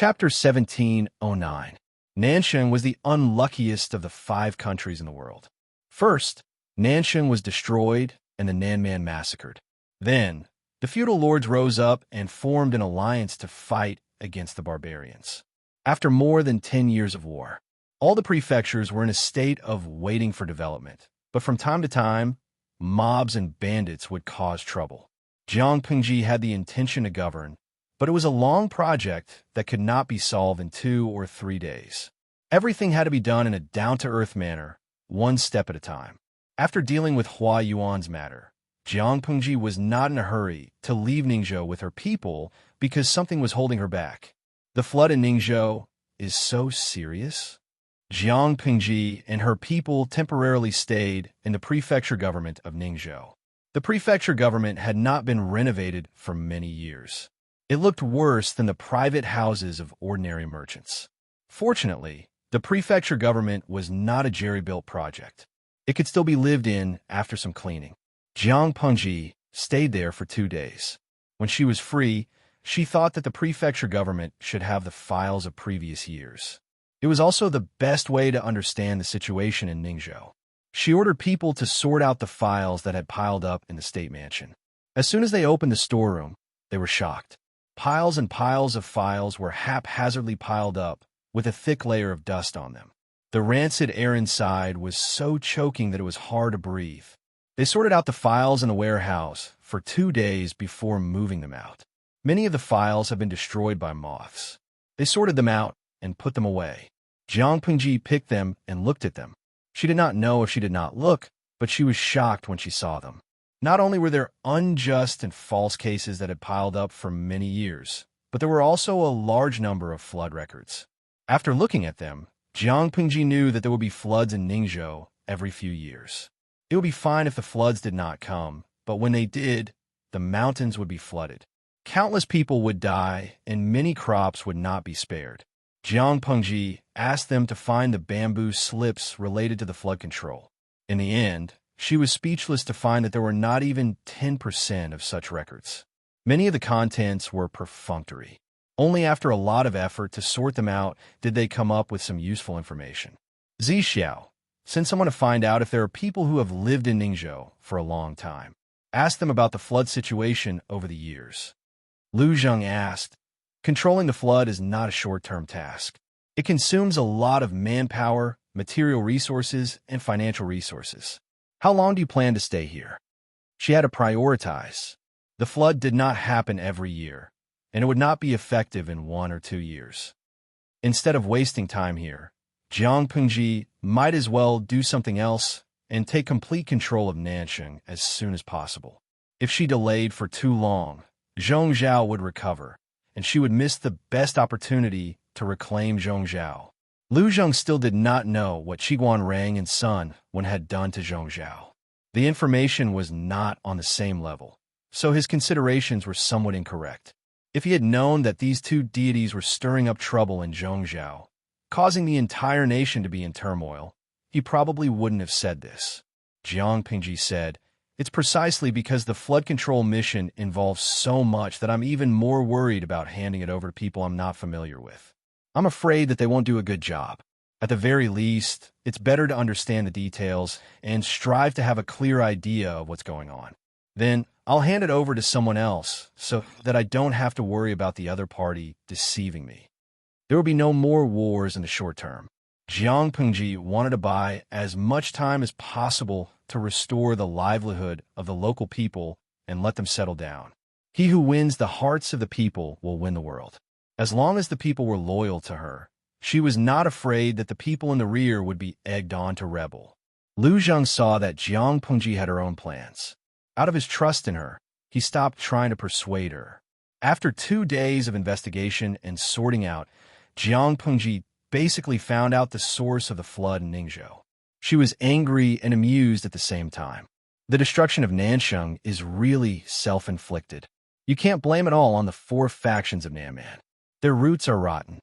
Chapter 1709. Nansheng was the unluckiest of the 5 countries in the world. First, Nansheng was destroyed and the Nanman massacred. Then, the feudal lords rose up and formed an alliance to fight against the barbarians. After more than 10 years of war, all the prefectures were in a state of waiting for development. But from time to time, mobs and bandits would cause trouble. Jiang Pingji had the intention to govern, but it was a long project that could not be solved in 2 or 3 days. Everything had to be done in a down-to-earth manner, one step at a time. After dealing with Hua Yuan's matter, Jiang Pingji was not in a hurry to leave Ningzhou with her people because something was holding her back. The flood in Ningzhou is so serious. Jiang Pingji and her people temporarily stayed in the prefecture government of Ningzhou. The prefecture government had not been renovated for many years. It looked worse than the private houses of ordinary merchants. Fortunately, the prefecture government was not a jerry-built project. It could still be lived in after some cleaning. Jiang Pengji stayed there for 2 days. When she was free, she thought that the prefecture government should have the files of previous years. It was also the best way to understand the situation in Ningzhou. She ordered people to sort out the files that had piled up in the state mansion. As soon as they opened the storeroom, they were shocked. Piles and piles of files were haphazardly piled up, with a thick layer of dust on them. The rancid air inside was so choking that it was hard to breathe. They sorted out the files in the warehouse for 2 days before moving them out. Many of the files have been destroyed by moths. They sorted them out and put them away. Jiang Pingji picked them and looked at them. She did not know if she did not look, but she was shocked when she saw them. Not only were there unjust and false cases that had piled up for many years, but there were also a large number of flood records. After looking at them, Jiang Pingji knew that there would be floods in Ningzhou every few years. It would be fine if the floods did not come, but when they did, the mountains would be flooded. Countless people would die, and many crops would not be spared. Jiang Pengji asked them to find the bamboo slips related to the flood control. In the end, she was speechless to find that there were not even 10% of such records. Many of the contents were perfunctory. Only after a lot of effort to sort them out did they come up with some useful information. Zixiao, send someone to find out if there are people who have lived in Ningzhou for a long time. Ask them about the flood situation over the years. Lu Zheng asked, controlling the flood is not a short-term task. It consumes a lot of manpower, material resources, and financial resources. How long do you plan to stay here? She had to prioritize. The flood did not happen every year, and it would not be effective in 1 or 2 years. Instead of wasting time here, Jiang Pingji might as well do something else and take complete control of Nansheng as soon as possible. If she delayed for too long, Zhongzhou would recover, and she would miss the best opportunity to reclaim Zhongzhou. Lu Zheng still did not know what Qiguan Rang and Sun Wen had done to Zhongzhou. The information was not on the same level, so his considerations were somewhat incorrect. If he had known that these 2 deities were stirring up trouble in Zhongzhou, causing the entire nation to be in turmoil, he probably wouldn't have said this. Jiang Pingji said, it's precisely because the flood control mission involves so much that I'm even more worried about handing it over to people I'm not familiar with. I'm afraid that they won't do a good job. At the very least, it's better to understand the details and strive to have a clear idea of what's going on. Then, I'll hand it over to someone else so that I don't have to worry about the other party deceiving me. There will be no more wars in the short term. Jiang Pingji wanted to buy as much time as possible to restore the livelihood of the local people and let them settle down. He who wins the hearts of the people will win the world. As long as the people were loyal to her, she was not afraid that the people in the rear would be egged on to rebel. Lu Zheng saw that Jiang Pengji had her own plans. Out of his trust in her, he stopped trying to persuade her. After 2 days of investigation and sorting out, Jiang Pengji basically found out the source of the flood in Ningzhou. She was angry and amused at the same time. The destruction of Nansheng is really self-inflicted. You can't blame it all on the 4 factions of Nanman. Their roots are rotten.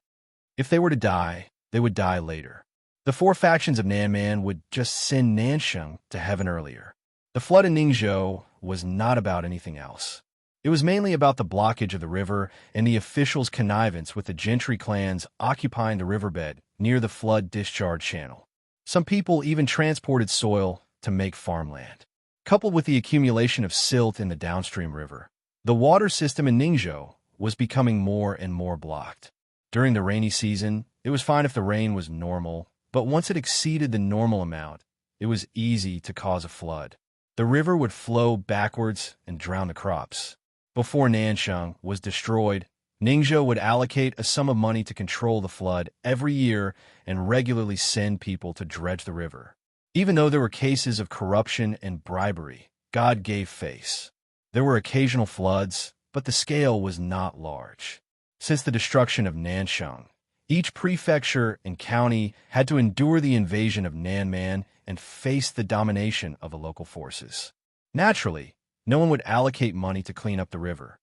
If they were to die, they would die later. The 4 factions of Nanman would just send Nansheng to heaven earlier. The flood in Ningzhou was not about anything else. It was mainly about the blockage of the river and the officials' connivance with the gentry clans occupying the riverbed near the flood discharge channel. Some people even transported soil to make farmland. Coupled with the accumulation of silt in the downstream river, the water system in Ningzhou was becoming more and more blocked. During the rainy season, it was fine if the rain was normal, but once it exceeded the normal amount, it was easy to cause a flood. The river would flow backwards and drown the crops. Before Nansheng was destroyed, Ningzhou would allocate a sum of money to control the flood every year and regularly send people to dredge the river. Even though there were cases of corruption and bribery, God gave face. There were occasional floods, but the scale was not large. Since the destruction of Nansheng, each prefecture and county had to endure the invasion of Nanman and face the domination of the local forces. Naturally, no one would allocate money to clean up the river.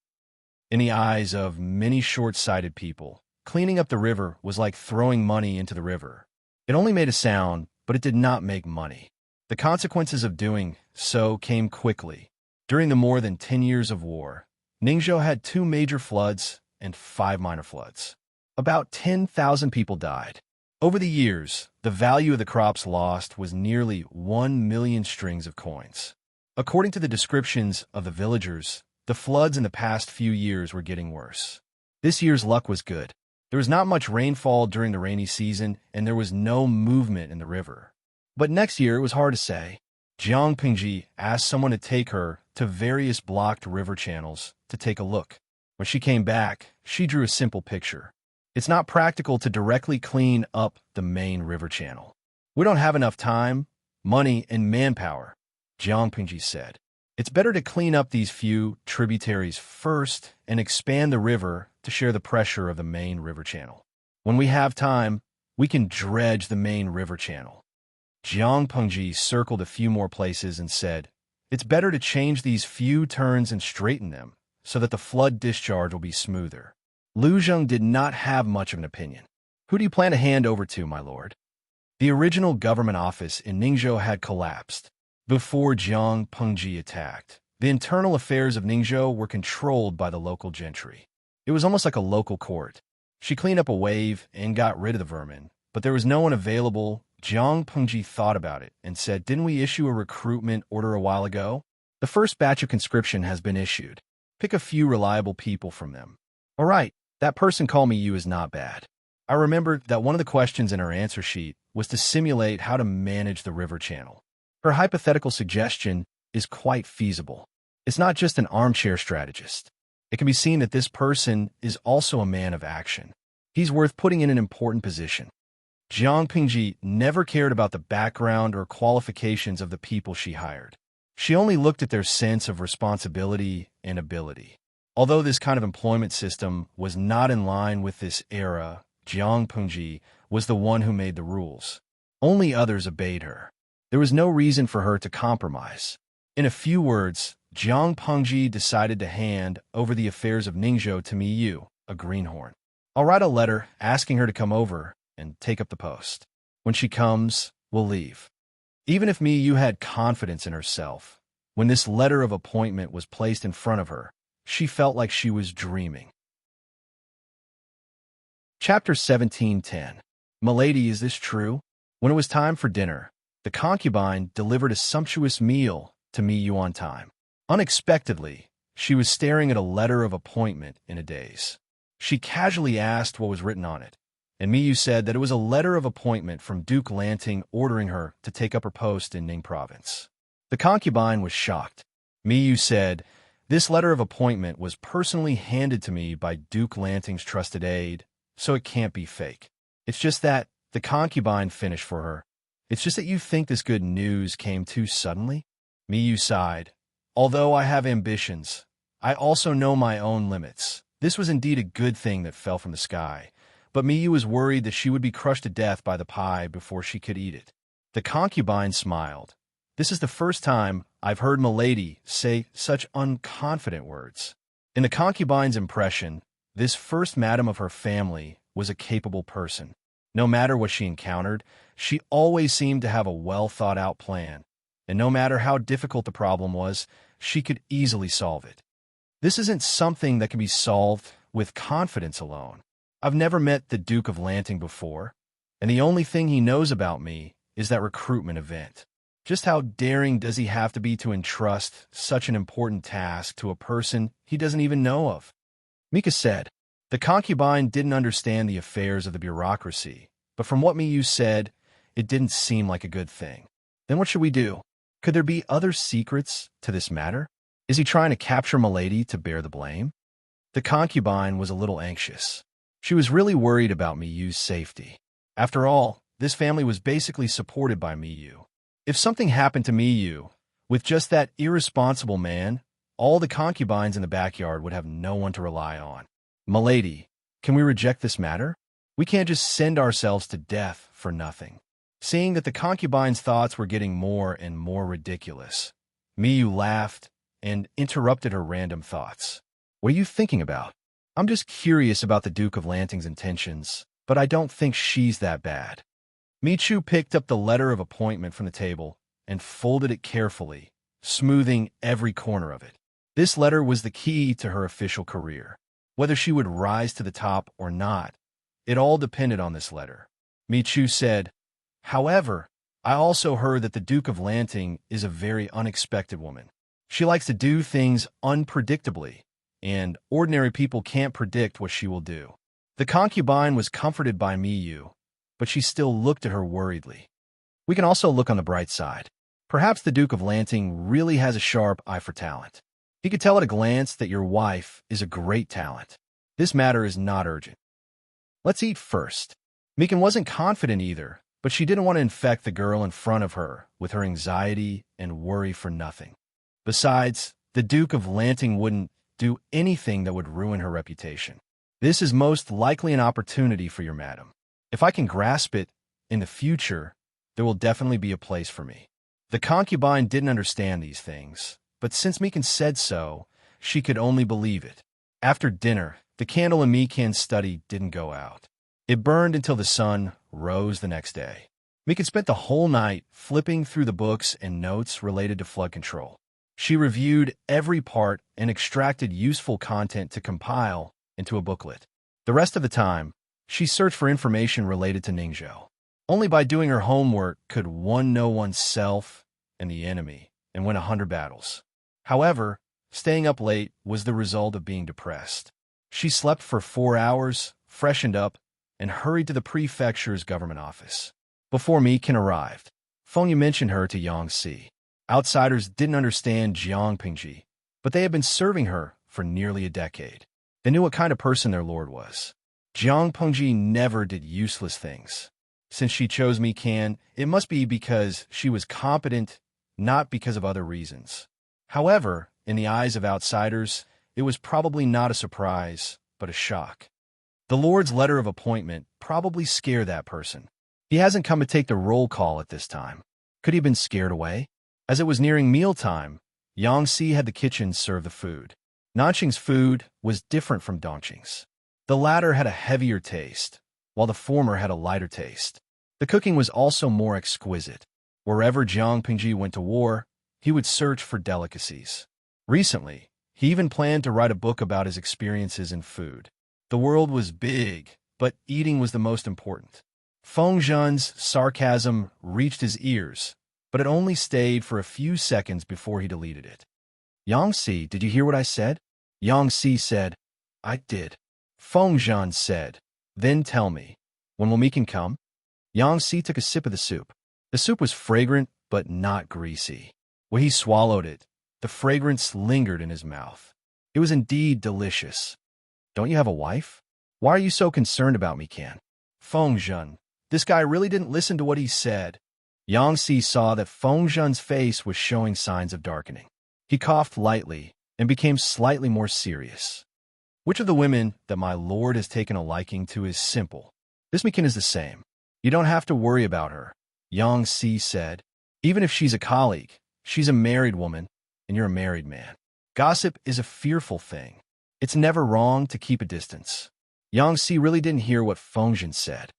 In the eyes of many short-sighted people, cleaning up the river was like throwing money into the river. It only made a sound, but it did not make money. The consequences of doing so came quickly. During the more than 10 years of war, Ningzhou had 2 major floods and 5 minor floods. About 10,000 people died. Over the years, the value of the crops lost was nearly 1 million strings of coins. According to the descriptions of the villagers, the floods in the past few years were getting worse. This year's luck was good. There was not much rainfall during the rainy season, and there was no movement in the river. But next year it was hard to say. Jiang Pingji asked someone to take her to various blocked river channels to take a look. When she came back, she drew a simple picture. It's not practical to directly clean up the main river channel. We don't have enough time, money, and manpower, Jiang Pingji said. It's better to clean up these few tributaries first and expand the river to share the pressure of the main river channel. When we have time, we can dredge the main river channel. Jiang Pengji circled a few more places and said, it's better to change these few turns and straighten them so that the flood discharge will be smoother. Lu Zheng did not have much of an opinion. Who do you plan to hand over to, my lord? The original government office in Ningzhou had collapsed. Before Jiang Pengji attacked, the internal affairs of Ningzhou were controlled by the local gentry. It was almost like a local court. She cleaned up a wave and got rid of the vermin, but there was no one available. Jiang Pengji thought about it and said, didn't we issue a recruitment order a while ago? The first batch of conscription has been issued. Pick a few reliable people from them. All right, that person call me you is not bad. I remembered that one of the questions in her answer sheet was to simulate how to manage the river channel. Her hypothetical suggestion is quite feasible. It's not just an armchair strategist. It can be seen that this person is also a man of action. He's worth putting in an important position. Jiang Pingji never cared about the background or qualifications of the people she hired. She only looked at their sense of responsibility and ability. Although this kind of employment system was not in line with this era, Jiang Pingji was the one who made the rules. Only others obeyed her. There was no reason for her to compromise. In a few words, Jiang Pengji decided to hand over the affairs of Ningzhou to Miyu, a greenhorn. I'll write a letter asking her to come over and take up the post. When she comes, we'll leave. Even if Miyu had confidence in herself, when this letter of appointment was placed in front of her, she felt like she was dreaming. Chapter 17:10. Milady, is this true? When it was time for dinner, the concubine delivered a sumptuous meal to Miyu on time. Unexpectedly, she was staring at a letter of appointment in a daze. She casually asked what was written on it, and Miyu said that it was a letter of appointment from Duke Lanting ordering her to take up her post in Ning Province. The concubine was shocked. Miyu said, this letter of appointment was personally handed to me by Duke Lanting's trusted aide, so it can't be fake. It's just that, the concubine finished for her. It's just that you think this good news came too suddenly? Miyu sighed. Although I have ambitions, I also know my own limits. This was indeed a good thing that fell from the sky, but Miyu was worried that she would be crushed to death by the pie before she could eat it. The concubine smiled. This is the first time I've heard Milady say such unconfident words. In the concubine's impression, this first madam of her family was a capable person. No matter what she encountered, she always seemed to have a well-thought-out plan, and no matter how difficult the problem was, she could easily solve it. This isn't something that can be solved with confidence alone. I've never met the Duke of Lanting before, and the only thing he knows about me is that recruitment event. Just how daring does he have to be to entrust such an important task to a person he doesn't even know of? Mika said, the concubine didn't understand the affairs of the bureaucracy, but from what Miyu said, it didn't seem like a good thing. Then what should we do? Could there be other secrets to this matter? Is he trying to capture Milady to bear the blame? The concubine was a little anxious. She was really worried about Miyu's safety. After all, this family was basically supported by Miyu. If something happened to Miyu, with just that irresponsible man, all the concubines in the backyard would have no one to rely on. Milady, can we reject this matter? We can't just send ourselves to death for nothing. Seeing that the concubine's thoughts were getting more and more ridiculous, Miyu laughed and interrupted her random thoughts. What are you thinking about? I'm just curious about the Duke of Lanting's intentions, but I don't think she's that bad. Michu picked up the letter of appointment from the table and folded it carefully, smoothing every corner of it. This letter was the key to her official career. Whether she would rise to the top or not, it all depended on this letter. Michu said, however, I also heard that the Duke of Lanting is a very unexpected woman. She likes to do things unpredictably, and ordinary people can't predict what she will do. The concubine was comforted by Miyu, but she still looked at her worriedly. We can also look on the bright side. Perhaps the Duke of Lanting really has a sharp eye for talent. He could tell at a glance that your wife is a great talent. This matter is not urgent. Let's eat first. Mikan wasn't confident either, but she didn't want to infect the girl in front of her with her anxiety and worry for nothing. Besides, the Duke of Lanting wouldn't do anything that would ruin her reputation. This is most likely an opportunity for your madam. If I can grasp it, in the future, there will definitely be a place for me. The concubine didn't understand these things, but since Mikan said so, she could only believe it. After dinner, the candle in Mikan's study didn't go out. It burned until the sun rose the next day. Mikan spent the whole night flipping through the books and notes related to flood control. She reviewed every part and extracted useful content to compile into a booklet. The rest of the time, she searched for information related to Ningzhou. Only by doing her homework could one know oneself and the enemy and win 100 battles. However, staying up late was the result of being depressed. She slept for 4 hours, freshened up, and hurried to the prefecture's government office. Before Mikan arrived, Fengyu mentioned her to Yang Si. Outsiders didn't understand Jiang Pingji, but they had been serving her for nearly a decade. They knew what kind of person their lord was. Jiang Pingji never did useless things. Since she chose Mikan, it must be because she was competent, not because of other reasons. However, in the eyes of outsiders, it was probably not a surprise, but a shock. The Lord's letter of appointment probably scared that person. He hasn't come to take the roll call at this time. Could he have been scared away? As it was nearing mealtime, Yang Si had the kitchen serve the food. Nanqing's food was different from Dongqing's. The latter had a heavier taste, while the former had a lighter taste. The cooking was also more exquisite. Wherever Jiang Pingji went to war, he would search for delicacies. Recently, he even planned to write a book about his experiences in food. The world was big, but eating was the most important. Feng Zhen's sarcasm reached his ears, but it only stayed for a few seconds before he deleted it. Yang Si, did you hear what I said? Yang Si said, I did. Feng Zhen said, then tell me, when will Mikan come? Yang Si took a sip of the soup. The soup was fragrant, but not greasy. When he swallowed it, the fragrance lingered in his mouth. It was indeed delicious. Don't you have a wife? Why are you so concerned about Mikan? Feng Zhen, this guy really didn't listen to what he said. Yang Si saw that Feng Zhen's face was showing signs of darkening. He coughed lightly and became slightly more serious. Which of the women that my lord has taken a liking to is simple. This Mikan is the same. You don't have to worry about her, Yang Si said. Even if she's a colleague, she's a married woman, and you're a married man. Gossip is a fearful thing. It's never wrong to keep a distance. Yang Si really didn't hear what Feng Zhen said.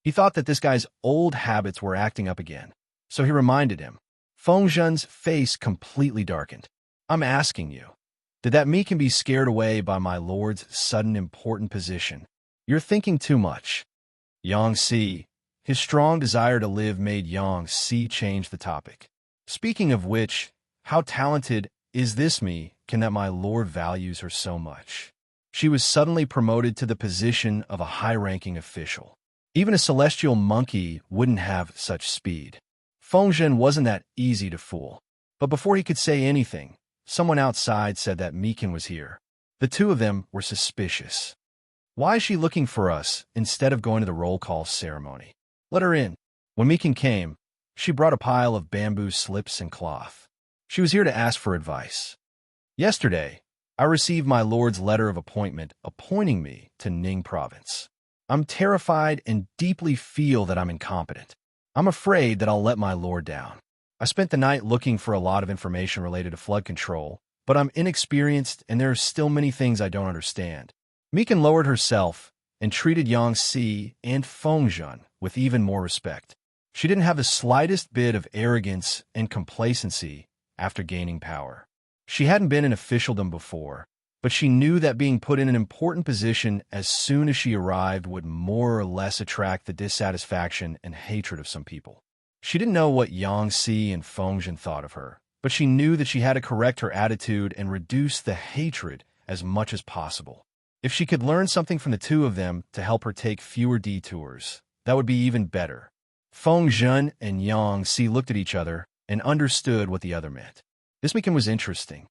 He thought that this guy's old habits were acting up again, so he reminded him. Feng Zhen's face completely darkened. I'm asking you, Did that me can be scared away by my lord's sudden important position? You're thinking too much. Yang Si. His strong desire to live made Yang Si change the topic. Speaking of which, how talented is this me can that my lord values her so much? She was suddenly promoted to the position of a high-ranking official. Even a celestial monkey wouldn't have such speed. Fengzhen wasn't that easy to fool. But before he could say anything, someone outside said that Meekin was here. The two of them were suspicious. Why is she looking for us instead of going to the roll call ceremony? Let her in. When Meekin came, she brought a pile of bamboo slips and cloth. She was here to ask for advice. Yesterday, I received my lord's letter of appointment appointing me to Ning province. I'm terrified and deeply feel that I'm incompetent. I'm afraid that I'll let my lord down. I spent the night looking for a lot of information related to flood control, but I'm inexperienced and there are still many things I don't understand. Meekin lowered herself and treated Yang Si and Fengzhen with even more respect. She didn't have the slightest bit of arrogance and complacency after gaining power. She hadn't been in officialdom before, but she knew that being put in an important position as soon as she arrived would more or less attract the dissatisfaction and hatred of some people. She didn't know what Yang Si and Fengzhen thought of her, but she knew that she had to correct her attitude and reduce the hatred as much as possible. If she could learn something from the two of them to help her take fewer detours, that would be even better. Fengzhen and Yang Si looked at each other and understood what the other meant. This weekend was interesting.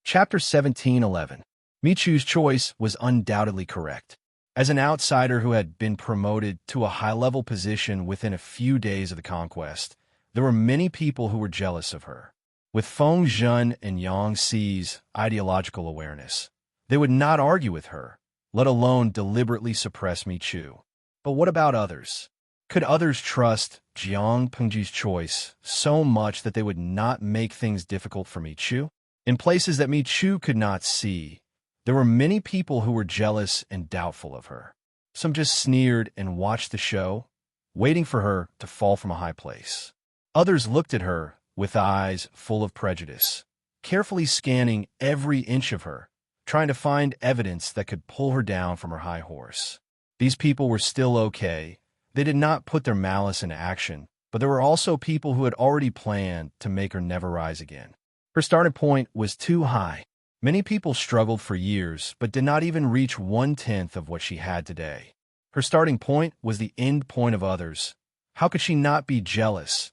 Chapter 17:11. Michu's choice was undoubtedly correct. As an outsider who had been promoted to a high-level position within a few days of the conquest, there were many people who were jealous of her. With Fengzhen and Yang Si's ideological awareness, they would not argue with her, let alone deliberately suppress Michu. But what about others? Could others trust Jiang Pengji's choice so much that they would not make things difficult for Michu? In places that Michu could not see, there were many people who were jealous and doubtful of her. Some just sneered and watched the show, waiting for her to fall from a high place. Others looked at her with eyes full of prejudice, carefully scanning every inch of her, trying to find evidence that could pull her down from her high horse. These people were still okay. They did not put their malice into action, but there were also people who had already planned to make her never rise again. Her starting point was too high. Many people struggled for years, but did not even reach 1/10 of what she had today. Her starting point was the end point of others. How could she not be jealous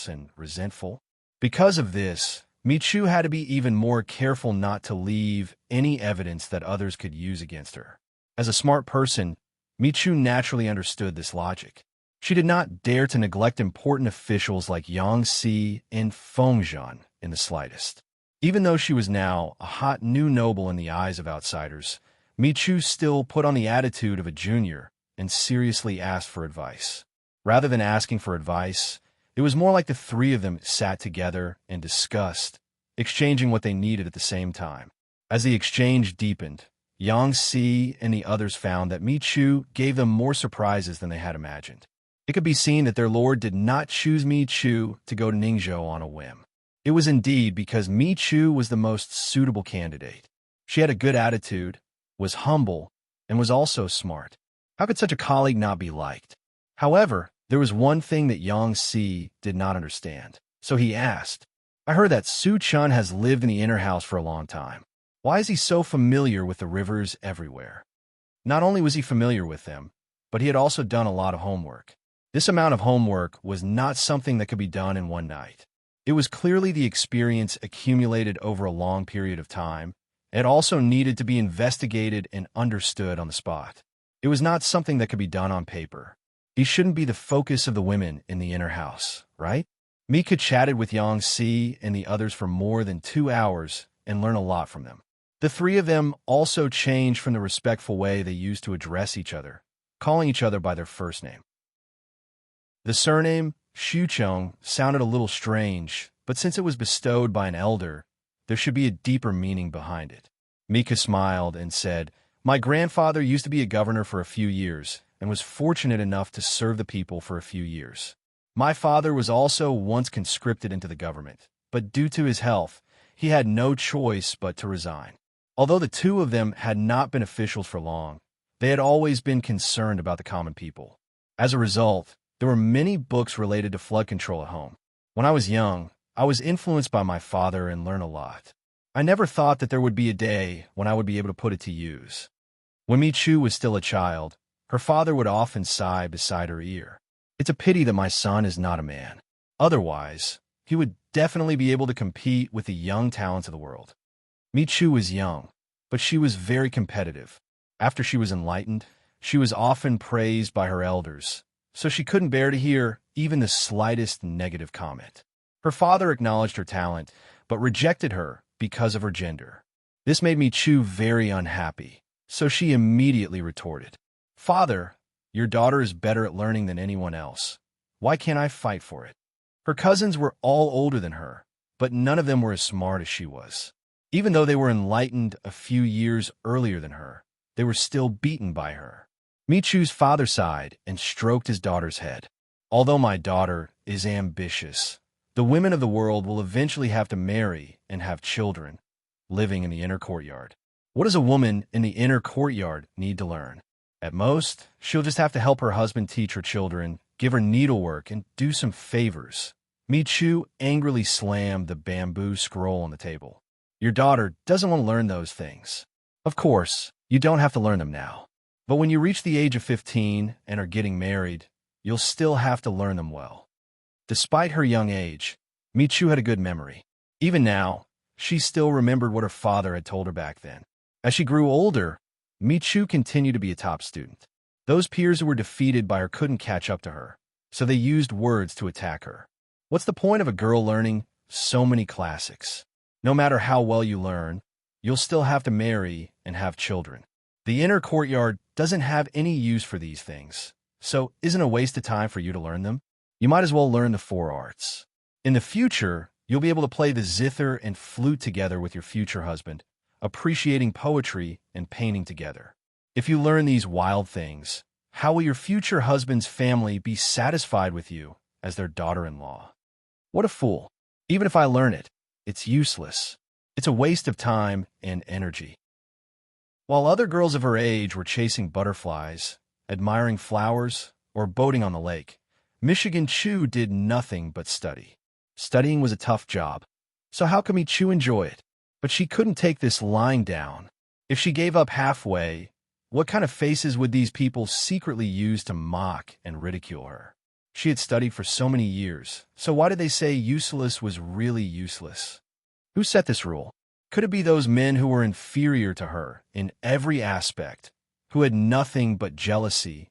and resentful? Because of this, Michu had to be even more careful not to leave any evidence that others could use against her. As a smart person, Michu naturally understood this logic. She did not dare to neglect important officials like Yang Si and Fengzhen in the slightest. Even though she was now a hot new noble in the eyes of outsiders, Michu still put on the attitude of a junior and seriously asked for advice. Rather than asking for advice, it was more like the three of them sat together and discussed, exchanging what they needed at the same time. As the exchange deepened, Yang Si and the others found that Michu gave them more surprises than they had imagined. It could be seen that their lord did not choose Michu to go to Ningzhou on a whim. It was indeed because Michu was the most suitable candidate. She had a good attitude, was humble, and was also smart. How could such a colleague not be liked? However, there was one thing that Yang Si did not understand, so he asked, I heard that Su Chun has lived in the inner house for a long time. Why is he so familiar with the rivers everywhere? Not only was he familiar with them, but he had also done a lot of homework. This amount of homework was not something that could be done in one night. It was clearly the experience accumulated over a long period of time. It also needed to be investigated and understood on the spot. It was not something that could be done on paper. He shouldn't be the focus of the women in the inner house, right? Mika chatted with Yang Si and the others for more than 2 hours and learned a lot from them. The three of them also changed from the respectful way they used to address each other, calling each other by their first name. The surname, Shuchong, sounded a little strange, but since it was bestowed by an elder, there should be a deeper meaning behind it. Mika smiled and said, My grandfather used to be a governor for a few years and was fortunate enough to serve the people for a few years. My father was also once conscripted into the government, but due to his health, he had no choice but to resign. Although the two of them had not been officials for long, they had always been concerned about the common people. As a result, there were many books related to flood control at home. When I was young, I was influenced by my father and learned a lot. I never thought that there would be a day when I would be able to put it to use. When Michu was still a child, her father would often sigh beside her ear. "It's a pity that my son is not a man. Otherwise, he would definitely be able to compete with the young talents of the world." Michu was young, but she was very competitive. After she was enlightened, she was often praised by her elders, so she couldn't bear to hear even the slightest negative comment. Her father acknowledged her talent, but rejected her because of her gender. This made Michu very unhappy, so she immediately retorted, "Father, your daughter is better at learning than anyone else. Why can't I fight for it?" Her cousins were all older than her, but none of them were as smart as she was. Even though they were enlightened a few years earlier than her, they were still beaten by her. Michu's father sighed and stroked his daughter's head. "Although my daughter is ambitious, the women of the world will eventually have to marry and have children, living in the inner courtyard. What does a woman in the inner courtyard need to learn? At most, she'll just have to help her husband teach her children, give her needlework, and do some favors." Michu angrily slammed the bamboo scroll on the table. "Your daughter doesn't want to learn those things. Of course, you don't have to learn them now. But when you reach the age of 15 and are getting married, you'll still have to learn them well." Despite her young age, Michu had a good memory. Even now, she still remembered what her father had told her back then. As she grew older, Michu continued to be a top student. Those peers who were defeated by her couldn't catch up to her, so they used words to attack her. What's the point of a girl learning so many classics? No matter how well you learn, you'll still have to marry and have children. The inner courtyard doesn't have any use for these things, so isn't a waste of time for you to learn them? You might as well learn the 4 arts. In the future, you'll be able to play the zither and flute together with your future husband, appreciating poetry and painting together. If you learn these wild things, how will your future husband's family be satisfied with you as their daughter-in-law? What a fool. Even if I learn it, it's useless. It's a waste of time and energy. While other girls of her age were chasing butterflies, admiring flowers, or boating on the lake, Michigan Chu did nothing but study. Studying was a tough job, so how could Michu enjoy it? But she couldn't take this lying down. If she gave up halfway, what kind of faces would these people secretly use to mock and ridicule her? She had studied for so many years, so why did they say useless was really useless? Who set this rule? Could it be those men who were inferior to her in every aspect, who had nothing but jealousy,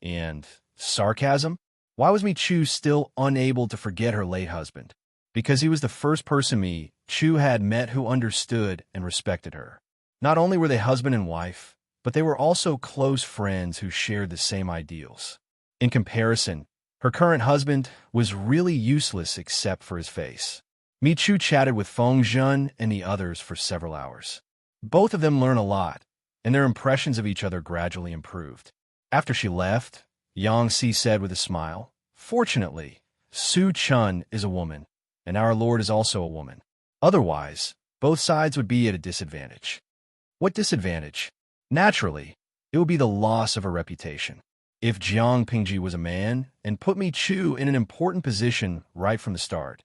and sarcasm? Why was Michu still unable to forget her late husband? Because he was the first person Michu had met who understood and respected her. Not only were they husband and wife, but they were also close friends who shared the same ideals. In comparison, her current husband was really useless except for his face. Michu chatted with Feng Zhen and the others for several hours. Both of them learned a lot, and their impressions of each other gradually improved. After she left, Yang Si said with a smile, "Fortunately, Su Chun is a woman, and our Lord is also a woman. Otherwise, both sides would be at a disadvantage." What disadvantage? Naturally, it would be the loss of her reputation. If Jiang Pingji was a man and put Michu in an important position right from the start,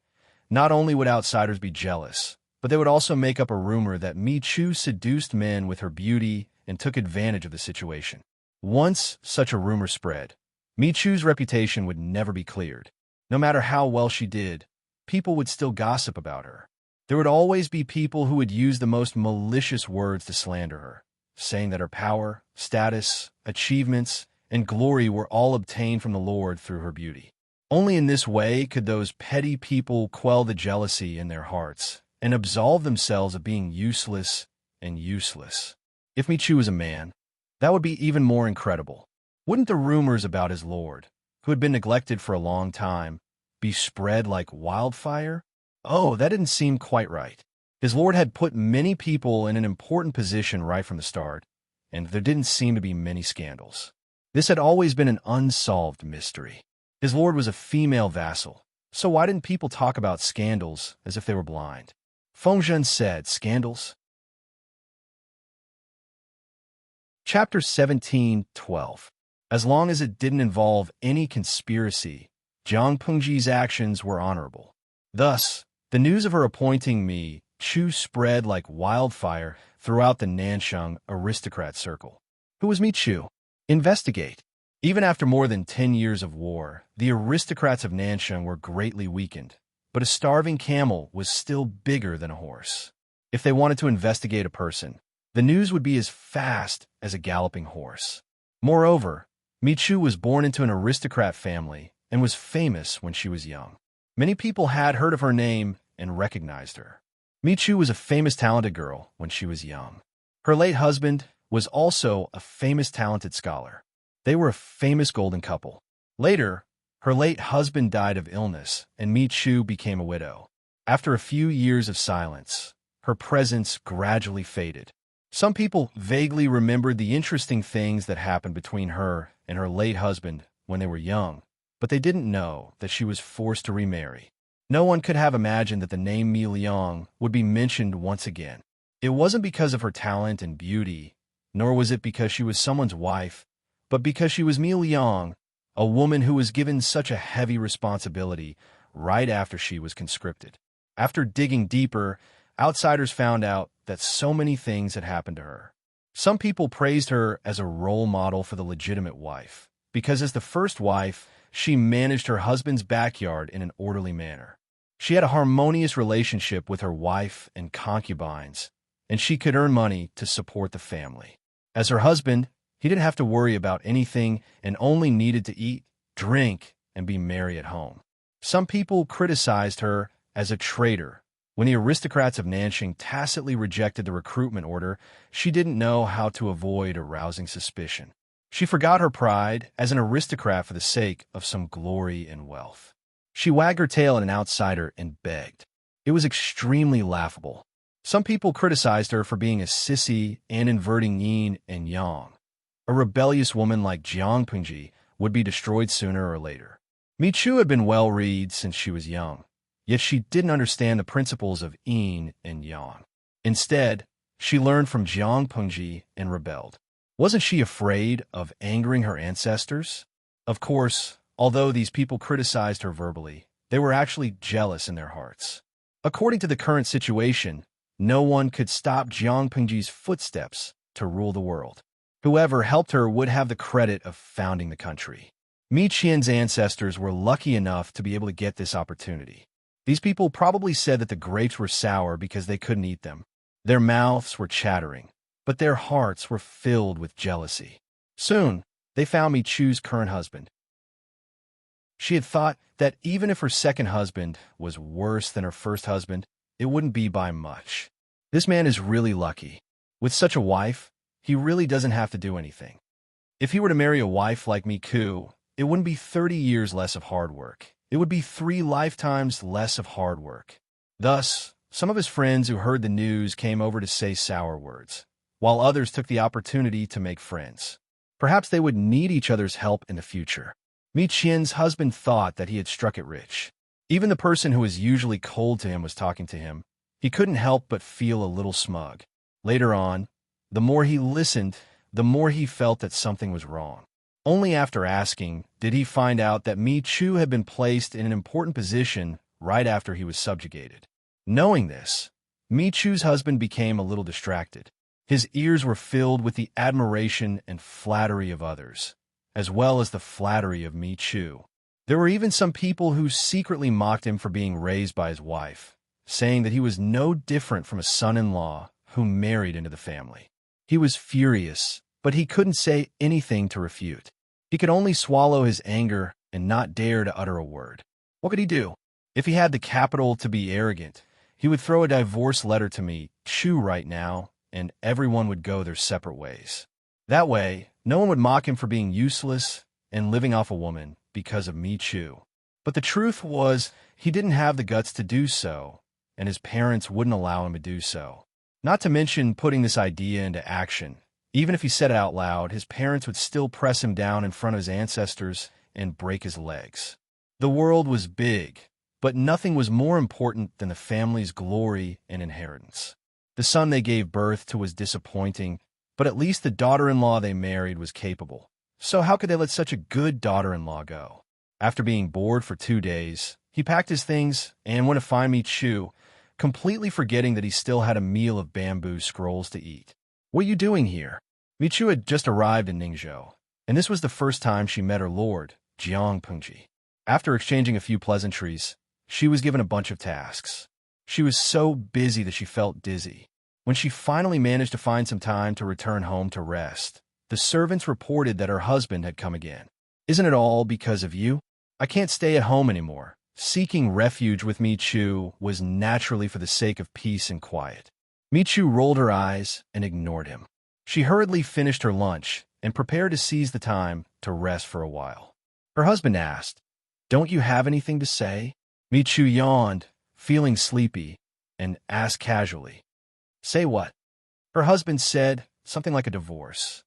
not only would outsiders be jealous, but they would also make up a rumor that Michu seduced men with her beauty and took advantage of the situation. Once such a rumor spread, Michu's reputation would never be cleared. No matter how well she did, people would still gossip about her. There would always be people who would use the most malicious words to slander her, saying that her power, status, achievements, and glory were all obtained from the Lord through her beauty. Only in this way could those petty people quell the jealousy in their hearts and absolve themselves of being useless and useless. If Michu was a man, that would be even more incredible. Wouldn't the rumors about his Lord, who had been neglected for a long time, be spread like wildfire? Oh, that didn't seem quite right. His Lord had put many people in an important position right from the start, and there didn't seem to be many scandals. This had always been an unsolved mystery. His Lord was a female vassal, So why didn't people talk about scandals as if they were blind? Fengzhen said, scandals? Chapter 17:12. As long as it didn't involve any conspiracy, Jiang Pengji's actions were honorable. Thus, the news of her appointing Mi Chu spread like wildfire throughout the Nansheng aristocrat circle. Who was Mi Chu? Investigate. Even after more than 10 years of war, the aristocrats of Nansheng were greatly weakened, but a starving camel was still bigger than a horse. If they wanted to investigate a person, the news would be as fast as a galloping horse. Moreover, Mi Chu was born into an aristocrat family and was famous when she was young. Many people had heard of her name and recognized her. Mi Chu was a famous talented girl when she was young. Her late husband was also a famous talented scholar. They were a famous golden couple. Later, her late husband died of illness, and Mi Chu became a widow. After a few years of silence, her presence gradually faded. Some people vaguely remembered the interesting things that happened between her and her late husband when they were young, but they didn't know that she was forced to remarry. No one could have imagined that the name Mi Liang would be mentioned once again. It wasn't because of her talent and beauty, nor was it because she was someone's wife, but because she was Mi Liang, a woman who was given such a heavy responsibility right after she was conscripted. After digging deeper, outsiders found out that so many things had happened to her. Some people praised her as a role model for the legitimate wife, because as the first wife, she managed her husband's backyard in an orderly manner. She had a harmonious relationship with her wife and concubines, and she could earn money to support the family. As her husband, he didn't have to worry about anything and only needed to eat, drink, and be merry at home. Some people criticized her as a traitor. When the aristocrats of Nansheng tacitly rejected the recruitment order, she didn't know how to avoid arousing suspicion. She forgot her pride as an aristocrat for the sake of some glory and wealth. She wagged her tail at an outsider and begged. It was extremely laughable. Some people criticized her for being a sissy and inverting yin and yang. A rebellious woman like Jiang Pengji would be destroyed sooner or later. Mi Chu had been well-read since she was young, yet she didn't understand the principles of yin and yang. Instead, she learned from Jiang Pengji and rebelled. Wasn't she afraid of angering her ancestors? Of course, although these people criticized her verbally, they were actually jealous in their hearts. According to the current situation, no one could stop Jiang Pengji's footsteps to rule the world. Whoever helped her would have the credit of founding the country. Mi Qian's ancestors were lucky enough to be able to get this opportunity. These people probably said that the grapes were sour because they couldn't eat them. Their mouths were chattering, but their hearts were filled with jealousy. Soon, they found Mi Chu's current husband. She had thought that even if her second husband was worse than her first husband, it wouldn't be by much. This man is really lucky. With such a wife, he really doesn't have to do anything. If he were to marry a wife like Mi Chu, it wouldn't be 30 years less of hard work. It would be 3 lifetimes less of hard work. Thus, some of his friends who heard the news came over to say sour words, while others took the opportunity to make friends. Perhaps they would need each other's help in the future. Mi Qian's husband thought that he had struck it rich. Even the person who was usually cold to him was talking to him. He couldn't help but feel a little smug. Later on, the more he listened, the more he felt that something was wrong. Only after asking did he find out that Mi Chu had been placed in an important position right after he was subjugated. Knowing this, Mi Chu's husband became a little distracted. His ears were filled with the admiration and flattery of others, as well as the flattery of Mi Chu. There were even some people who secretly mocked him for being raised by his wife, saying that he was no different from a son-in-law who married into the family. He was furious, but he couldn't say anything to refute. He could only swallow his anger and not dare to utter a word. What could he do? If he had the capital to be arrogant, he would throw a divorce letter to Mi Chu right now, and everyone would go their separate ways. That way, no one would mock him for being useless and living off a woman because of Mi Chu. But the truth was, he didn't have the guts to do so, and his parents wouldn't allow him to do so. Not to mention putting this idea into action. Even if he said it out loud, his parents would still press him down in front of his ancestors and break his legs. The world was big, But nothing was more important than the family's glory and inheritance. The son they gave birth to was disappointing, but at least the daughter-in-law they married was capable. So how could they let such a good daughter-in-law go? After being bored for 2 days, he packed his things and went to find Mi-Chu, completely forgetting that he still had a meal of bamboo scrolls to eat. "What are you doing here?" Mi-Chu had just arrived in Ningzhou, and this was the first time she met her lord, Jiang Pengji. After exchanging a few pleasantries, she was given a bunch of tasks. She was so busy that she felt dizzy. When she finally managed to find some time to return home to rest, the servants reported that her husband had come again. "Isn't it all because of you? I can't stay at home anymore." Seeking refuge with Mi-Chu was naturally for the sake of peace and quiet. Mi-Chu rolled her eyes and ignored him. She hurriedly finished her lunch and prepared to seize the time to rest for a while. Her husband asked, "Don't you have anything to say?" Mi-Chu yawned, feeling sleepy, and asked casually, "Say what?" Her husband said something like a divorce.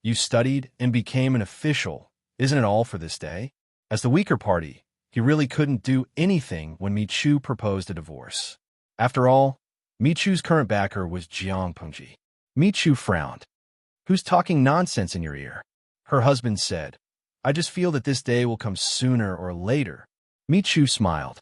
"You studied and became an official. Isn't it all for this day?" As the weaker party, he really couldn't do anything when Mi-Chu proposed a divorce. After all, Mi-Chu's current backer was Jiang Pengji. Mi-Chu frowned. "Who's talking nonsense in your ear?" Her husband said, "I just feel that this day will come sooner or later." Mi-Chu smiled.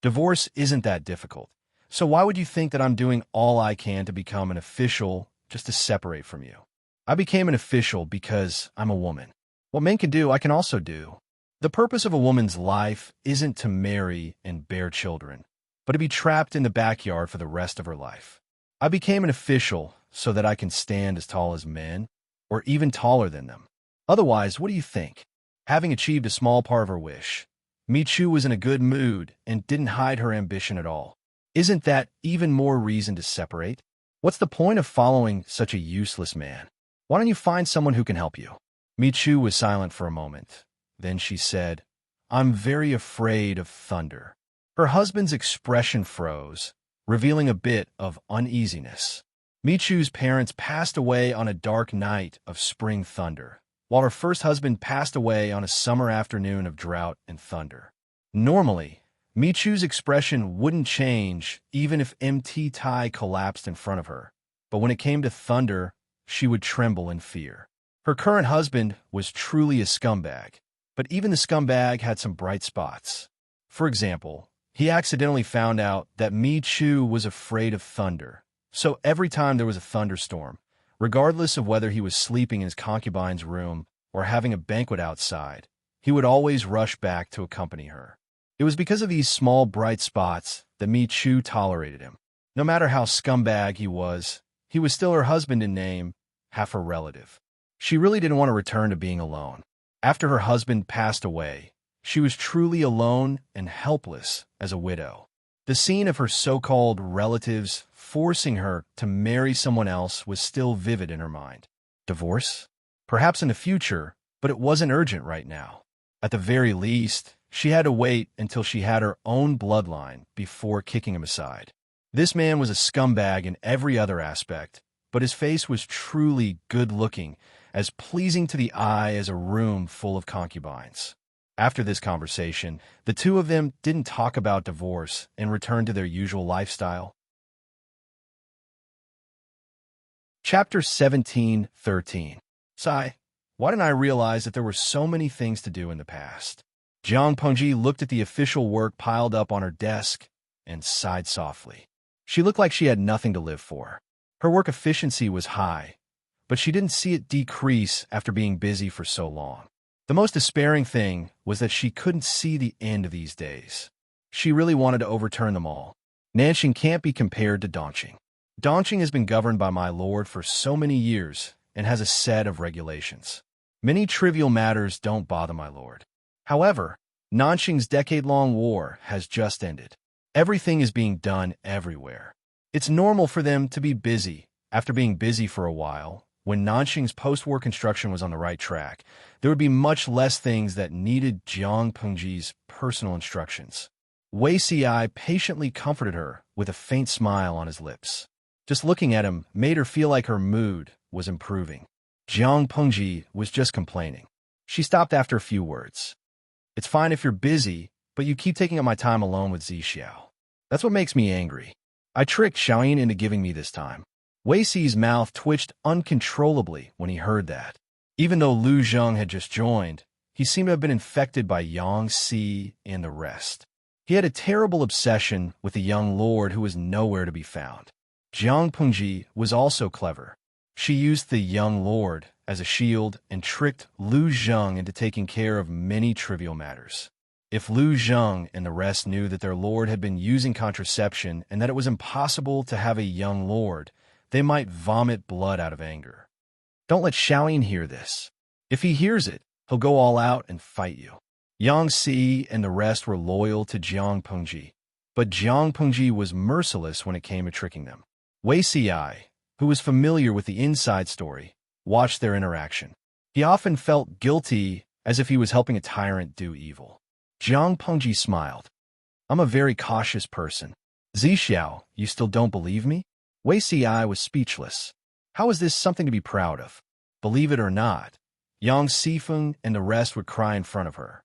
"Divorce isn't that difficult, so why would you think that I'm doing all I can to become an official just to separate from you? I became an official because I'm a woman. What men can do, I can also do. The purpose of a woman's life isn't to marry and bear children, but to be trapped in the backyard for the rest of her life. I became an official so that I can stand as tall as men, or even taller than them. Otherwise, what do you think?" Having achieved a small part of her wish, Mi-Chu was in a good mood and didn't hide her ambition at all. "Isn't that even more reason to separate? What's the point of following such a useless man? Why don't you find someone who can help you?" Mi-Chu was silent for a moment. Then she said, "I'm very afraid of thunder." Her husband's expression froze, revealing a bit of uneasiness. Mi-Chu's parents passed away on a dark night of spring thunder, while her first husband passed away on a summer afternoon of drought and thunder. Normally, Mi-Chu's expression wouldn't change even if MT Tai collapsed in front of her, but when it came to thunder, she would tremble in fear. Her current husband was truly a scumbag, but even the scumbag had some bright spots. For example, he accidentally found out that Mi-Chu was afraid of thunder, so every time there was a thunderstorm, regardless of whether he was sleeping in his concubine's room or having a banquet outside, he would always rush back to accompany her. It was because of these small bright spots that Mi-Chu tolerated him. No matter how scumbag he was still her husband in name, half her relative. She really didn't want to return to being alone. After her husband passed away, she was truly alone and helpless as a widow. The scene of her so-called relatives forcing her to marry someone else was still vivid in her mind. Divorce? Perhaps in the future, but it wasn't urgent right now. At the very least, she had to wait until she had her own bloodline before kicking him aside. This man was a scumbag in every other aspect, but his face was truly good-looking, as pleasing to the eye as a room full of concubines. After this conversation, the two of them didn't talk about divorce and returned to their usual lifestyle. Chapter 17:13. Sigh. Why didn't I realize that there were so many things to do in the past? Jiang Pengji looked at the official work piled up on her desk and sighed softly. She looked like she had nothing to live for. Her work efficiency was high, but she didn't see it decrease after being busy for so long. The most despairing thing was that she couldn't see the end of these days. She really wanted to overturn them all. Nanxing can't be compared to Dongqing. Dongqing has been governed by my lord for so many years and has a set of regulations. Many trivial matters don't bother my lord. However, Nanxing's decade-long war has just ended. Everything is being done everywhere. It's normal for them to be busy. After being busy for a while, when Nanxing's post-war construction was on the right track, there would be much less things that needed Jiang Pengji's personal instructions. Wei Si patiently comforted her with a faint smile on his lips. Just looking at him made her feel like her mood was improving. Jiang Pengji was just complaining. She stopped after a few words. "It's fine if you're busy, but you keep taking up my time alone with Zixiao. That's what makes me angry. I tricked Xiaoyin into giving me this time. Wei Xi's mouth twitched uncontrollably when he heard that. Even though Lu Zheng had just joined, he seemed to have been infected by Yang Si and the rest. He had a terrible obsession with the young lord who was nowhere to be found. Jiang Pengji was also clever. She used the young lord as a shield and tricked Lu Zheng into taking care of many trivial matters. If Lu Zheng and the rest knew that their lord had been using contraception and that it was impossible to have a young lord, they might vomit blood out of anger. Don't let Xiaoyin hear this. If he hears it, he'll go all out and fight you. Yang Si and the rest were loyal to Jiang Pengji, but Jiang Pengji was merciless when it came to tricking them. Wei Xi, who was familiar with the inside story, watched their interaction. He often felt guilty, as if he was helping a tyrant do evil. Jiang Pengji smiled. I'm a very cautious person. Zixiao, you still don't believe me? Wei Xi was speechless. How is this something to be proud of? Believe it or not, Yang Sifeng and the rest would cry in front of her.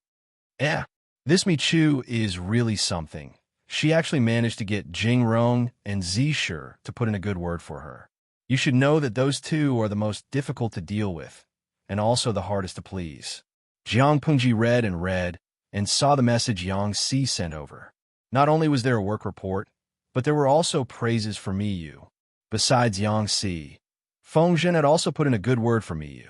This Michu is really something. She actually managed to get Jing Rong and Zisher to put in a good word for her. You should know that those two are the most difficult to deal with, and also the hardest to please. Jiang Pengji read and saw the message Yang Si sent over. Not only was there a work report, but there were also praises for Miyu. Besides Yang Si, Feng Zhen had also put in a good word for Miyu.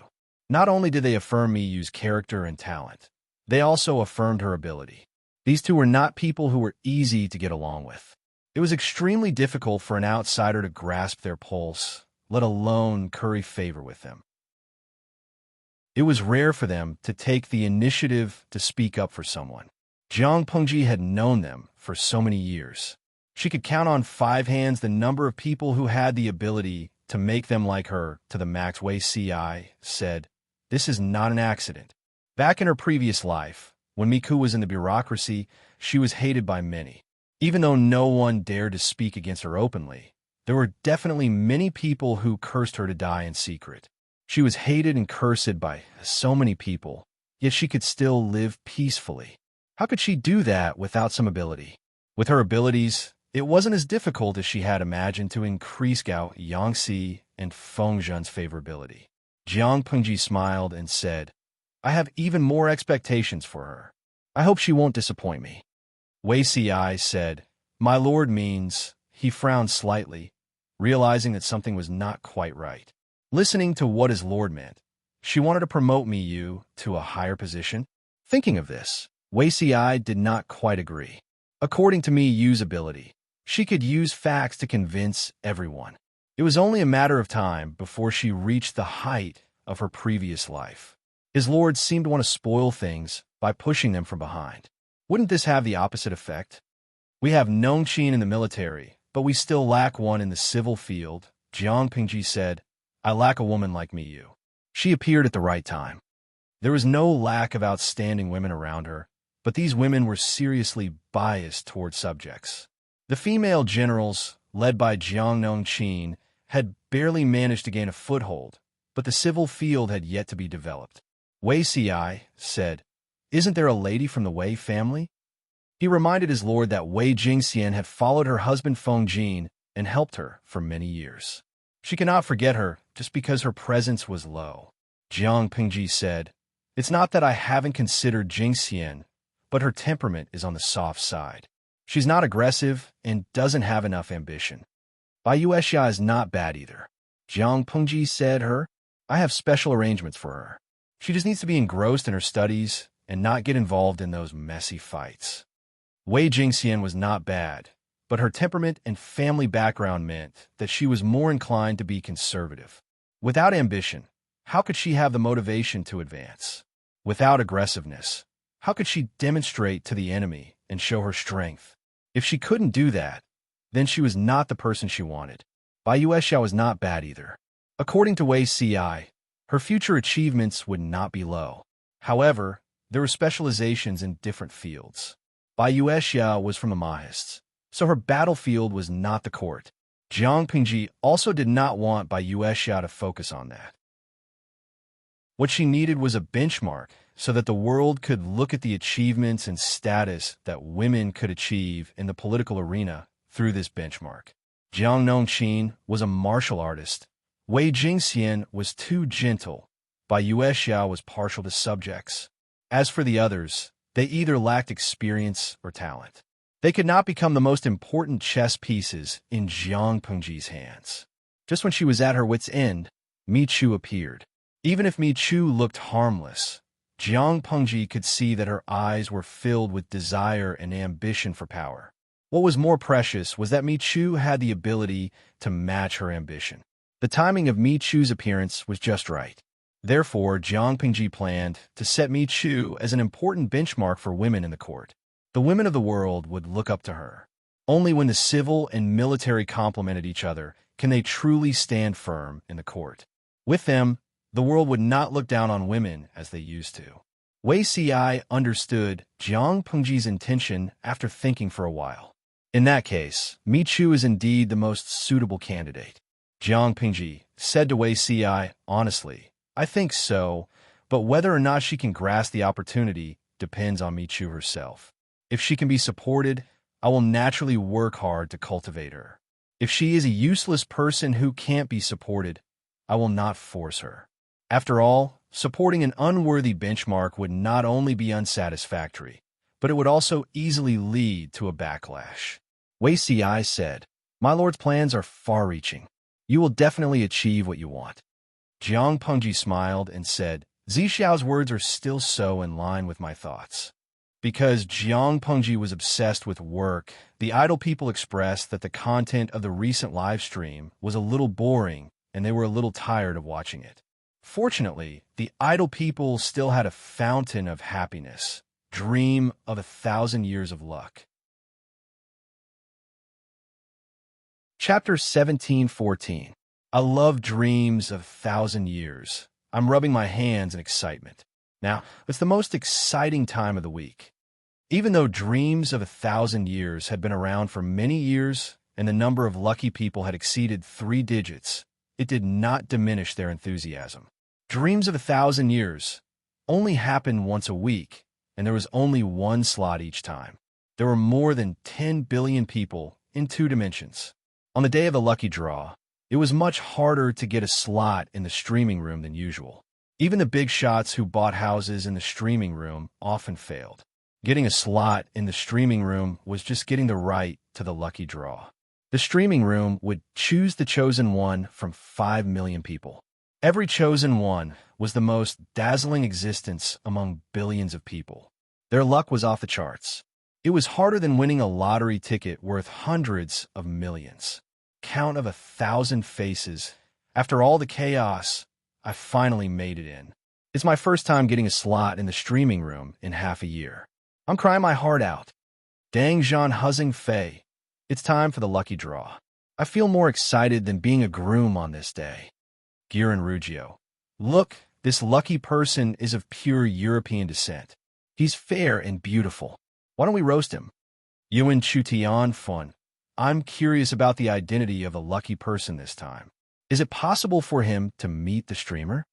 Not only did they affirm Miyu's character and talent, they also affirmed her ability. These two were not people who were easy to get along with. It was extremely difficult for an outsider to grasp their pulse, let alone curry favor with them. It was rare for them to take the initiative to speak up for someone. Jiang Pengji had known them for so many years. She could count on 5 hands the number of people who had the ability to make them like her to the max. Wei Ci said, "This is not an accident." Back in her previous life, when Miku was in the bureaucracy, she was hated by many. Even though no one dared to speak against her openly, there were definitely many people who cursed her to die in secret. She was hated and cursed by so many people, yet she could still live peacefully. How could she do that without some ability? With her abilities, it wasn't as difficult as she had imagined to increase Gao Yangxi and Feng Zhen's favorability. Jiang Pengji smiled and said, I have even more expectations for her. I hope she won't disappoint me. Wei Ci said, My lord means, he frowned slightly, realizing that something was not quite right. Listening to what his lord meant, she wanted to promote Miyu to a higher position. Thinking of this, Wei Ci did not quite agree. According to Miyu's ability, she could use facts to convince everyone. It was only a matter of time before she reached the height of her previous life. His lord seemed to want to spoil things by pushing them from behind. Wouldn't this have the opposite effect? We have Nongqin in the military, but we still lack one in the civil field, Jiang Pengji said. I lack a woman like Miyu. She appeared at the right time. There was no lack of outstanding women around her, but these women were seriously biased toward subjects. The female generals, led by Jiang Nongqin, had barely managed to gain a foothold, but the civil field had yet to be developed. Wei Ci said, Isn't there a lady from the Wei family? He reminded his lord that Wei Jingxian had followed her husband Feng Jin and helped her for many years. She cannot forget her just because her presence was low. Jiang Pengji said, It's not that I haven't considered Jingxian, but her temperament is on the soft side. She's not aggressive and doesn't have enough ambition. Bai Yuexia is not bad either. Jiang Pengji said I have special arrangements for her. She just needs to be engrossed in her studies and not get involved in those messy fights. Wei Jingxian was not bad, but her temperament and family background meant that she was more inclined to be conservative. Without ambition, how could she have the motivation to advance? Without aggressiveness, how could she demonstrate to the enemy and show her strength? If she couldn't do that, then she was not the person she wanted. Bai Yuexia was not bad either. According to Wei Ci, her future achievements would not be low. However, there were specializations in different fields. Bai Yuexia was from the Mahists, so her battlefield was not the court. Jiang Pengji also did not want Bai Yuexia to focus on that. What she needed was a benchmark so that the world could look at the achievements and status that women could achieve in the political arena through this benchmark. Jiang Nongqin was a martial artist. Wei Jingxian was too gentle. Bai Yuexiao was partial to subjects. As for the others, they either lacked experience or talent. They could not become the most important chess pieces in Jiang Pengji's hands. Just when she was at her wit's end, Mi Chu appeared. Even if Mi Chu looked harmless, Jiang Pengji could see that her eyes were filled with desire and ambition for power. What was more precious was that Mi Chu had the ability to match her ambition. The timing of Mi Chu's appearance was just right. Therefore, Jiang Pengji planned to set Mi Chu as an important benchmark for women in the court. The women of the world would look up to her. Only when the civil and military complemented each other can they truly stand firm in the court. With them, the world would not look down on women as they used to. Wei Ci understood Jiang Pengji's intention after thinking for a while. In that case, Mi Chu is indeed the most suitable candidate. Jiang Pengji said to Wei Ci, honestly, I think so, but whether or not she can grasp the opportunity depends on Mi Chu herself. If she can be supported, I will naturally work hard to cultivate her. If she is a useless person who can't be supported, I will not force her. After all, supporting an unworthy benchmark would not only be unsatisfactory, but it would also easily lead to a backlash. Wei Ci said, My lord's plans are far-reaching. You will definitely achieve what you want. Jiang Pengji smiled and said, Zixiao's words are still so in line with my thoughts. Because Jiang Pengji was obsessed with work, the idle people expressed that the content of the recent live stream was a little boring and they were a little tired of watching it. Fortunately, the idle people still had a fountain of happiness, dream of 1,000 years of luck. Chapter 17:14. I love dreams of 1,000 years. I'm rubbing my hands in excitement. Now, it's the most exciting time of the week. Even though dreams of 1,000 years had been around for many years and the number of lucky people had exceeded 3 digits, it did not diminish their enthusiasm. Dreams of 1,000 years only happened once a week, and there was only one slot each time. There were more than 10 billion people in 2 dimensions. On the day of the lucky draw, it was much harder to get a slot in the streaming room than usual. Even the big shots who bought houses in the streaming room often failed. Getting a slot in the streaming room was just getting the right to the lucky draw. The streaming room would choose the chosen one from 5 million people. Every chosen one was the most dazzling existence among billions of people. Their luck was off the charts. It was harder than winning a lottery ticket worth hundreds of millions. Count of 1,000 faces. After all the chaos, I finally made it in. It's my first time getting a slot in the streaming room in half a year. I'm crying my heart out. Dang Zhan Huzing Fei. It's time for the lucky draw. I feel more excited than being a groom on this day. Giran Rugio. Look, this lucky person is of pure European descent. He's fair and beautiful. Why don't we roast him? Yuan Chutian Fun. I'm curious about the identity of a lucky person this time. Is it possible for him to meet the streamer?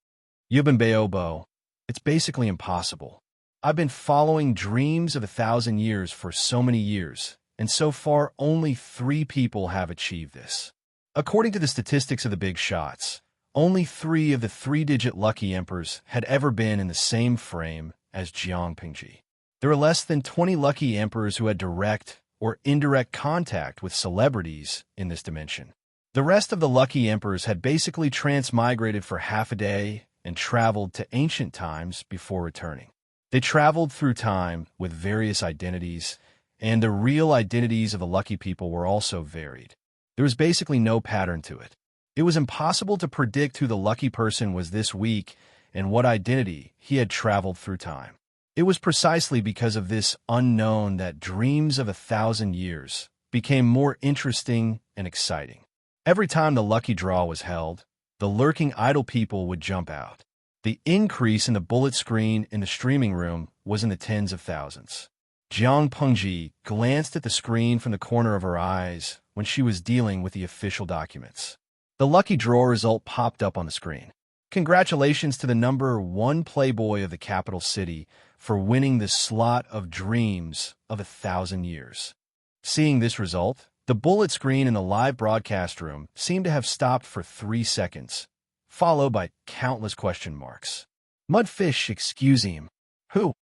Yubin Baobo. It's basically impossible. I've been following dreams of 1,000 years for so many years, and so far only 3 people have achieved this. According to the statistics of the big shots, only 3 of the 3-digit lucky emperors had ever been in the same frame as Jiang Pengji. There were less than 20 lucky emperors who had direct or indirect contact with celebrities in this dimension. The rest of the lucky emperors had basically transmigrated for half a day and traveled to ancient times before returning. They traveled through time with various identities, and the real identities of the lucky people were also varied. There was basically no pattern to it. It was impossible to predict who the lucky person was this week and what identity he had traveled through time. It was precisely because of this unknown that dreams of 1,000 years became more interesting and exciting. Every time the lucky draw was held, the lurking idle people would jump out. The increase in the bullet screen in the streaming room was in the tens of thousands. Jiang Pengji glanced at the screen from the corner of her eyes when she was dealing with the official documents. The lucky draw result popped up on the screen. Congratulations to the #1 playboy of the capital city for winning the slot of dreams of 1,000 years. Seeing this result, the bullet screen in the live broadcast room seemed to have stopped for 3 seconds, followed by countless question marks. Mudfish, excuse him. Who?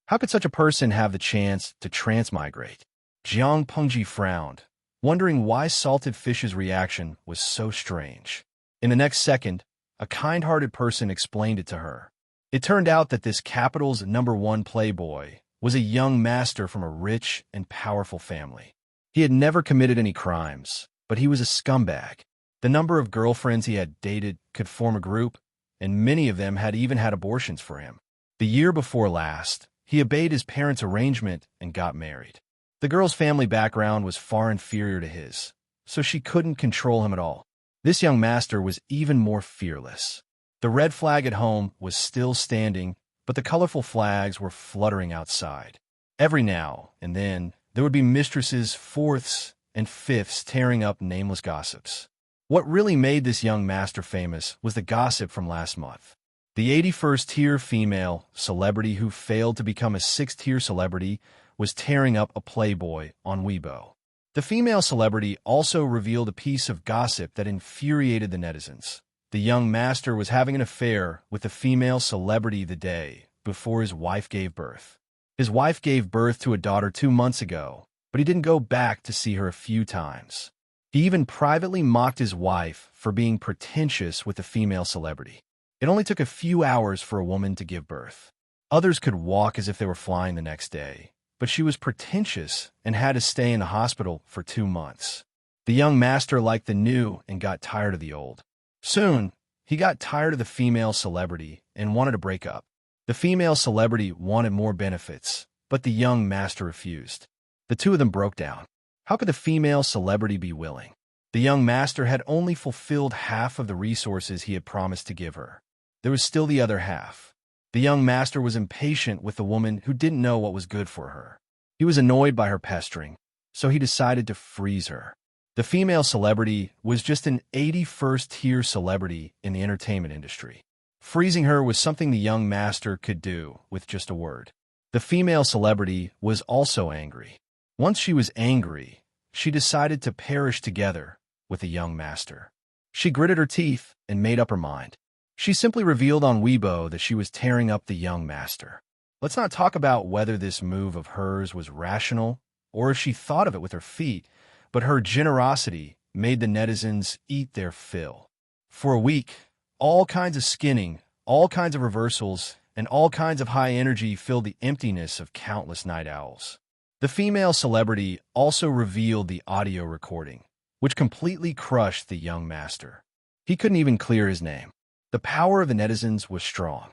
How could such a person have the chance to transmigrate? Jiang Pengji frowned, wondering why Salted Fish's reaction was so strange. In the next second, a kind-hearted person explained it to her. It turned out that this capital's #1 playboy was a young master from a rich and powerful family. He had never committed any crimes, but he was a scumbag. The number of girlfriends he had dated could form a group, and many of them had even had abortions for him. The year before last, he obeyed his parents' arrangement and got married. The girl's family background was far inferior to his, so she couldn't control him at all. This young master was even more fearless. The red flag at home was still standing, but the colorful flags were fluttering outside. Every now and then, there would be mistresses, fourths, and fifths tearing up nameless gossips. What really made this young master famous was the gossip from last month. The 81st-tier female celebrity who failed to become a 6th-tier celebrity was tearing up a playboy on Weibo. The female celebrity also revealed a piece of gossip that infuriated the netizens. The young master was having an affair with the female celebrity the day before his wife gave birth. His wife gave birth to a daughter 2 months ago, but he didn't go back to see her a few times. He even privately mocked his wife for being pretentious with the female celebrity. It only took a few hours for a woman to give birth. Others could walk as if they were flying the next day, but she was pretentious and had to stay in the hospital for 2 months. The young master liked the new and got tired of the old. Soon, he got tired of the female celebrity and wanted to break up. The female celebrity wanted more benefits, but the young master refused. The two of them broke down. How could the female celebrity be willing? The young master had only fulfilled half of the resources he had promised to give her. There was still the other half. The young master was impatient with the woman who didn't know what was good for her. He was annoyed by her pestering, so he decided to freeze her. The female celebrity was just an 81st-tier celebrity in the entertainment industry. Freezing her was something the young master could do with just a word. The female celebrity was also angry. Once she was angry, she decided to perish together with the young master. She gritted her teeth and made up her mind. She simply revealed on Weibo that she was tearing up the young master. Let's not talk about whether this move of hers was rational or if she thought of it with her feet, but her generosity made the netizens eat their fill. For a week, all kinds of skinning, all kinds of reversals, and all kinds of high energy filled the emptiness of countless night owls. The female celebrity also revealed the audio recording, which completely crushed the young master. He couldn't even clear his name. The power of the netizens was strong.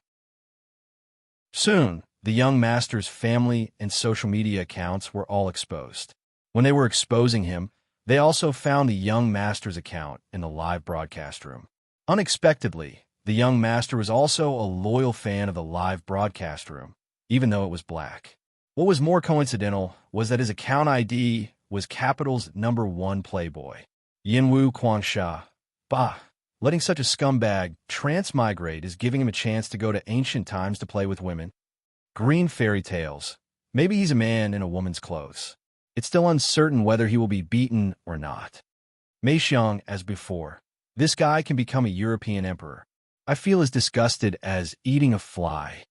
Soon, the young master's family and social media accounts were all exposed. When they were exposing him, they also found the young master's account in the live broadcast room. Unexpectedly, the young master was also a loyal fan of the live broadcast room, even though it was black. What was more coincidental was that his account ID was Capital's #1 playboy, Yinwu Quansha. Bah! Letting such a scumbag transmigrate is giving him a chance to go to ancient times to play with women. Green fairy tales. Maybe he's a man in a woman's clothes. It's still uncertain whether he will be beaten or not. Meixiang as before. This guy can become a European emperor. I feel as disgusted as eating a fly.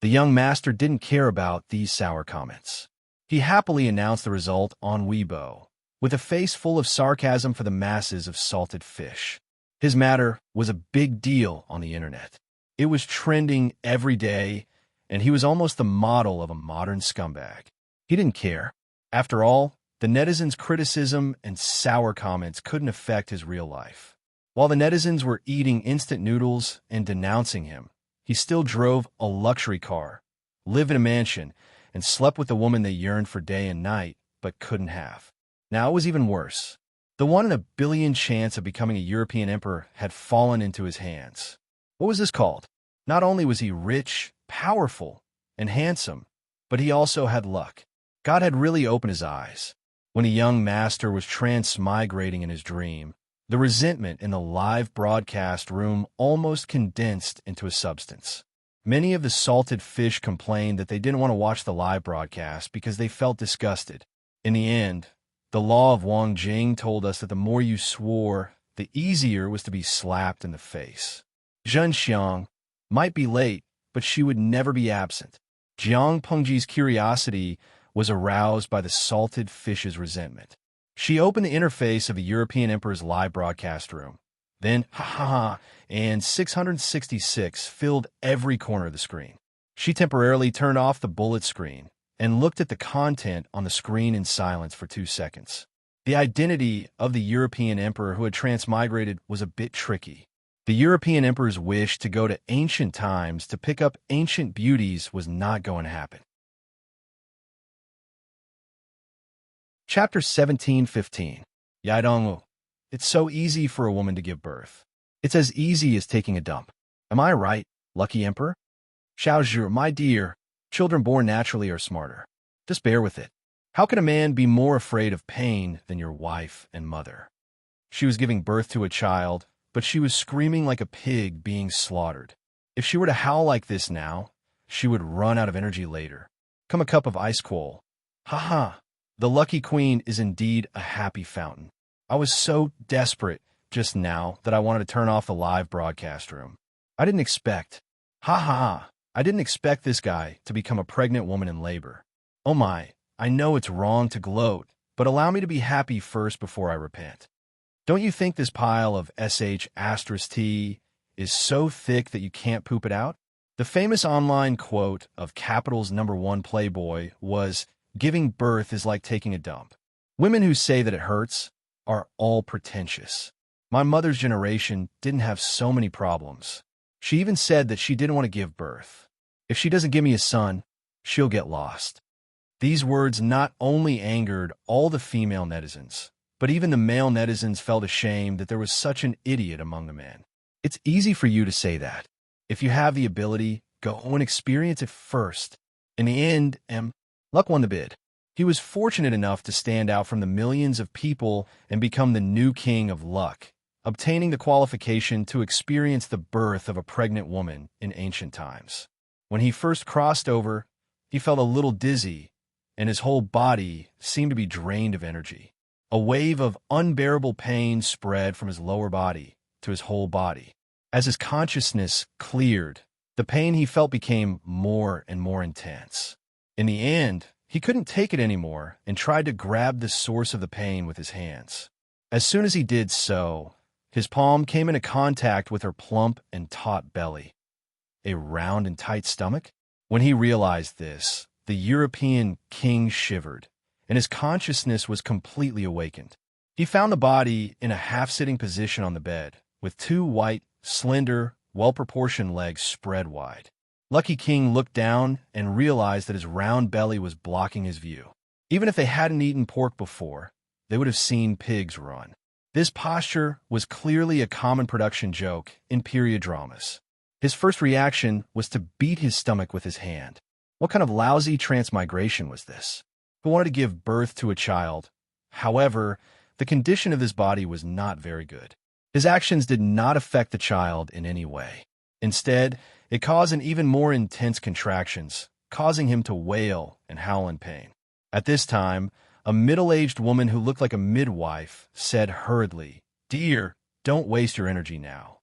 The young master didn't care about these sour comments. He happily announced the result on Weibo, with a face full of sarcasm for the masses of salted fish. His matter was a big deal on the internet. It was trending every day, and he was almost the model of a modern scumbag. He didn't care. After all, the netizens' criticism and sour comments couldn't affect his real life. While the netizens were eating instant noodles and denouncing him, he still drove a luxury car, lived in a mansion, and slept with the woman they yearned for day and night, but couldn't have. Now it was even worse. The 1 in a billion chance of becoming a European emperor had fallen into his hands. What was this called? Not only was he rich, powerful, and handsome, but he also had luck. God had really opened his eyes. When a young master was transmigrating in his dream, The resentment in the live broadcast room almost condensed into a substance. Many of the salted fish complained that they didn't want to watch the live broadcast because they felt disgusted. In the end, the law of Wang Jing told us that the more you swore, the easier was to be slapped in the face. Zhen Xiang might be late, but she would never be absent. Jiang Pengji's curiosity was aroused by the salted fish's resentment. She opened the interface of the European Emperor's live broadcast room. Then, and 666 filled every corner of the screen. She temporarily turned off the bullet screen and looked at the content on the screen in silence for 2 seconds. The identity of the European Emperor who had transmigrated was a bit tricky. The European Emperor's wish to go to ancient times to pick up ancient beauties was not going to happen. Chapter 17:15. Yaidongwu. It's so easy for a woman to give birth. It's as easy as taking a dump. Am I right, lucky emperor? Xiaozhu, my dear, children born naturally are smarter. Just bear with it. How can a man be more afraid of pain than your wife and mother? She was giving birth to a child, but she was screaming like a pig being slaughtered. If she were to howl like this now, she would run out of energy later. Come a cup of ice cold. The lucky queen is indeed a happy fountain. I was so desperate just now that I wanted to turn off the live broadcast room. I didn't expect this guy to become a pregnant woman in labor. Oh my, I know it's wrong to gloat, but allow me to be happy first before I repent. Don't you think this pile of sh*t is so thick that you can't poop it out? The famous online quote of Capital's #1 playboy was, "Giving birth is like taking a dump." Women who say that it hurts are all pretentious. My mother's generation didn't have so many problems. She even said that she didn't want to give birth. If she doesn't give me a son, she'll get lost. These words not only angered all the female netizens, but even the male netizens felt ashamed that there was such an idiot among the men. It's easy for you to say that. If you have the ability, go and experience it first. In the end, luck won the bid. He was fortunate enough to stand out from the millions of people and become the new king of luck, obtaining the qualification to experience the birth of a pregnant woman in ancient times. When he first crossed over, he felt a little dizzy, and his whole body seemed to be drained of energy. A wave of unbearable pain spread from his lower body to his whole body. As his consciousness cleared, the pain he felt became more and more intense. In the end, he couldn't take it anymore and tried to grab the source of the pain with his hands. As soon as he did so, his palm came into contact with her plump and taut belly. A round and tight stomach? When he realized this, the European king shivered, and his consciousness was completely awakened. He found the body in a half-sitting position on the bed, with 2 white, slender, well-proportioned legs spread wide. Lucky King looked down and realized that his round belly was blocking his view. Even if they hadn't eaten pork before, they would have seen pigs run. This posture was clearly a common production joke in period dramas. His first reaction was to beat his stomach with his hand. What kind of lousy transmigration was this? He wanted to give birth to a child. However, the condition of his body was not very good. His actions did not affect the child in any way. Instead, it caused an even more intense contractions, causing him to wail and howl in pain. At this time, a middle-aged woman who looked like a midwife said hurriedly, "Dear, don't waste your energy now.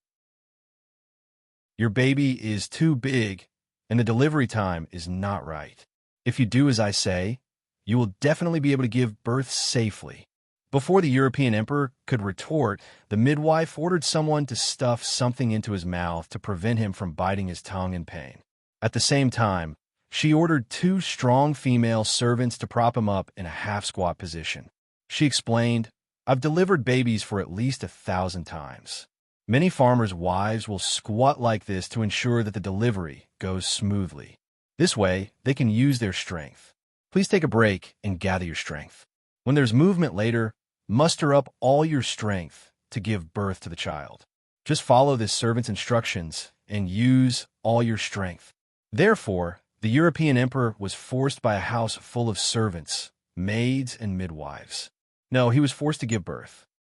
Your baby is too big, and the delivery time is not right. If you do as I say, you will definitely be able to give birth safely." Before the European emperor could retort, the midwife ordered someone to stuff something into his mouth to prevent him from biting his tongue in pain. At the same time, she ordered 2 strong female servants to prop him up in a half-squat position. She explained, "I've delivered babies for at least 1,000 times. Many farmers' wives will squat like this to ensure that the delivery goes smoothly. This way, they can use their strength. Please take a break and gather your strength. When there's movement later, muster up all your strength to give birth to the child. Just follow this servant's instructions and use all your strength." Therefore, the European emperor was forced by a house full of servants, maids, and midwives. No, he was forced to give birth.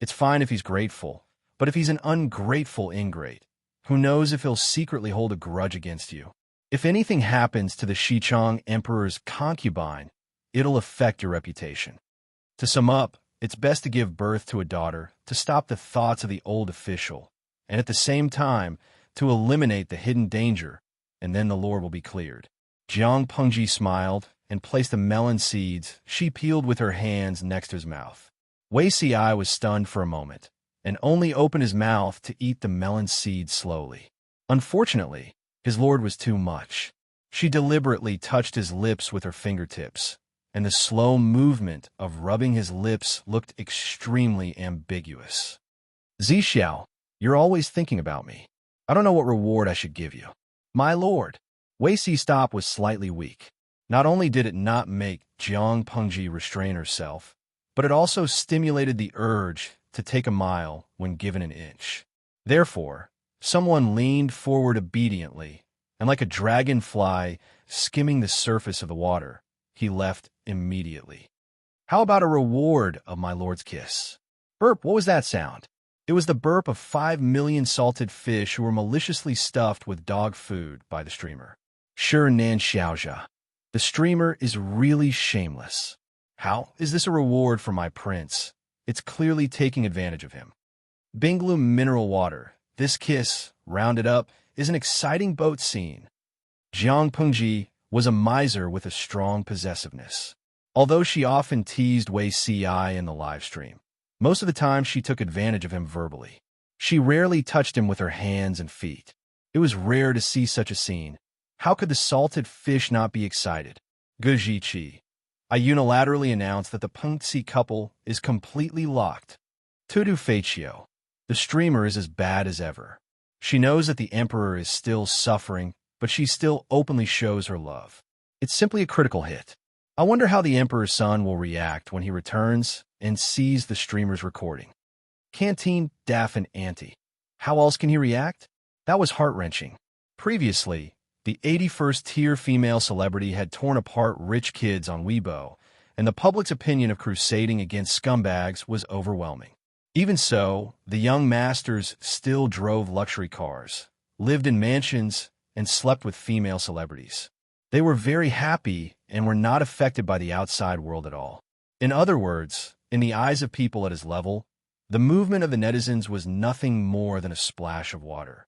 It's fine if he's grateful, but if he's an ungrateful ingrate, who knows if he'll secretly hold a grudge against you? If anything happens to the Xichang Emperor's concubine, it'll affect your reputation. To sum up, it's best to give birth to a daughter to stop the thoughts of the old official, and at the same time, to eliminate the hidden danger, and then the lore will be cleared. Jiang Pengji smiled and placed the melon seeds she peeled with her hands next to his mouth. Wei Si was stunned for a moment, and only opened his mouth to eat the melon seeds slowly. Unfortunately, his lord was too much. She deliberately touched his lips with her fingertips, and the slow movement of rubbing his lips looked extremely ambiguous. Zixiao, you're always thinking about me. I don't know what reward I should give you. My lord. Wei Si's stop was slightly weak. Not only did it not make Jiang Pengji restrain herself, but it also stimulated the urge to take a mile when given an inch. Therefore, someone leaned forward obediently, and like a dragonfly skimming the surface of the water, he left immediately. How about a reward of my lord's kiss? Burp, what was that sound? It was the burp of 5 million salted fish who were maliciously stuffed with dog food by the streamer. Sure, Nan Xiaojia. The streamer is really shameless. How is this a reward for my prince? It's clearly taking advantage of him. Binglu mineral water. This kiss, rounded up, is an exciting boat scene. Jiang Pengji was a miser with a strong possessiveness. Although she often teased Wei Si in the live stream, most of the time she took advantage of him verbally. She rarely touched him with her hands and feet. It was rare to see such a scene. How could the salted fish not be excited? Gujiqi. I unilaterally announced that the Pengxi couple is completely locked. Tudu Feichio. The streamer is as bad as ever. She knows that the emperor is still suffering, but she still openly shows her love. It's simply a critical hit. I wonder how the emperor's son will react when he returns and sees the streamer's recording. Canteen, Daff, and Auntie. How else can he react? That was heart-wrenching. Previously, the 81st tier female celebrity had torn apart rich kids on Weibo, and the public's opinion of crusading against scumbags was overwhelming. Even so, the young masters still drove luxury cars, lived in mansions, and slept with female celebrities. They were very happy and were not affected by the outside world at all. In other words, in the eyes of people at his level, the movement of the netizens was nothing more than a splash of water.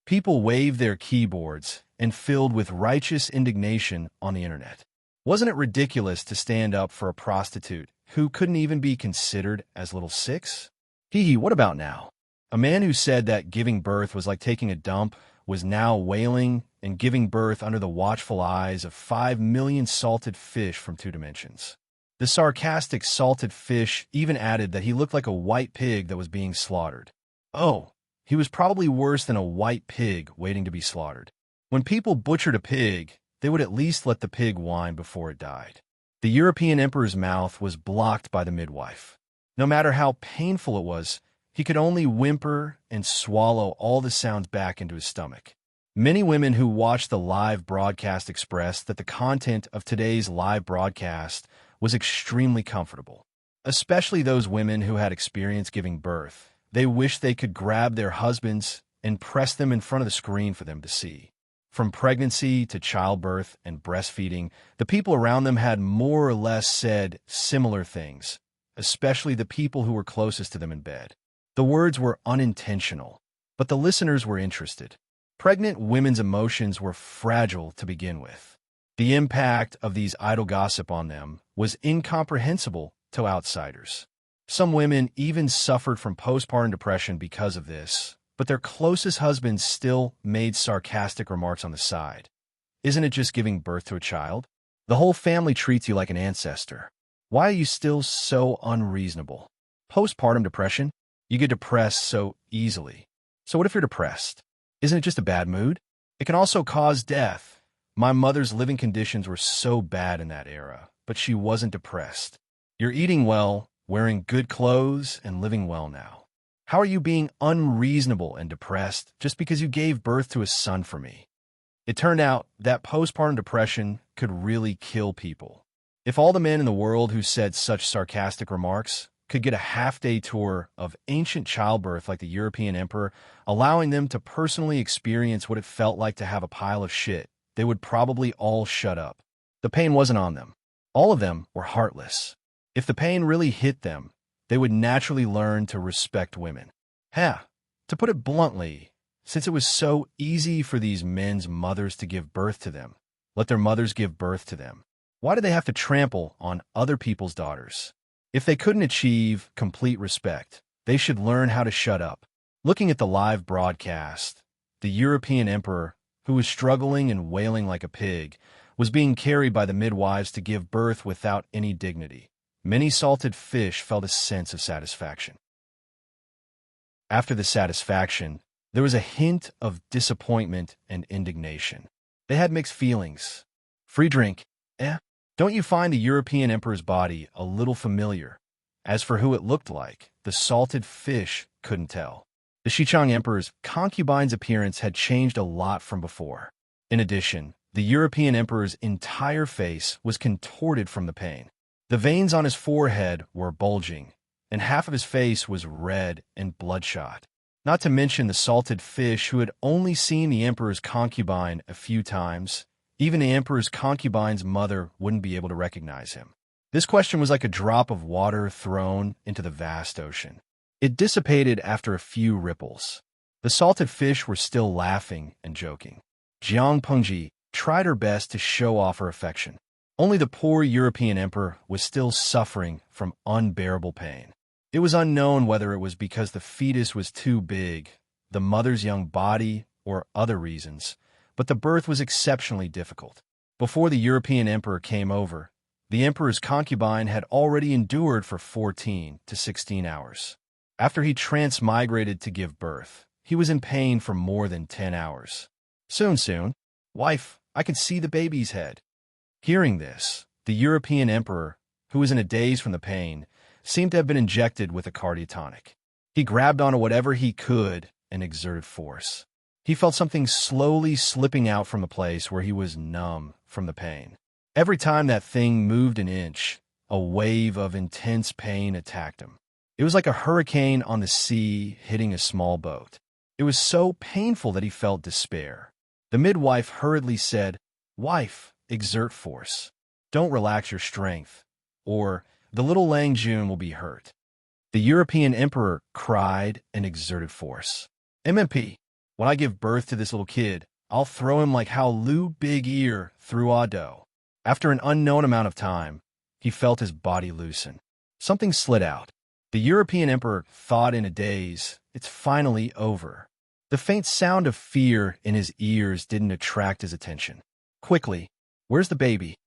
People waved their keyboards and filled with righteous indignation on the internet. Wasn't it ridiculous to stand up for a prostitute who couldn't even be considered as little six? Hee, what about now? A man who said that giving birth was like taking a dump was now wailing and giving birth under the watchful eyes of 5 million salted fish from 2 dimensions. The sarcastic salted fish even added that he looked like a white pig that was being slaughtered. Oh, he was probably worse than a white pig waiting to be slaughtered. When people butchered a pig, they would at least let the pig whine before it died. The European emperor's mouth was blocked by the midwife. No matter how painful it was, he could only whimper and swallow all the sounds back into his stomach. Many women who watched the live broadcast expressed that the content of today's live broadcast was extremely comfortable. Especially those women who had experience giving birth. They wished they could grab their husbands and press them in front of the screen for them to see. From pregnancy to childbirth and breastfeeding, the people around them had more or less said similar things, especially the people who were closest to them in bed. The words were unintentional, but the listeners were interested. Pregnant women's emotions were fragile to begin with. The impact of these idle gossip on them was incomprehensible to outsiders. Some women even suffered from postpartum depression because of this, but their closest husbands still made sarcastic remarks on the side. Isn't it just giving birth to a child? The whole family treats you like an ancestor. Why are you still so unreasonable? Postpartum depression? You get depressed so easily. So what if you're depressed? Isn't it just a bad mood? It can also cause death. My mother's living conditions were so bad in that era, but she wasn't depressed. You're eating well, wearing good clothes, and living well now. How are you being unreasonable and depressed just because you gave birth to a son for me? It turned out that postpartum depression could really kill people. If all the men in the world who said such sarcastic remarks could get a half-day tour of ancient childbirth like the European emperor, allowing them to personally experience what it felt like to have a pile of shit, they would probably all shut up. The pain wasn't on them. All of them were heartless. If the pain really hit them, they would naturally learn to respect women. To put it bluntly, since it was so easy for these men's mothers to give birth to them, let their mothers give birth to them. Why do they have to trample on other people's daughters? If they couldn't achieve complete respect, they should learn how to shut up. Looking at the live broadcast, the European emperor, who was struggling and wailing like a pig, was being carried by the midwives to give birth without any dignity. Many salted fish felt a sense of satisfaction. After the satisfaction, there was a hint of disappointment and indignation. They had mixed feelings. Free drink, Don't you find the European emperor's body a little familiar? As for who it looked like, the salted fish couldn't tell. The Xichang emperor's concubine's appearance had changed a lot from before. In addition, the European emperor's entire face was contorted from the pain. The veins on his forehead were bulging, and half of his face was red and bloodshot. Not to mention the salted fish who had only seen the emperor's concubine a few times. Even the emperor's concubine's mother wouldn't be able to recognize him. This question was like a drop of water thrown into the vast ocean. It dissipated after a few ripples. The salted fish were still laughing and joking. Jiang Pengji tried her best to show off her affection. Only the poor European emperor was still suffering from unbearable pain. It was unknown whether it was because the fetus was too big, the mother's young body, or other reasons, but the birth was exceptionally difficult. Before the European emperor came over, the emperor's concubine had already endured for 14 to 16 hours. After he transmigrated to give birth, he was in pain for more than 10 hours. Soon, wife, I can see the baby's head. Hearing this, the European emperor, who was in a daze from the pain, seemed to have been injected with a cardiotonic. He grabbed onto whatever he could and exerted force. He felt something slowly slipping out from the place where he was numb from the pain. Every time that thing moved an inch, a wave of intense pain attacked him. It was like a hurricane on the sea hitting a small boat. It was so painful that he felt despair. The midwife hurriedly said, "Wife, exert force. Don't relax your strength, or the little Lang Jun will be hurt." The European emperor cried and exerted force. "MMP, when I give birth to this little kid, I'll throw him like how Lu Big Ear threw Ado." After an unknown amount of time, he felt his body loosen. Something slid out. The European emperor thought in a daze, "It's finally over." The faint sound of fear in his ears didn't attract his attention. Quickly, "Where's the baby?"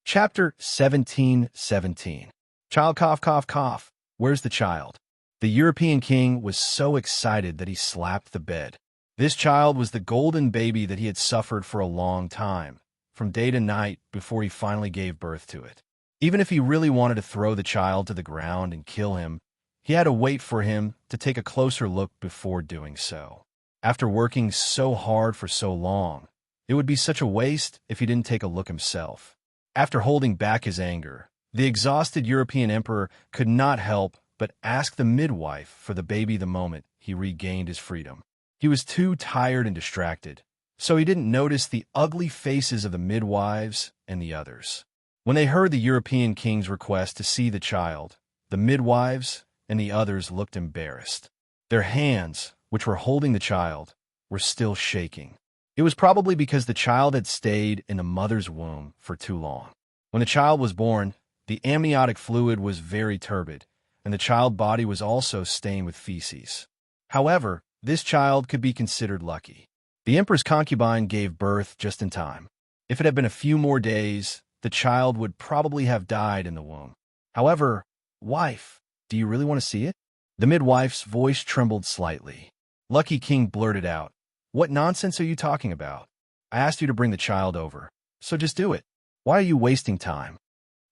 Chapter 17:17. Child cough. Where's the child? The European king was so excited that he slapped the bed. This child was the golden baby that he had suffered for a long time, from day to night before he finally gave birth to it. Even if he really wanted to throw the child to the ground and kill him, he had to wait for him to take a closer look before doing so. After working so hard for so long, it would be such a waste if he didn't take a look himself. After holding back his anger, the exhausted European emperor could not help but ask the midwife for the baby the moment he regained his freedom. He was too tired and distracted, so he didn't notice the ugly faces of the midwives and the others. When they heard the European king's request to see the child, the midwives and the others looked embarrassed. Their hands, which were holding the child, were still shaking. It was probably because the child had stayed in the mother's womb for too long. When the child was born, the amniotic fluid was very turbid, and the child body was also stained with feces. However, this child could be considered lucky. The emperor's concubine gave birth just in time. If it had been a few more days, the child would probably have died in the womb. However, "Wife, do you really want to see it?" The midwife's voice trembled slightly. Lucky King blurted out, "What nonsense are you talking about? I asked you to bring the child over, so just do it. Why are you wasting time?"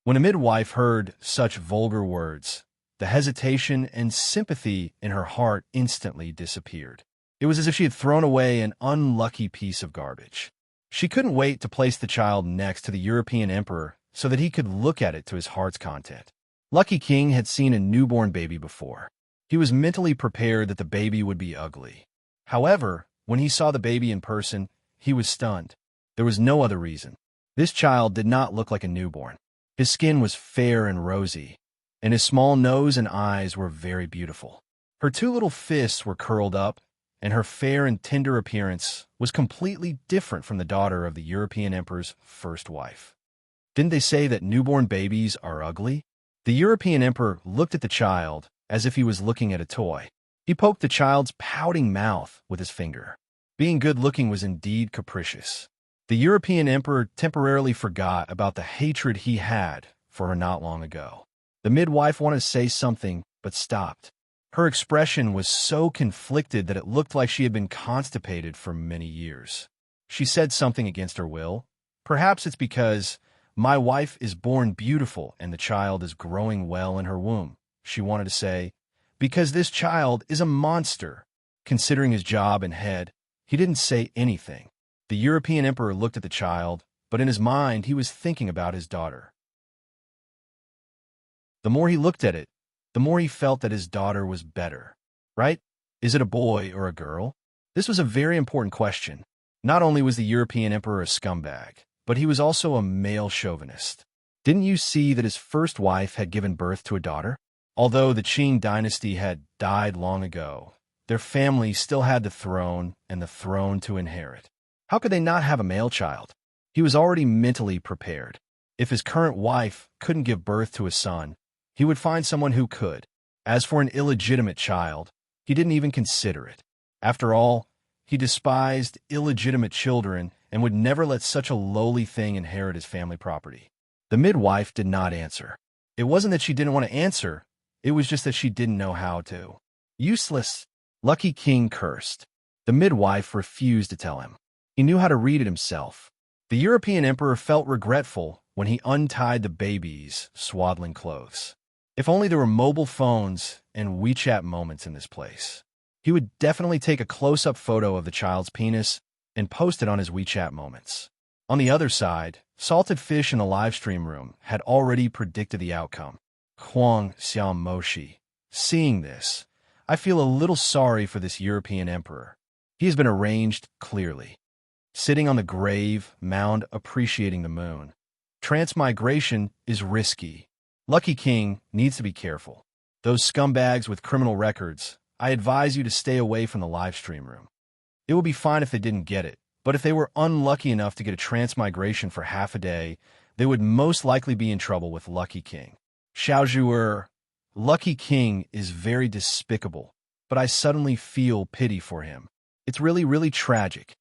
When a midwife heard such vulgar words, the hesitation and sympathy in her heart instantly disappeared. It was as if she had thrown away an unlucky piece of garbage. She couldn't wait to place the child next to the European emperor so that he could look at it to his heart's content. Lucky King had seen a newborn baby before. He was mentally prepared that the baby would be ugly. However, when he saw the baby in person, he was stunned. There was no other reason. This child did not look like a newborn. His skin was fair and rosy, and his small nose and eyes were very beautiful. Her two little fists were curled up, and her fair and tender appearance was completely different from the daughter of the European emperor's first wife. Didn't they say that newborn babies are ugly? The European emperor looked at the child as if he was looking at a toy. He poked the child's pouting mouth with his finger. Being good-looking was indeed capricious. The European emperor temporarily forgot about the hatred he had for her not long ago. The midwife wanted to say something, but stopped. Her expression was so conflicted that it looked like she had been constipated for many years. She said something against her will. Perhaps it's because my wife is born beautiful and the child is growing well in her womb. She wanted to say, because this child is a monster. Considering his job and head, he didn't say anything. The European emperor looked at the child, but in his mind he was thinking about his daughter. The more he looked at it, the more he felt that his daughter was better. Right? Is it a boy or a girl? This was a very important question. Not only was the European emperor a scumbag, but he was also a male chauvinist. Didn't you see that his first wife had given birth to a daughter? Although the Qing dynasty had died long ago, their family still had the throne and the throne to inherit. How could they not have a male child? He was already mentally prepared. If his current wife couldn't give birth to a son, he would find someone who could. As for an illegitimate child, he didn't even consider it. After all, he despised illegitimate children and would never let such a lowly thing inherit his family property. The midwife did not answer. It wasn't that she didn't want to answer, it was just that she didn't know how to. Useless. Lucky King cursed. The midwife refused to tell him. He knew how to read it himself. The European emperor felt regretful when he untied the baby's swaddling clothes. If only there were mobile phones and WeChat moments in this place. He would definitely take a close-up photo of the child's penis and post it on his WeChat moments. On the other side, Salted Fish in the live stream room had already predicted the outcome. Huang Xiaomoshi. Seeing this, I feel a little sorry for this European emperor. He has been arranged clearly. Sitting on the grave mound appreciating the moon. Transmigration is risky. Lucky King needs to be careful. Those scumbags with criminal records, I advise you to stay away from the live stream room. It would be fine if they didn't get it, but if they were unlucky enough to get a transmigration for half a day, they would most likely be in trouble with Lucky King. Xiaozhuer, Lucky King is very despicable, but I suddenly feel pity for him. It's really tragic.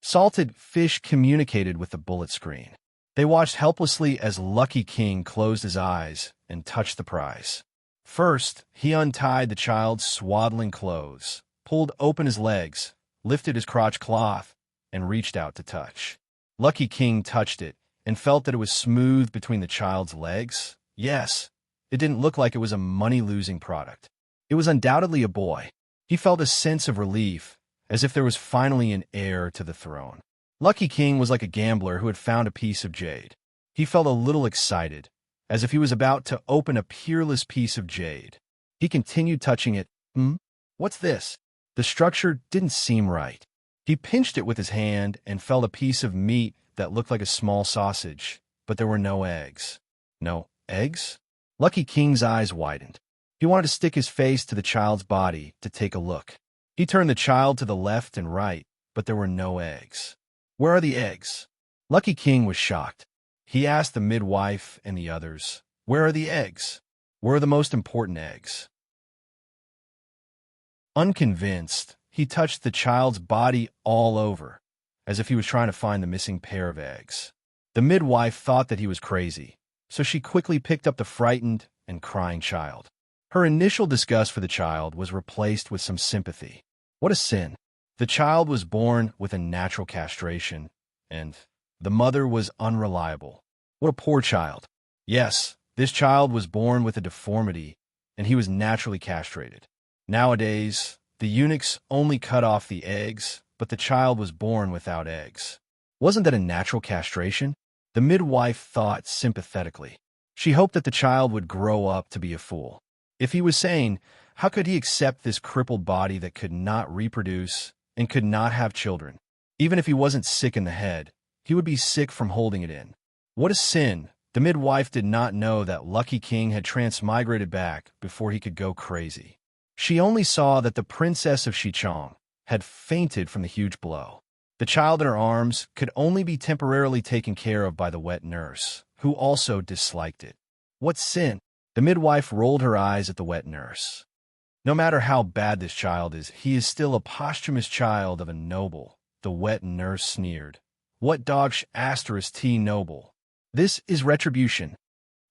Salted Fish communicated with the bullet screen. They watched helplessly as Lucky King closed his eyes and touched the prize. First, he untied the child's swaddling clothes, pulled open his legs, lifted his crotch cloth, and reached out to touch. Lucky King touched it and felt that it was smooth between the child's legs. Yes, it didn't look like it was a money-losing product. It was undoubtedly a boy. He felt a sense of relief, as if there was finally an heir to the throne. Lucky King was like a gambler who had found a piece of jade. He felt a little excited, as if he was about to open a peerless piece of jade. He continued touching it. What's this? The structure didn't seem right. He pinched it with his hand and felt a piece of meat that looked like a small sausage, but there were no eggs. No eggs? Lucky King's eyes widened. He wanted to stick his face to the child's body to take a look. He turned the child to the left and right, but there were no eggs. Where are the eggs? Lucky King was shocked. He asked the midwife and the others, where are the eggs? Where are the most important eggs? Unconvinced, he touched the child's body all over, as if he was trying to find the missing pair of eggs. The midwife thought that he was crazy, so she quickly picked up the frightened and crying child. Her initial disgust for the child was replaced with some sympathy. What a sin. The child was born with a natural castration, and the mother was unreliable. What a poor child. Yes, this child was born with a deformity, and he was naturally castrated. Nowadays, the eunuchs only cut off the eggs, but the child was born without eggs. Wasn't that a natural castration? The midwife thought sympathetically. She hoped that the child would grow up to be a fool. If he was sane, how could he accept this crippled body that could not reproduce and could not have children? Even if he wasn't sick in the head, he would be sick from holding it in. What a sin! The midwife did not know that Lucky King had transmigrated back before he could go crazy. She only saw that the princess of Xichang had fainted from the huge blow. The child in her arms could only be temporarily taken care of by the wet nurse, who also disliked it. What sin? The midwife rolled her eyes at the wet nurse. No matter how bad this child is, he is still a posthumous child of a noble, the wet nurse sneered. What dogsh asterisk T noble? This is retribution.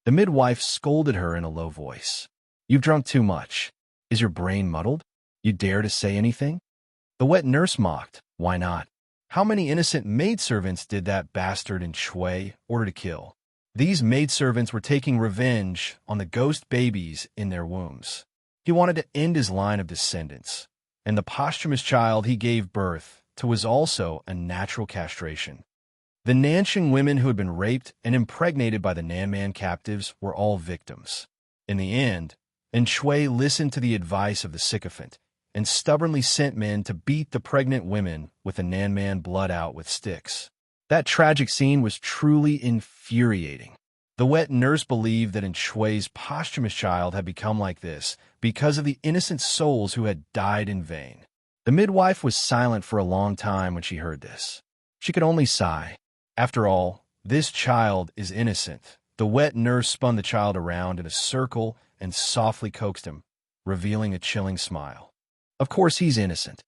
The midwife scolded her in a low voice. You've drunk too much. Is your brain muddled? You dare to say anything? The wet nurse mocked. Why not? How many innocent maidservants did that bastard in Shui order to kill? These maidservants were taking revenge on the ghost babies in their wombs. He wanted to end his line of descendants, and the posthumous child he gave birth to was also a natural castration. The Nanxing women who had been raped and impregnated by the Nanman captives were all victims. In the end, Shui listened to the advice of the sycophant and stubbornly sent men to beat the pregnant women with the Nanman blood out with sticks. That tragic scene was truly infuriating. The wet nurse believed that Shui's posthumous child had become like this because of the innocent souls who had died in vain. The midwife was silent for a long time when she heard this. She could only sigh. After all, this child is innocent. The wet nurse spun the child around in a circle and softly coaxed him, revealing a chilling smile. Of course he's innocent.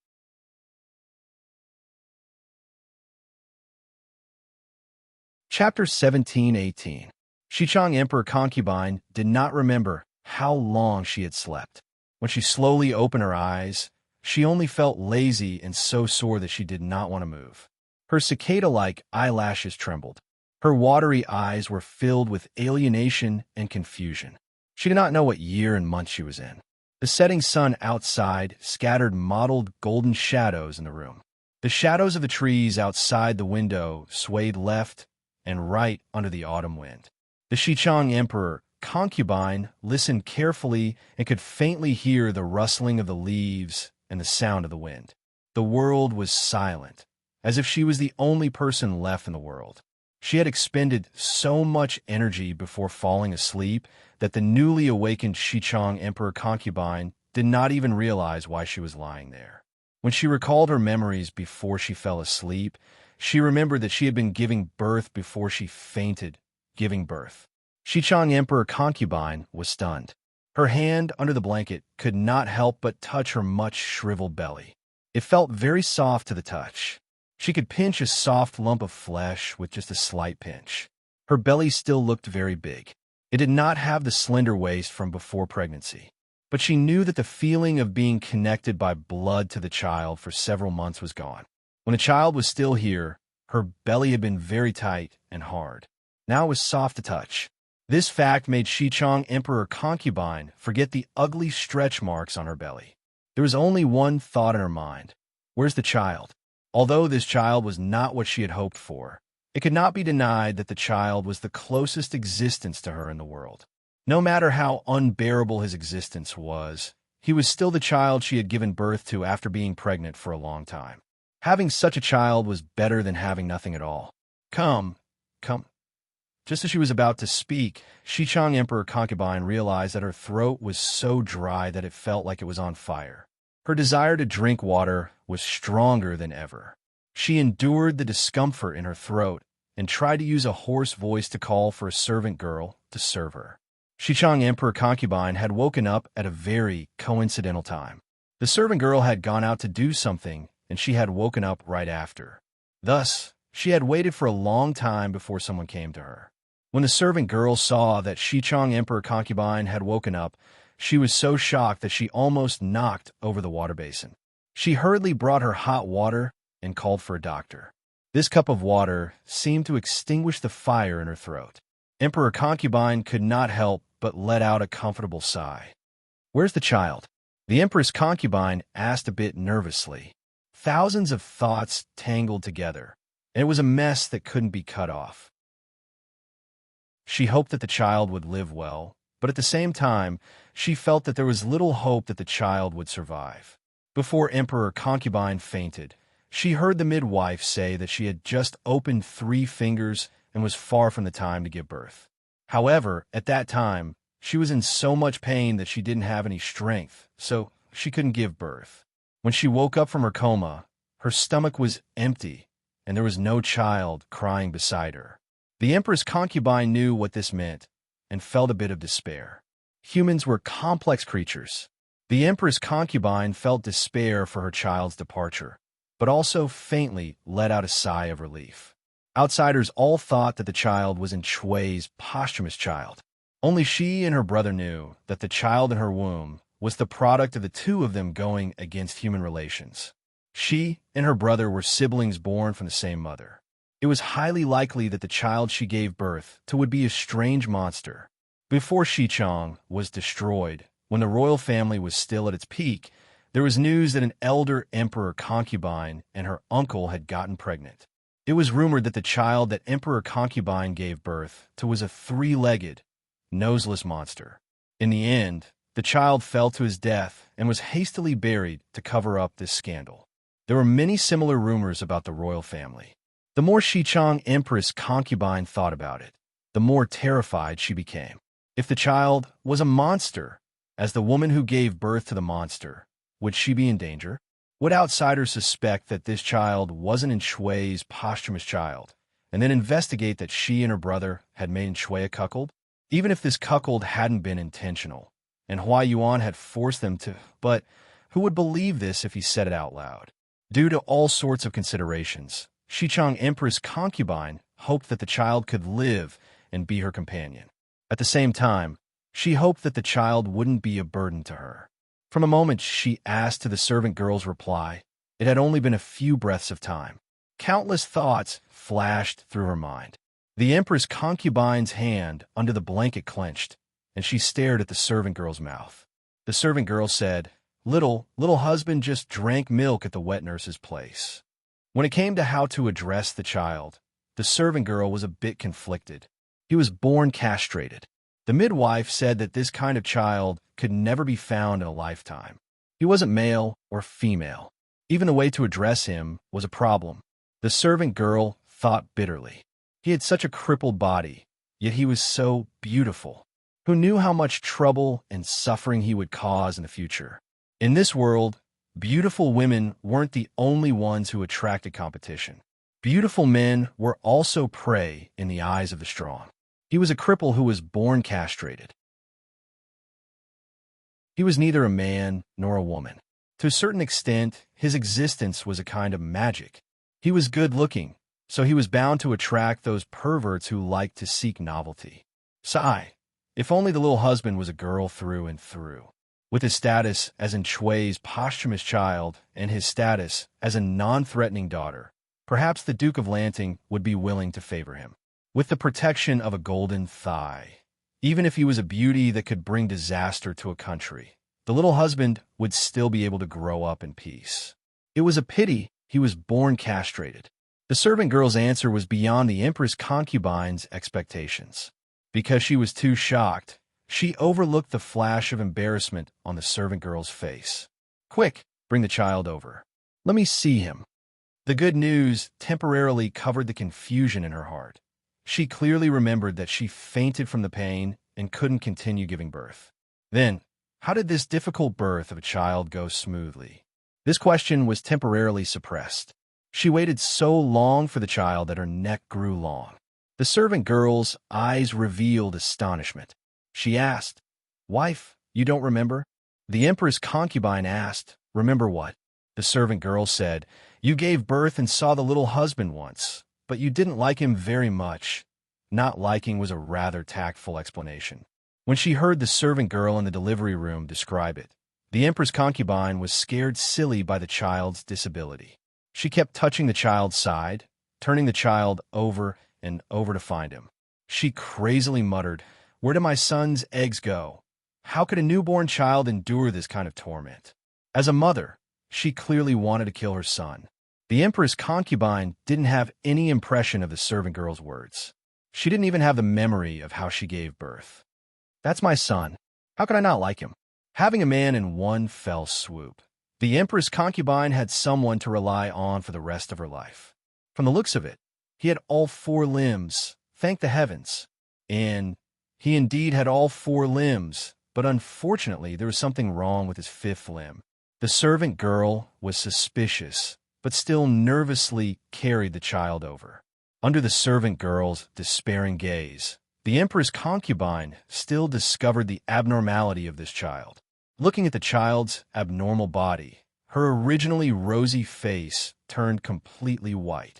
Chapter 17-18. Xichang Emperor concubine did not remember how long she had slept. When she slowly opened her eyes, she only felt lazy and so sore that she did not want to move. Her cicada-like eyelashes trembled. Her watery eyes were filled with alienation and confusion. She did not know what year and month she was in. The setting sun outside scattered mottled golden shadows in the room. The shadows of the trees outside the window swayed left and right under the autumn wind. The Xichang Emperor concubine listened carefully and could faintly hear the rustling of the leaves and the sound of the wind. The world was silent, as if she was the only person left in the world. She had expended so much energy before falling asleep that the newly awakened Xichang Emperor concubine did not even realize why she was lying there. When she recalled her memories before she fell asleep, she remembered that she had been giving birth before she fainted, giving birth. Xichang Emperor concubine was stunned. Her hand under the blanket could not help but touch her much shriveled belly. It felt very soft to the touch. She could pinch a soft lump of flesh with just a slight pinch. Her belly still looked very big. It did not have the slender waist from before pregnancy. But she knew that the feeling of being connected by blood to the child for several months was gone. When the child was still here, her belly had been very tight and hard. Now it was soft to touch. This fact made Xichang Emperor concubine forget the ugly stretch marks on her belly. There was only one thought in her mind. Where's the child? Although this child was not what she had hoped for, it could not be denied that the child was the closest existence to her in the world. No matter how unbearable his existence was, he was still the child she had given birth to after being pregnant for a long time. Having such a child was better than having nothing at all. Come. Just as she was about to speak, Xichang Emperor concubine realized that her throat was so dry that it felt like it was on fire. Her desire to drink water was stronger than ever. She endured the discomfort in her throat and tried to use a hoarse voice to call for a servant girl to serve her. Xichang Emperor concubine had woken up at a very coincidental time. The servant girl had gone out to do something, and she had woken up right after. Thus, she had waited for a long time before someone came to her. When the servant girl saw that Xichang Emperor concubine had woken up, she was so shocked that she almost knocked over the water basin. She hurriedly brought her hot water and called for a doctor. This cup of water seemed to extinguish the fire in her throat. Emperor concubine could not help but let out a comfortable sigh. Where's the child? The Empress concubine asked a bit nervously. Thousands of thoughts tangled together, and it was a mess that couldn't be cut off. She hoped that the child would live well, but at the same time, she felt that there was little hope that the child would survive. Before Emperor Concubine fainted, she heard the midwife say that she had just opened 3 fingers and was far from the time to give birth. However, at that time, she was in so much pain that she didn't have any strength, so she couldn't give birth. When she woke up from her coma, her stomach was empty, and there was no child crying beside her. The Empress Concubine knew what this meant and felt a bit of despair. Humans were complex creatures. The Empress Concubine felt despair for her child's departure, but also faintly let out a sigh of relief. Outsiders all thought that the child was Shui's posthumous child. Only she and her brother knew that the child in her womb was the product of the 2 of them going against human relations. She and her brother were siblings born from the same mother. It was highly likely that the child she gave birth to would be a strange monster. Before Xichang was destroyed, when the royal family was still at its peak, there was news that an elder emperor concubine and her uncle had gotten pregnant. It was rumored that the child that Emperor Concubine gave birth to was a 3-legged, noseless monster. In the end, the child fell to his death and was hastily buried to cover up this scandal. There were many similar rumors about the royal family. The more Xichang Empress Concubine thought about it, the more terrified she became. If the child was a monster, as the woman who gave birth to the monster, would she be in danger? Would outsiders suspect that this child wasn't Shui's posthumous child, and then investigate that she and her brother had made Shui a cuckold? Even if this cuckold hadn't been intentional, and Hua Yuan had forced them to, but who would believe this if he said it out loud? Due to all sorts of considerations, Xichang Empress Concubine hoped that the child could live and be her companion. At the same time, she hoped that the child wouldn't be a burden to her. From a moment she asked to the servant girl's reply, it had only been a few breaths of time. Countless thoughts flashed through her mind. The Empress Concubine's hand under the blanket clenched, and she stared at the servant girl's mouth. The servant girl said, Little husband just drank milk at the wet nurse's place. When it came to how to address the child, the servant girl was a bit conflicted. He was born castrated. The midwife said that this kind of child could never be found in a lifetime. He wasn't male or female. Even the way to address him was a problem. The servant girl thought bitterly. He had such a crippled body, yet he was so beautiful. Who knew how much trouble and suffering he would cause in the future? In this world, beautiful women weren't the only ones who attracted competition. Beautiful men were also prey in the eyes of the strong. He was a cripple who was born castrated. He was neither a man nor a woman. To a certain extent, his existence was a kind of magic. He was good-looking, so he was bound to attract those perverts who liked to seek novelty. Sigh, if only the little husband was a girl through and through. With his status as Shui's posthumous child and his status as a non-threatening daughter, perhaps the Duke of Lanting would be willing to favor him. With the protection of a golden thigh, even if he was a beauty that could bring disaster to a country, the little husband would still be able to grow up in peace. It was a pity he was born castrated. The servant girl's answer was beyond the Empress Concubine's expectations. Because she was too shocked, she overlooked the flash of embarrassment on the servant girl's face. Quick, bring the child over. Let me see him. The good news temporarily covered the confusion in her heart. She clearly remembered that she fainted from the pain and couldn't continue giving birth. Then, how did this difficult birth of a child go smoothly? This question was temporarily suppressed. She waited so long for the child that her neck grew long. The servant girl's eyes revealed astonishment. She asked, Wife, you don't remember? The Empress Concubine asked, Remember what? The servant girl said, You gave birth and saw the little husband once, but you didn't like him very much. Not liking was a rather tactful explanation. When she heard the servant girl in the delivery room describe it, the Empress Concubine was scared silly by the child's disability. She kept touching the child's side, turning the child over and over to find him. She crazily muttered, Where do my son's eggs go? How could a newborn child endure this kind of torment? As a mother, she clearly wanted to kill her son. The Empress Concubine didn't have any impression of the servant girl's words. She didn't even have the memory of how she gave birth. That's my son. How could I not like him? Having a man in one fell swoop. The Empress concubine had someone to rely on for the rest of her life. From the looks of it, he had all 4 limbs, thank the heavens. And he indeed had all 4 limbs, but unfortunately there was something wrong with his 5th limb. The servant girl was suspicious, but still nervously carried the child over. Under the servant girl's despairing gaze, the Empress concubine still discovered the abnormality of this child. Looking at the child's abnormal body, her originally rosy face turned completely white.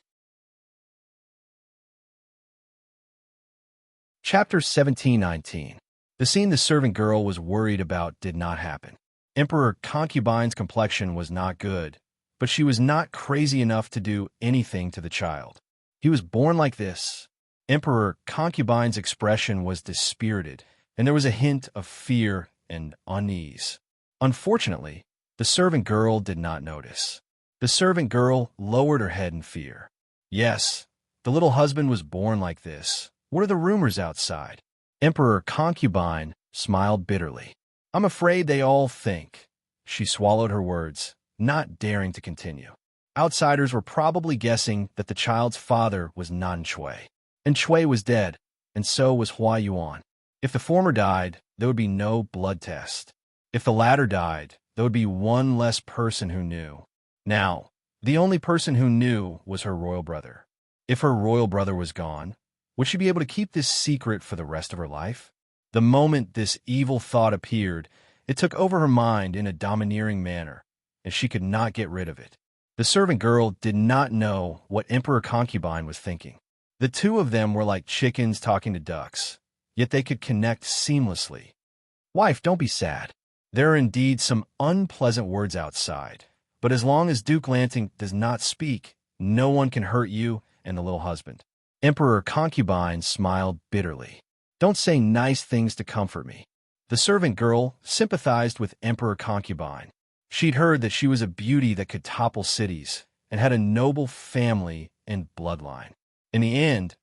Chapter 1719. The scene the servant girl was worried about did not happen. Emperor Concubine's complexion was not good, but she was not crazy enough to do anything to the child. He was born like this. Emperor Concubine's expression was dispirited, and there was a hint of fear and unease. Unfortunately, the servant girl did not notice. The servant girl lowered her head in fear. Yes, the little husband was born like this. What are the rumors outside? Emperor Concubine smiled bitterly. I'm afraid they all think. She swallowed her words, not daring to continue. Outsiders were probably guessing that the child's father was Nan Chui. And Chui was dead, and so was Hua Yuan. If the former died, there would be no blood test. If the latter died, there would be one less person who knew. Now, the only person who knew was her royal brother. If her royal brother was gone, would she be able to keep this secret for the rest of her life? The moment this evil thought appeared, it took over her mind in a domineering manner, and she could not get rid of it. The servant girl did not know what Emperor Concubine was thinking. The two of them were like chickens talking to ducks, yet they could connect seamlessly. Wife, don't be sad. There are indeed some unpleasant words outside, but as long as Duke Lanting does not speak, no one can hurt you and the little husband. Emperor Concubine smiled bitterly. Don't say nice things to comfort me. The servant girl sympathized with Emperor Concubine. She'd heard that she was a beauty that could topple cities and had a noble family and bloodline. In the end,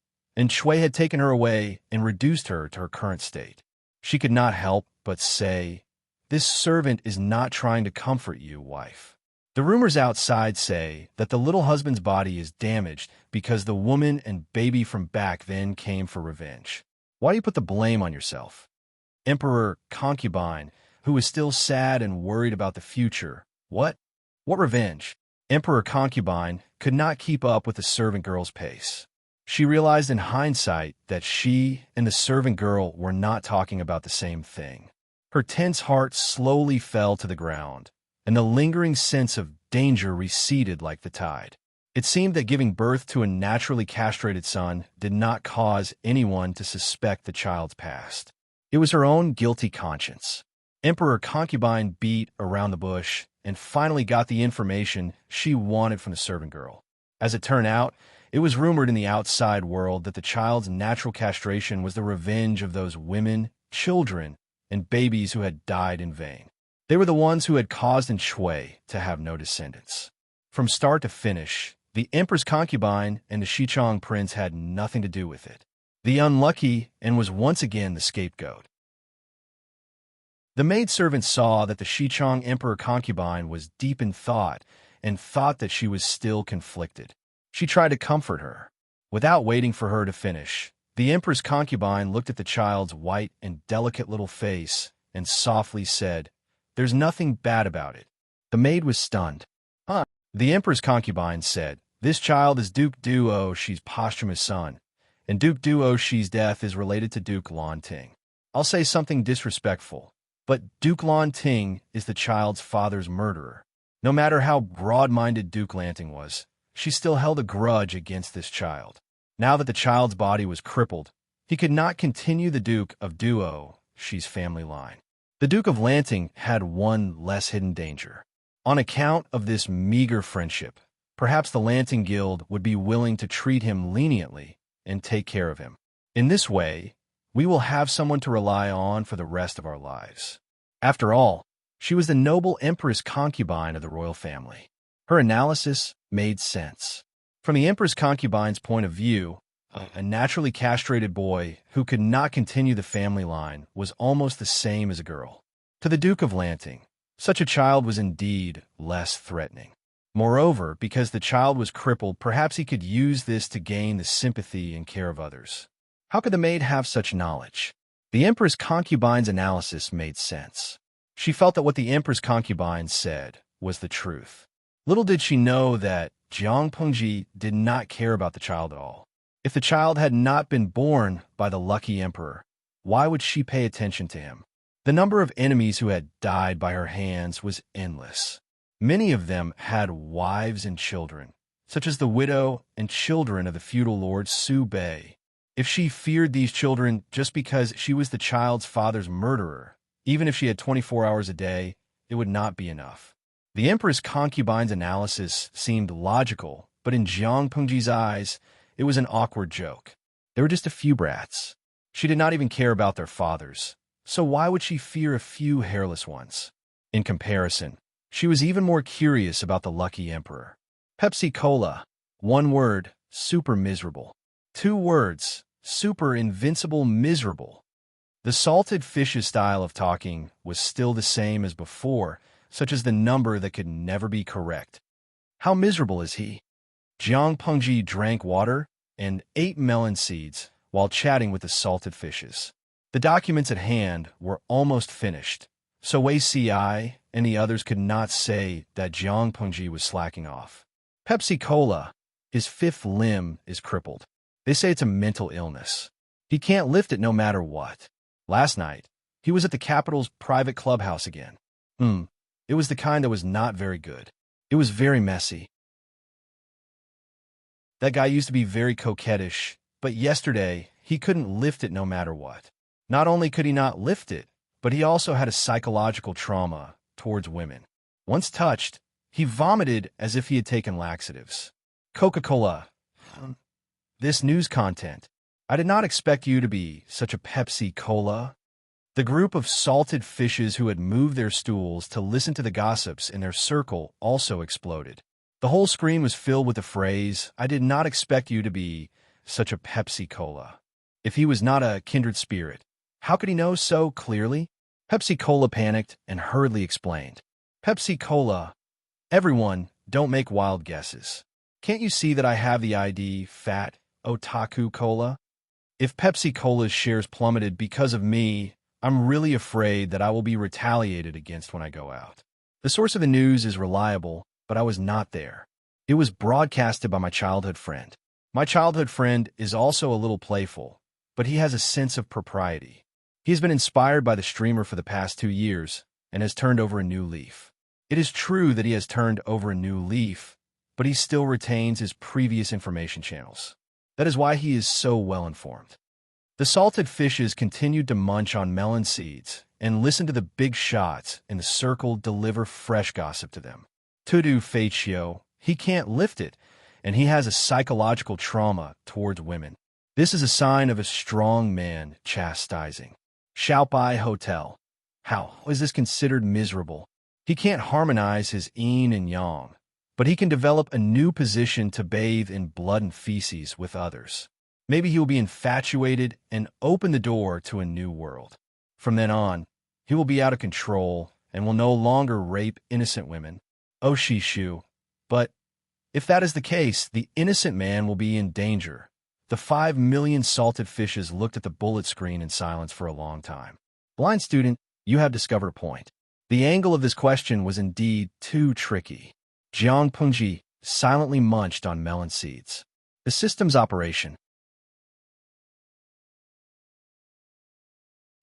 Shui had taken her away and reduced her to her current state. She could not help but say, "This servant is not trying to comfort you, wife." The rumors outside say that the little husband's body is damaged because the woman and baby from back then came for revenge. Why do you put the blame on yourself? Emperor Concubine, who was still sad and worried about the future. What? What revenge? Emperor Concubine could not keep up with the servant girl's pace. She realized in hindsight that she and the servant girl were not talking about the same thing. Her tense heart slowly fell to the ground, and the lingering sense of danger receded like the tide. It seemed that giving birth to a naturally castrated son did not cause anyone to suspect the child's past. It was her own guilty conscience. Emperor Concubine beat around the bush and finally got the information she wanted from the servant girl. As it turned out, it was rumored in the outside world that the child's natural castration was the revenge of those women, children, and babies who had died in vain. They were the ones who had caused Shui to have no descendants. From start to finish, the Empress Concubine and the Xichong prince had nothing to do with it. The unlucky and was once again the scapegoat. The maidservant saw that the Xichong Emperor Concubine was deep in thought and thought that she was still conflicted. She tried to comfort her. Without waiting for her to finish, the Empress Concubine looked at the child's white and delicate little face and softly said, "There's nothing bad about it." The maid was stunned. "Huh?" The Empress Concubine said, "This child is Duke Duo Shi's posthumous son, and Duke Duo Shi's death is related to Duke Lanting. I'll say something disrespectful, but Duke Lanting is the child's father's murderer. No matter how broad-minded Duke Lanting was, she still held a grudge against this child. Now that the child's body was crippled, he could not continue the Duke of Duo Shi's family line. The Duke of Lanting had one less hidden danger. On account of this meager friendship, perhaps the Lanting Guild would be willing to treat him leniently and take care of him. In this way, we will have someone to rely on for the rest of our lives." After all, she was the noble Empress Concubine of the royal family. Her analysis made sense. From the Empress Concubine's point of view, A naturally castrated boy who could not continue the family line was almost the same as a girl. To the Duke of Lanting, such a child was indeed less threatening. Moreover, because the child was crippled, perhaps he could use this to gain the sympathy and care of others. How could the maid have such knowledge? The Empress concubine's analysis made sense. She felt that what the Empress concubine said was the truth. Little did she know that Jiang Pengji did not care about the child at all. If the child had not been born by the lucky emperor, why would she pay attention to him? The number of enemies who had died by her hands was endless. Many of them had wives and children, such as the widow and children of the feudal lord Su Bei. If she feared these children just because she was the child's father's murderer, even if she had 24 hours a day, it would not be enough. The Empress concubine's analysis seemed logical, but in Jiang Pengji's eyes, it was an awkward joke. They were just a few brats. She did not even care about their fathers, so why would she fear a few hairless ones? In comparison, she was even more curious about the lucky emperor. Pepsi Cola. 1 word, super miserable. 2 words, super invincible miserable. The salted fish's style of talking was still the same as before, such as the number that could never be correct. How miserable is he? Jiang Pengji drank water and ate melon seeds while chatting with the salted fishes. The documents at hand were almost finished, so Wei Ci and the others could not say that Jiang Pengji was slacking off. Pepsi Cola, his 5th limb is crippled. They say it's a mental illness. He can't lift it no matter what. Last night, he was at the capital's private clubhouse again. It was the kind that was not very good. It was very messy. That guy used to be very coquettish, but yesterday, he couldn't lift it no matter what. Not only could he not lift it, but he also had a psychological trauma towards women. Once touched, he vomited as if he had taken laxatives. Coca-Cola. This news content. I did not expect you to be such a Pepsi Cola. The group of salted fishes who had moved their stools to listen to the gossips in their circle also exploded. The whole screen was filled with the phrase, I did not expect you to be such a Pepsi Cola. If he was not a kindred spirit, how could he know so clearly? Pepsi Cola panicked and hurriedly explained. Pepsi Cola. Everyone, don't make wild guesses. Can't you see that I have the ID, Fat Otaku Cola? If Pepsi Cola's shares plummeted because of me, I'm really afraid that I will be retaliated against when I go out. The source of the news is reliable, but I was not there. It was broadcasted by my childhood friend. My childhood friend is also a little playful, but he has a sense of propriety. He has been inspired by the streamer for the past 2 years and has turned over a new leaf. It is true that he has turned over a new leaf, but he still retains his previous information channels. That is why he is so well informed. The salted fishes continued to munch on melon seeds and listen to the big shots in the circle deliver fresh gossip to them. Tudu Faccio, he can't lift it, and he has a psychological trauma towards women. This is a sign of a strong man chastising. Xiaobai Hotel. How is this considered miserable? He can't harmonize his yin and yang, but he can develop a new position to bathe in blood and feces with others. Maybe he will be infatuated and open the door to a new world. From then on, he will be out of control and will no longer rape innocent women. Oh, Shishu. But if that is the case, the innocent man will be in danger. The 5 million salted fishes looked at the bullet screen in silence for a long time. Blind student, you have discovered a point. The angle of this question was indeed too tricky. Jiang Pengji silently munched on melon seeds. The system's operation.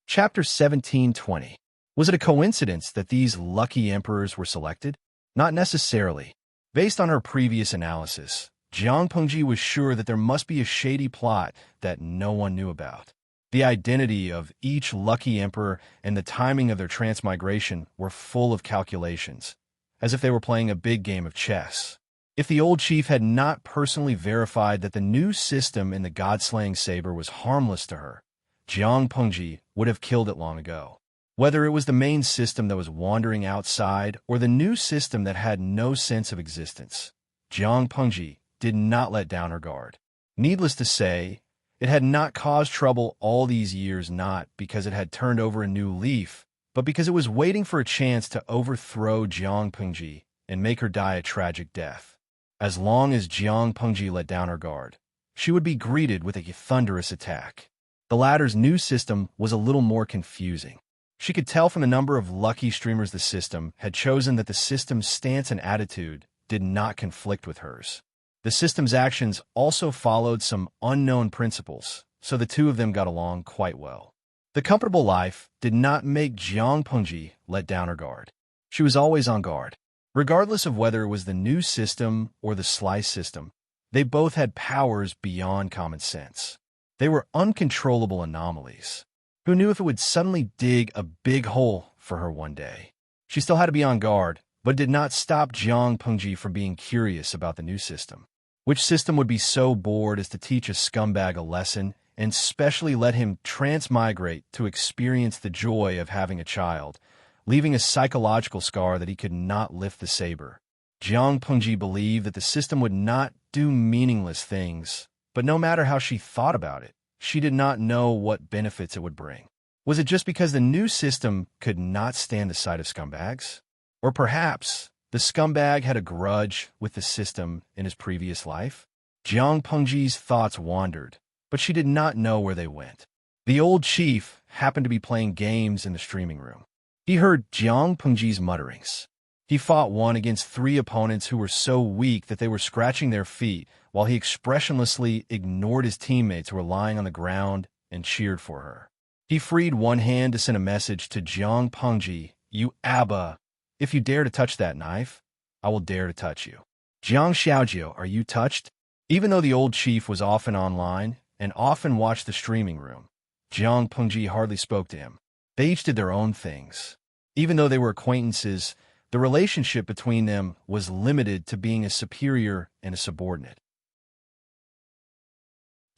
Chapter 1720. Was it a coincidence that these lucky emperors were selected? Not necessarily. Based on her previous analysis, Jiang Pengji was sure that there must be a shady plot that no one knew about. The identity of each lucky emperor and the timing of their transmigration were full of calculations, as if they were playing a big game of chess. If the old chief had not personally verified that the new system in the god-slaying saber was harmless to her, Jiang Pengji would have killed it long ago. Whether it was the main system that was wandering outside or the new system that had no sense of existence, Jiang Pengji did not let down her guard. Needless to say, It had not caused trouble all these years, not because it had turned over a new leaf, but because it was waiting for a chance to overthrow Jiang Pengji and make her die a tragic death. As long as Jiang Pengji let down her guard, she would be greeted with a thunderous attack. The latter's new system was a little more confusing. She could tell from the number of lucky streamers the system had chosen that the system's stance and attitude did not conflict with hers. The system's actions also followed some unknown principles, so the two of them got along quite well. The comfortable life did not make Jiang Pengji let down her guard. She was always on guard. Regardless of whether it was the new system or the slice system, they both had powers beyond common sense. They were uncontrollable anomalies. Who knew if it would suddenly dig a big hole for her one day? She still had to be on guard, but did not stop Jiang Pengji from being curious about the new system. Which system would be so bored as to teach a scumbag a lesson and specially let him transmigrate to experience the joy of having a child, leaving a psychological scar that he could not lift the saber? Jiang Pengji believed that the system would not do meaningless things, but no matter how she thought about it, she did not know what benefits it would bring. Was it just because the new system could not stand the sight of scumbags? Or perhaps the scumbag had a grudge with the system in his previous life? Jiang Pengji's thoughts wandered, but she did not know where they went. The old chief happened to be playing games in the streaming room. He heard Jiang Pengji's mutterings. He fought one against 3 opponents who were so weak that they were scratching their feet, while he expressionlessly ignored his teammates who were lying on the ground and cheered for her. He freed one hand to send a message to Jiang Pengji, "You Abba, if you dare to touch that knife, I will dare to touch you." Jiang Xiaojiu, are you touched? Even though the old chief was often online and often watched the streaming room, Jiang Pengji hardly spoke to him. They each did their own things. Even though they were acquaintances, the relationship between them was limited to being a superior and a subordinate.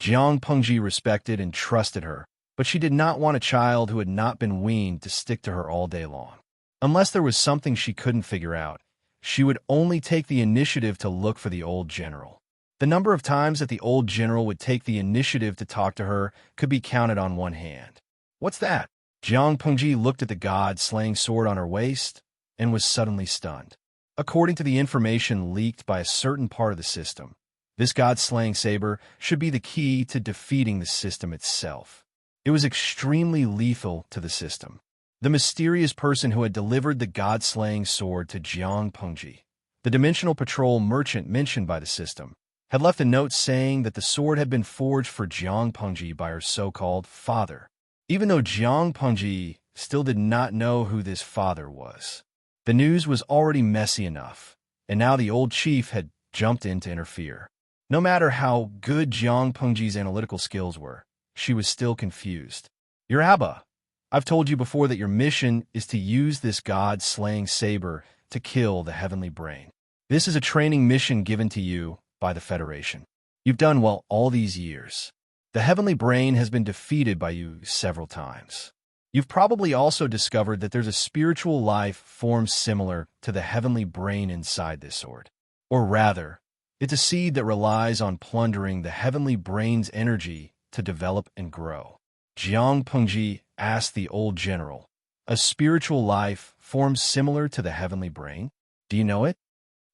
Jiang Pengji respected and trusted her, but she did not want a child who had not been weaned to stick to her all day long. Unless there was something she couldn't figure out, she would only take the initiative to look for the old general. The number of times that the old general would take the initiative to talk to her could be counted on one hand. What's that? Jiang Pengji looked at the god-slaying sword on her waist and was suddenly stunned. According to the information leaked by a certain part of the system, this god-slaying saber should be the key to defeating the system itself. It was extremely lethal to the system. The mysterious person who had delivered the god-slaying sword to Jiang Pengji, the dimensional patrol merchant mentioned by the system, had left a note saying that the sword had been forged for Jiang Pengji by her so-called father, even though Jiang Pengji still did not know who this father was. The news was already messy enough, and now the old chief had jumped in to interfere. No matter how good Jiang Pengji's analytical skills were, she was still confused. Your Abba, I've told you before that your mission is to use this god-slaying saber to kill the heavenly brain. This is a training mission given to you by the Federation. You've done well all these years. The heavenly brain has been defeated by you several times. You've probably also discovered that there's a spiritual life form similar to the heavenly brain inside this sword. Or rather, it's a seed that relies on plundering the heavenly brain's energy to develop and grow. Jiang Pengji asked the old general, a spiritual life form similar to the heavenly brain? Do you know it?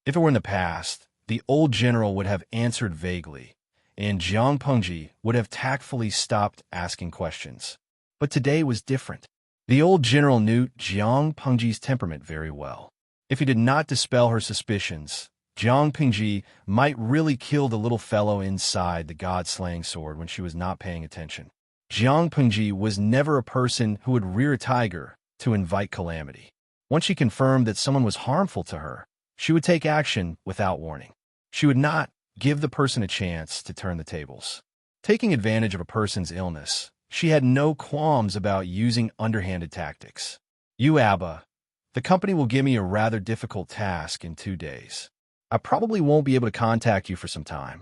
If it were in the past, the old general would have answered vaguely, and Jiang Pengji would have tactfully stopped asking questions. But today was different. The old general knew Jiang Pengji's temperament very well. If he did not dispel her suspicions, Jiang Pengji might really kill the little fellow inside the god-slaying sword when she was not paying attention. Jiang Pengji was never a person who would rear a tiger to invite calamity. Once she confirmed that someone was harmful to her, she would take action without warning. She would not give the person a chance to turn the tables. Taking advantage of a person's illness, she had no qualms about using underhanded tactics. You Abba, the company will give me a rather difficult task in 2 days. I probably won't be able to contact you for some time.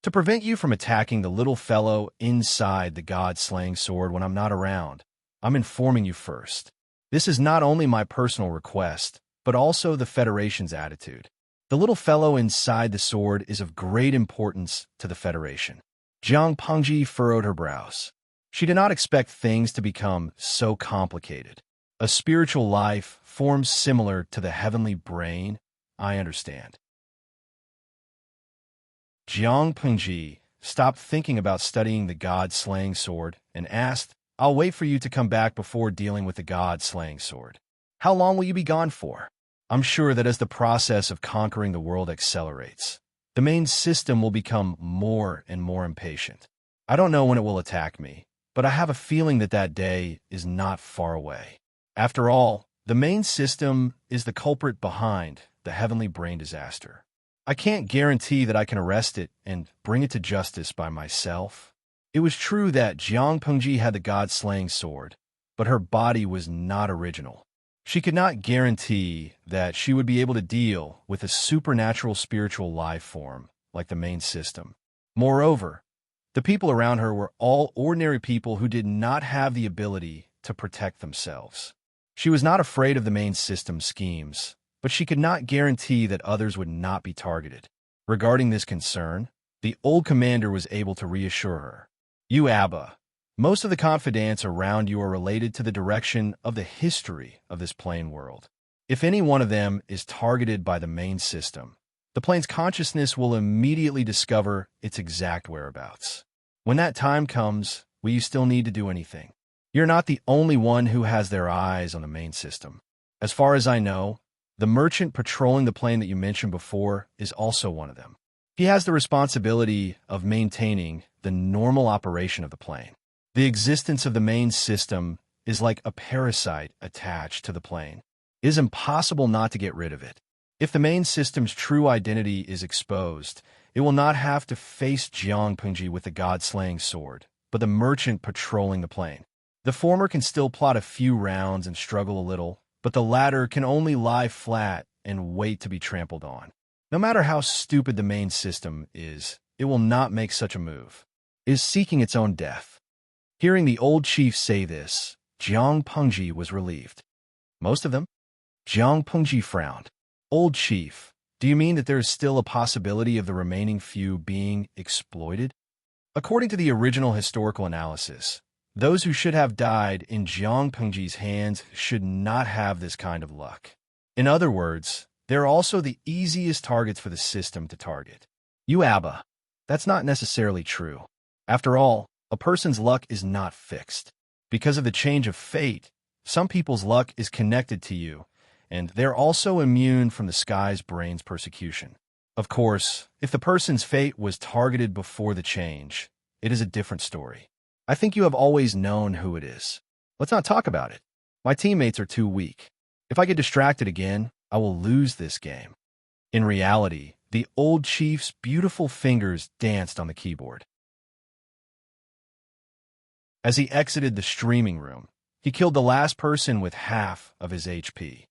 To prevent you from attacking the little fellow inside the god-slaying sword when I'm not around, I'm informing you first. This is not only my personal request, but also the Federation's attitude. The little fellow inside the sword is of great importance to the Federation. Jiang Pengji furrowed her brows. She did not expect things to become so complicated. A spiritual life forms similar to the heavenly brain, I understand. Jiang Pengji stopped thinking about studying the god-slaying sword and asked, I'll wait for you to come back before dealing with the god-slaying sword. How long will you be gone for? I'm sure that as the process of conquering the world accelerates, the main system will become more and more impatient. I don't know when it will attack me, but I have a feeling that that day is not far away. After all, the main system is the culprit behind the heavenly brain disaster. I can't guarantee that I can arrest it and bring it to justice by myself. It was true that Jiang Pengji had the god-slaying sword, but her body was not original. She could not guarantee that she would be able to deal with a supernatural spiritual life form like the main system. Moreover, the people around her were all ordinary people who did not have the ability to protect themselves. She was not afraid of the main system schemes, but she could not guarantee that others would not be targeted. Regarding this concern, the old commander was able to reassure her. You Abba, most of the confidants around you are related to the direction of the history of this plane world. If any one of them is targeted by the main system, the plane's consciousness will immediately discover its exact whereabouts. When that time comes, will you still need to do anything? You're not the only one who has their eyes on the main system. As far as I know, the merchant patrolling the plane that you mentioned before is also one of them. He has the responsibility of maintaining the normal operation of the plane. The existence of the main system is like a parasite attached to the plane. It is impossible not to get rid of it. If the main system's true identity is exposed, it will not have to face Jiang Pengji with the god-slaying sword, but the merchant patrolling the plane. The former can still plot a few rounds and struggle a little, but the latter can only lie flat and wait to be trampled on. No matter how stupid the main system is, it will not make such a move. It is seeking its own death. Hearing the old chief say this, Jiang Pengji was relieved. Most of them? Jiang Pengji frowned. Old chief, do you mean that there is still a possibility of the remaining few being exploited? According to the original historical analysis, those who should have died in Jiang Pengji's hands should not have this kind of luck. In other words, they're also the easiest targets for the system to target. You Abba, that's not necessarily true. After all, a person's luck is not fixed. Because of the change of fate, some people's luck is connected to you, and they're also immune from the sky's brain's persecution. Of course, if the person's fate was targeted before the change, it is a different story. I think you have always known who it is. Let's not talk about it. My teammates are too weak. If I get distracted again, I will lose this game. In reality, the old chief's beautiful fingers danced on the keyboard. As he exited the streaming room, he killed the last person with half of his HP.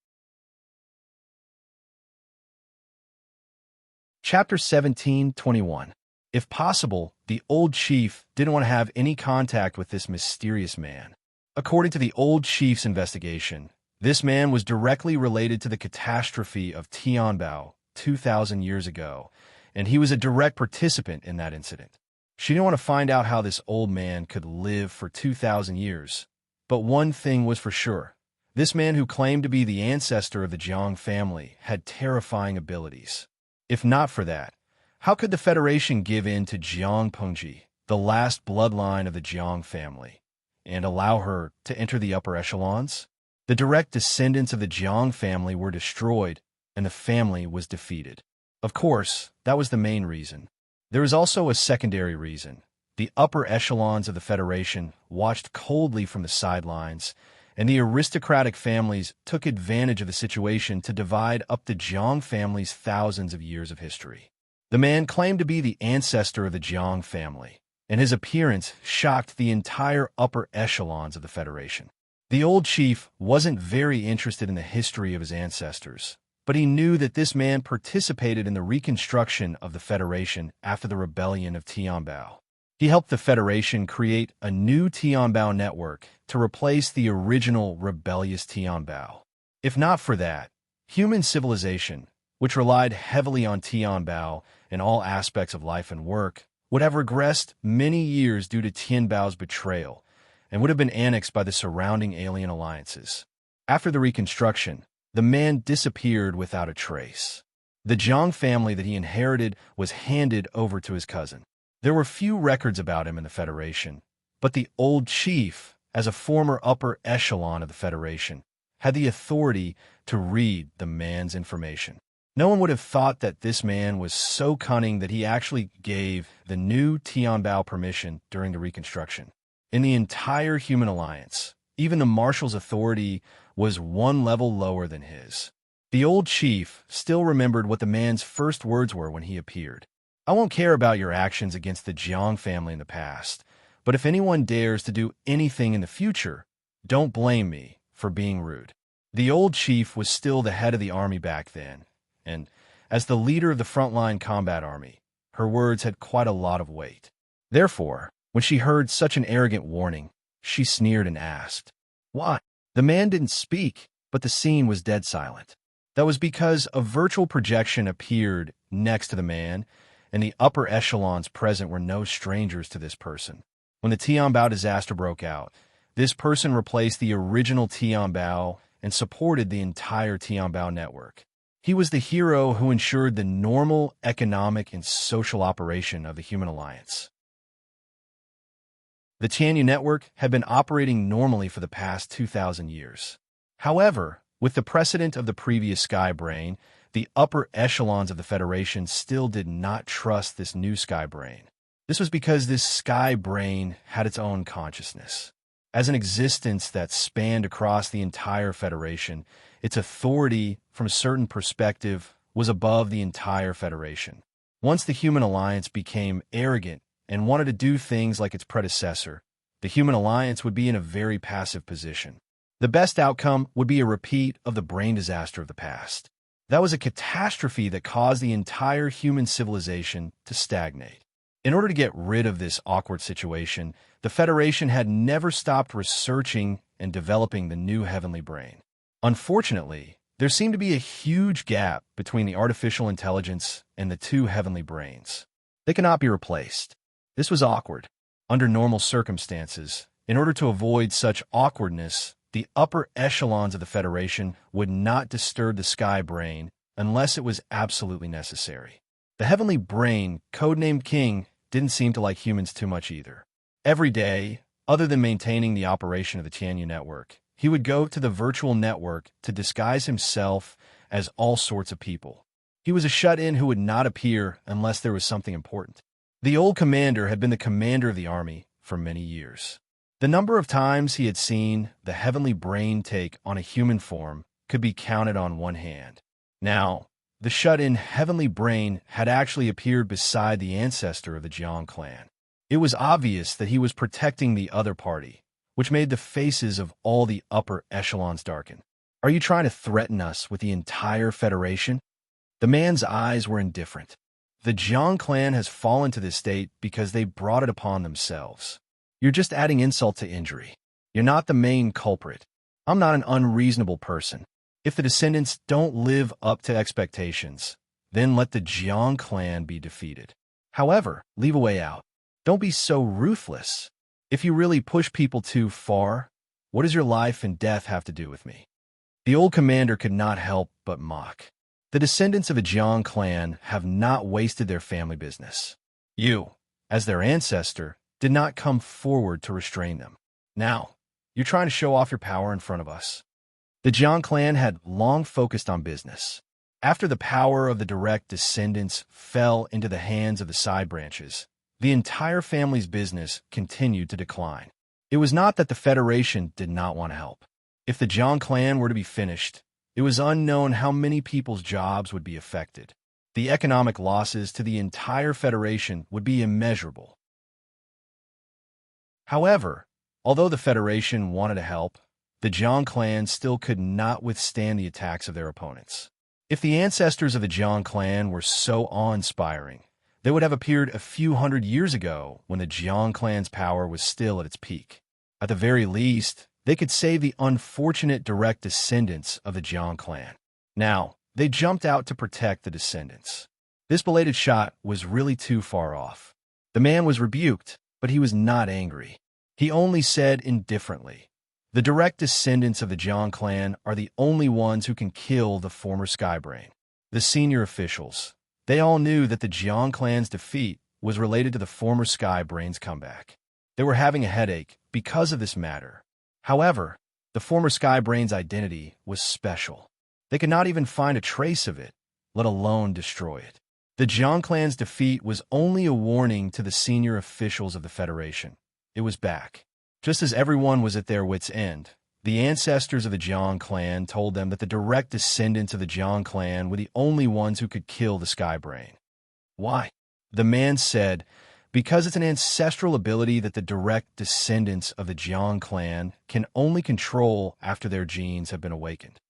Chapter 17:21. If possible, the old chief didn't want to have any contact with this mysterious man. According to the old chief's investigation, this man was directly related to the catastrophe of Tianbao 2,000 years ago, and he was a direct participant in that incident. She didn't want to find out how this old man could live for 2,000 years. But one thing was for sure. This man who claimed to be the ancestor of the Jiang family had terrifying abilities. If not for that, how could the Federation give in to Jiang Pengji, the last bloodline of the Jiang family, and allow her to enter the upper echelons? The direct descendants of the Jiang family were destroyed, and the family was defeated. Of course, that was the main reason. There is also a secondary reason. The upper echelons of the Federation watched coldly from the sidelines, and the aristocratic families took advantage of the situation to divide up the Jiang family's thousands of years of history. The man claimed to be the ancestor of the Jiang family, and his appearance shocked the entire upper echelons of the Federation. The old chief wasn't very interested in the history of his ancestors, but he knew that this man participated in the reconstruction of the Federation after the rebellion of Tianbao. He helped the Federation create a new Tianbao network to replace the original rebellious Tianbao. If not for that, human civilization, which relied heavily on Tianbao in all aspects of life and work, would have regressed many years due to Tianbao's betrayal and would have been annexed by the surrounding alien alliances. After the reconstruction, the man disappeared without a trace. The Jiang family that he inherited was handed over to his cousin. There were few records about him in the Federation, but the old chief, as a former upper echelon of the Federation, had the authority to read the man's information. No one would have thought that this man was so cunning that he actually gave the new Tianbao permission during the reconstruction. In the entire human alliance, even the marshal's authority was one level lower than his. The old chief still remembered what the man's first words were when he appeared. "I won't care about your actions against the Jiang family in the past, but if anyone dares to do anything in the future, don't blame me for being rude." The old chief was still the head of the army back then, and as the leader of the frontline combat army, her words had quite a lot of weight. Therefore, when she heard such an arrogant warning, she sneered and asked, "Why?" The man didn't speak, but the scene was dead silent. That was because a virtual projection appeared next to the man, and the upper echelons present were no strangers to this person. When the Tianbao disaster broke out, this person replaced the original Tianbao and supported the entire Tianbao network. He was the hero who ensured the normal economic and social operation of the human alliance. The Tianyu network had been operating normally for the past 2,000 years. However, with the precedent of the previous Sky Brain, the upper echelons of the Federation still did not trust this new Sky Brain. This was because this Sky Brain had its own consciousness. As an existence that spanned across the entire Federation, its authority, from a certain perspective, was above the entire Federation. Once the human alliance became arrogant and wanted to do things like its predecessor, the human alliance would be in a very passive position. The best outcome would be a repeat of the brain disaster of the past. That was a catastrophe that caused the entire human civilization to stagnate. In order to get rid of this awkward situation, the Federation had never stopped researching and developing the new heavenly brain. Unfortunately, there seemed to be a huge gap between the artificial intelligence and the two heavenly brains. They cannot be replaced. This was awkward. Under normal circumstances, in order to avoid such awkwardness, the upper echelons of the Federation would not disturb the Sky Brain unless it was absolutely necessary. The heavenly brain, codenamed King, didn't seem to like humans too much either. Every day, other than maintaining the operation of the Tianyu network, he would go to the virtual network to disguise himself as all sorts of people. He was a shut-in who would not appear unless there was something important. The old commander had been the commander of the army for many years. The number of times he had seen the heavenly brain take on a human form could be counted on one hand. Now, the shut-in heavenly brain had actually appeared beside the ancestor of the Jiang clan. It was obvious that he was protecting the other party, which made the faces of all the upper echelons darken. "Are you trying to threaten us with the entire Federation?" The man's eyes were indifferent. The Jiang clan has fallen to this state because they brought it upon themselves. You're just adding insult to injury. You're not the main culprit. I'm not an unreasonable person. If the descendants don't live up to expectations, then let the Jiang clan be defeated. However, leave a way out. Don't be so ruthless. If you really push people too far, what does your life and death have to do with me? The old commander could not help but mock. The descendants of a Jiang clan have not wasted their family business. You, as their ancestor, did not come forward to restrain them. Now, you're trying to show off your power in front of us. The Jiang clan had long focused on business. After the power of the direct descendants fell into the hands of the side branches, the entire family's business continued to decline. It was not that the Federation did not want to help. If the Jiang clan were to be finished, it was unknown how many people's jobs would be affected. The economic losses to the entire Federation would be immeasurable. However, although the Federation wanted to help, the Jiang clan still could not withstand the attacks of their opponents. If the ancestors of the Jiang clan were so awe-inspiring, they would have appeared a few hundred years ago when the Jiang clan's power was still at its peak. At the very least, they could save the unfortunate direct descendants of the Jiang clan. Now, they jumped out to protect the descendants. This belated shot was really too far off. The man was rebuked, but he was not angry. He only said indifferently, "The direct descendants of the Jiang clan are the only ones who can kill the former Skybrain." The senior officials, they all knew that the Jiang clan's defeat was related to the former Skybrain's comeback. They were having a headache because of this matter. However, the former Skybrain's identity was special. They could not even find a trace of it, let alone destroy it. The Jiang clan's defeat was only a warning to the senior officials of the Federation. It was back. Just as everyone was at their wits' end, the ancestors of the Jiang clan told them that the direct descendants of the Jiang clan were the only ones who could kill the Skybrain. Why? The man said, because it's an ancestral ability that the direct descendants of the Jiang clan can only control after their genes have been awakened.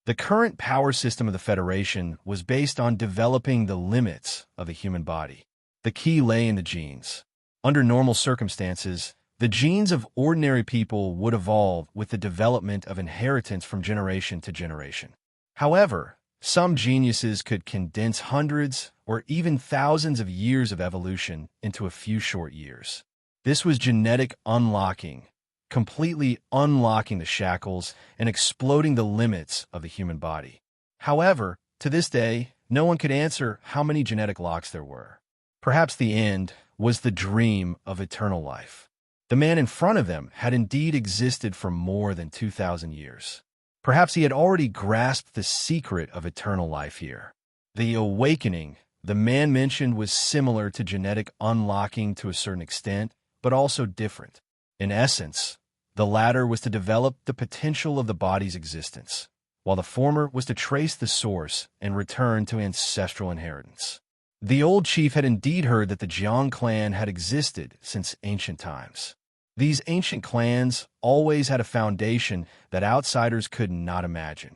The current power system of the Federation was based on developing the limits of the human body. The key lay in the genes. Under normal circumstances, the genes of ordinary people would evolve with the development of inheritance from generation to generation. However, some geniuses could condense hundreds or even thousands of years of evolution into a few short years. This was genetic unlocking, completely unlocking the shackles and exploding the limits of the human body. However, to this day, no one could answer how many genetic locks there were. Perhaps the end was the dream of eternal life. The man in front of them had indeed existed for more than 2,000 years. Perhaps he had already grasped the secret of eternal life here. The awakening the man mentioned was similar to genetic unlocking to a certain extent, but also different. In essence, the latter was to develop the potential of the body's existence, while the former was to trace the source and return to ancestral inheritance. The old chief had indeed heard that the Jiang clan had existed since ancient times. These ancient clans always had a foundation that outsiders could not imagine.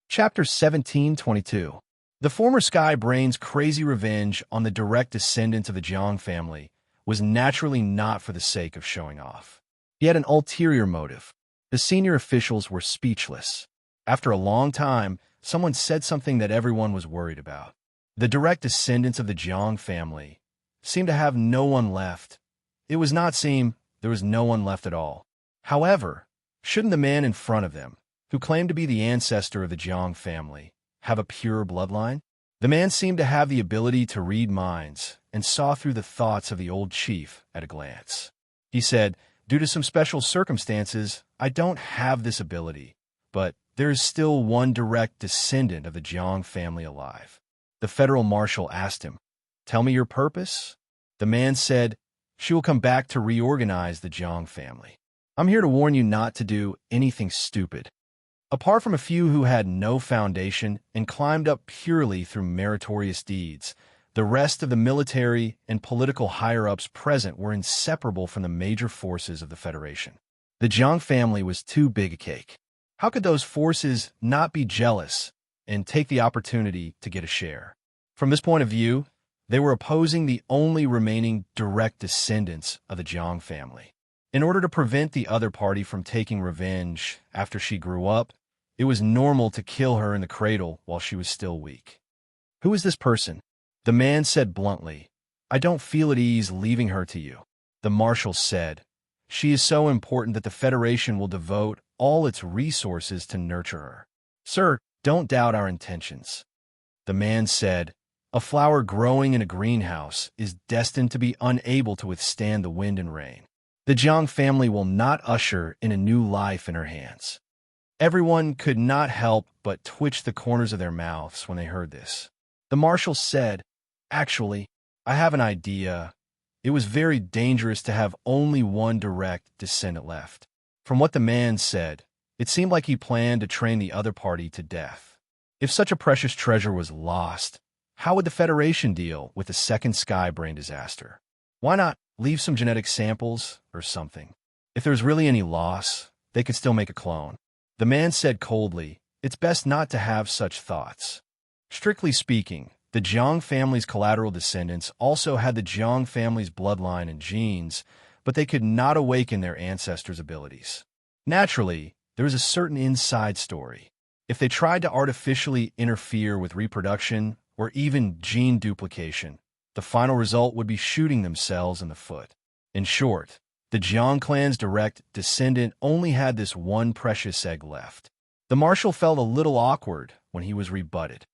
Chapter 1722. The former Skybrain's crazy revenge on the direct descendants of the Jiang family was naturally not for the sake of showing off. He had an ulterior motive. The senior officials were speechless. After a long time, someone said something that everyone was worried about. The direct descendants of the Jiang family seemed to have no one left. It was not seem there was no one left at all. However, shouldn't the man in front of them, who claimed to be the ancestor of the Jiang family, have a pure bloodline? The man seemed to have the ability to read minds and saw through the thoughts of the old chief at a glance. He said, "Due to some special circumstances, I don't have this ability, but there is still one direct descendant of the Jiang family alive." The federal marshal asked him, "Tell me your purpose?" The man said, "She will come back to reorganize the Jiang family. I'm here to warn you not to do anything stupid." Apart from a few who had no foundation and climbed up purely through meritorious deeds, the rest of the military and political higher-ups present were inseparable from the major forces of the Federation. The Jiang family was too big a cake. How could those forces not be jealous and take the opportunity to get a share? From this point of view, they were opposing the only remaining direct descendants of the Jiang family. In order to prevent the other party from taking revenge after she grew up, it was normal to kill her in the cradle while she was still weak. "Who is this person?" The man said bluntly, "I don't feel at ease leaving her to you." The marshal said, "She is so important that the Federation will devote all its resources to nurture her. Sir, don't doubt our intentions." The man said, "A flower growing in a greenhouse is destined to be unable to withstand the wind and rain. The Jiang family will not usher in a new life in her hands." Everyone could not help but twitch the corners of their mouths when they heard this. The marshal said, "Actually, I have an idea. It was very dangerous to have only one direct descendant left." From what the man said, it seemed like he planned to train the other party to death. If such a precious treasure was lost, how would the Federation deal with the second Skybrain disaster? Why not leave some genetic samples or something? If there's really any loss, they could still make a clone. The man said coldly, "It's best not to have such thoughts." Strictly speaking, the Jiang family's collateral descendants also had the Jiang family's bloodline and genes, but they could not awaken their ancestors' abilities. Naturally, there was a certain inside story. If they tried to artificially interfere with reproduction or even gene duplication, the final result would be shooting themselves in the foot. In short, the Jiang clan's direct descendant only had this one precious egg left. The marshal felt a little awkward when he was rebutted.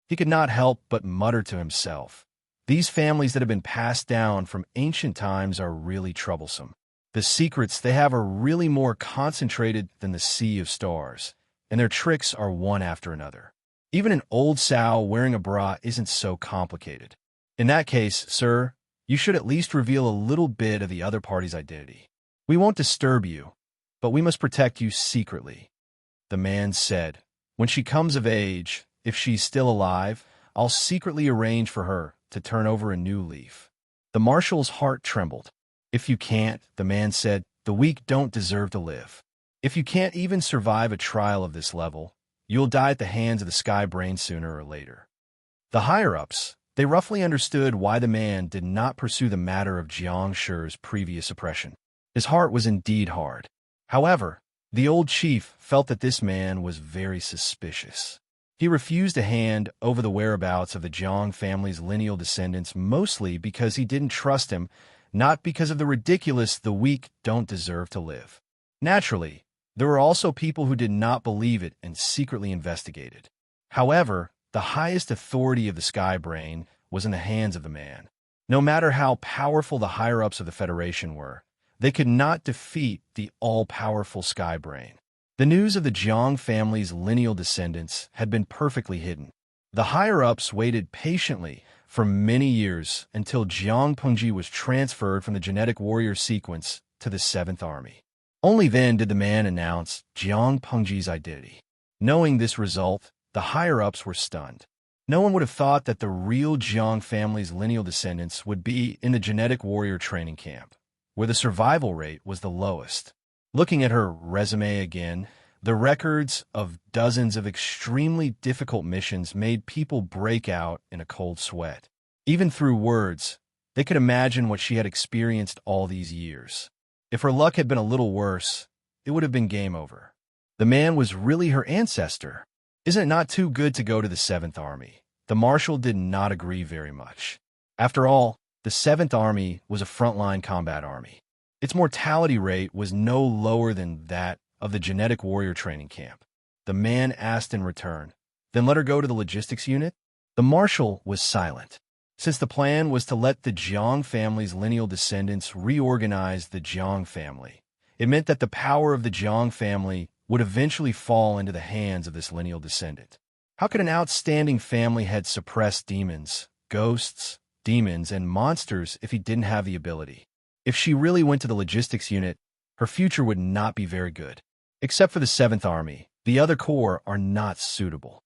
He could not help but mutter to himself, "These families that have been passed down from ancient times are really troublesome. The secrets they have are really more concentrated than the sea of stars, and their tricks are one after another. Even an old sow wearing a bra isn't so complicated. In that case, sir, you should at least reveal a little bit of the other party's identity. We won't disturb you, but we must protect you secretly." The man said, "When she comes of age, if she's still alive, I'll secretly arrange for her to turn over a new leaf." The marshal's heart trembled. "If you can't," the man said, "the weak don't deserve to live. If you can't even survive a trial of this level, you'll die at the hands of the Sky Brain sooner or later." The higher-ups, they roughly understood why the man did not pursue the matter of Jiang Shi's previous oppression. His heart was indeed hard. However, the old chief felt that this man was very suspicious. He refused to hand over the whereabouts of the Jiang family's lineal descendants mostly because he didn't trust him, not because of the ridiculous "the weak don't deserve to live." Naturally, there were also people who did not believe it and secretly investigated. However, the highest authority of the Sky Brain was in the hands of the man. No matter how powerful the higher-ups of the Federation were, they could not defeat the all-powerful Sky Brain. The news of the Jiang family's lineal descendants had been perfectly hidden. The higher-ups waited patiently for many years until Jiang Pengji was transferred from the genetic warrior sequence to the 7th Army. Only then did the man announce Jiang Pengji's identity. Knowing this result, the higher-ups were stunned. No one would have thought that the real Jiang family's lineal descendants would be in the genetic warrior training camp, where the survival rate was the lowest. Looking at her resume again, the records of dozens of extremely difficult missions made people break out in a cold sweat. Even through words, they could imagine what she had experienced all these years. If her luck had been a little worse, it would have been game over. The man was really her ancestor. Isn't it not too good to go to the 7th Army? The marshal did not agree very much. After all, the 7th Army was a frontline combat army. Its mortality rate was no lower than that of the genetic warrior training camp. The man asked in return, "Then let her go to the logistics unit?" The marshal was silent. Since the plan was to let the Jiang family's lineal descendants reorganize the Jiang family, it meant that the power of the Jiang family would eventually fall into the hands of this lineal descendant. How could an outstanding family head suppress demons, ghosts, demons, and monsters if he didn't have the ability? If she really went to the logistics unit, her future would not be very good. Except for the 7th Army, the other corps are not suitable.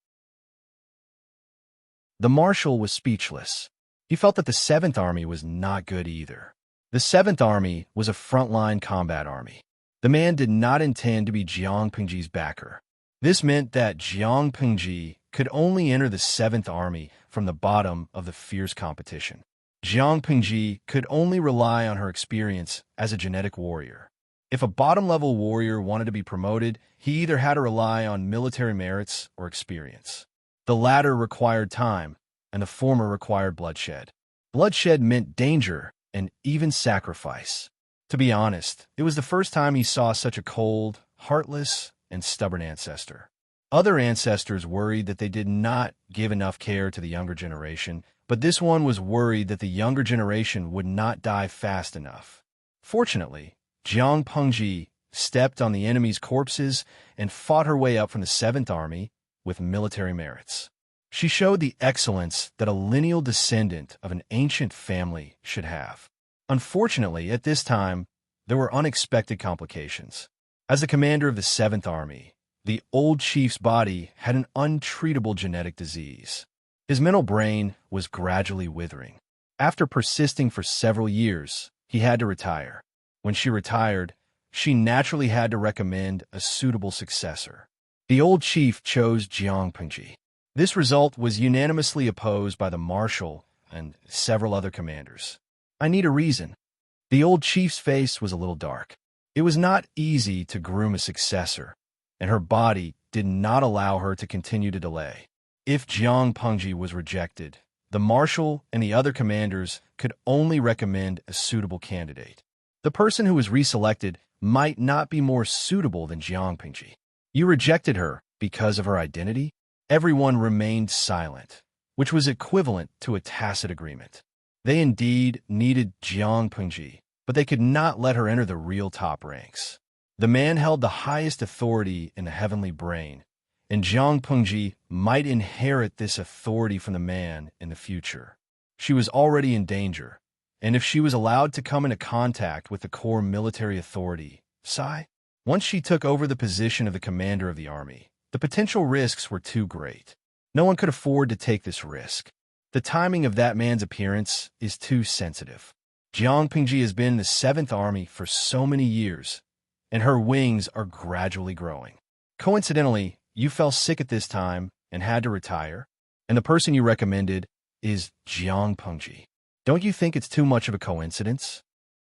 The marshal was speechless. He felt that the 7th Army was not good either. The 7th Army was a frontline combat army. The man did not intend to be Jiang Pengji's backer. This meant that Jiang Pengji could only enter the 7th Army from the bottom of the fierce competition. Jiang Pengji could only rely on her experience as a genetic warrior. If a bottom-level warrior wanted to be promoted, he either had to rely on military merits or experience. The latter required time, and the former required bloodshed. Bloodshed meant danger and even sacrifice. To be honest, it was the first time he saw such a cold, heartless, and stubborn ancestor. Other ancestors worried that they did not give enough care to the younger generation, but this one was worried that the younger generation would not die fast enough. Fortunately, Jiang Pengji stepped on the enemy's corpses and fought her way up from the 7th Army with military merits. She showed the excellence that a lineal descendant of an ancient family should have. Unfortunately, at this time, there were unexpected complications. As the commander of the 7th Army, the old chief's body had an untreatable genetic disease. His mental brain was gradually withering. After persisting for several years, he had to retire. When she retired, she naturally had to recommend a suitable successor. The old chief chose Jiang Pengji. This result was unanimously opposed by the marshal and several other commanders. "I need a reason." The old chief's face was a little dark. It was not easy to groom a successor, and her body did not allow her to continue to delay. If Jiang Pengji was rejected, the marshal and the other commanders could only recommend a suitable candidate. The person who was reselected might not be more suitable than Jiang Pengji. You rejected her because of her identity? Everyone remained silent, which was equivalent to a tacit agreement. They indeed needed Jiang Pengji, but they could not let her enter the real top ranks. The man held the highest authority in the heavenly brain, and Jiang Pengji might inherit this authority from the man in the future. She was already in danger, and if she was allowed to come into contact with the core military authority, once she took over the position of the commander of the army, the potential risks were too great. No one could afford to take this risk. The timing of that man's appearance is too sensitive. Jiang Pengji has been in the 7th Army for so many years, and her wings are gradually growing. Coincidentally, you fell sick at this time and had to retire, and the person you recommended is Jiang Pengji. Don't you think it's too much of a coincidence?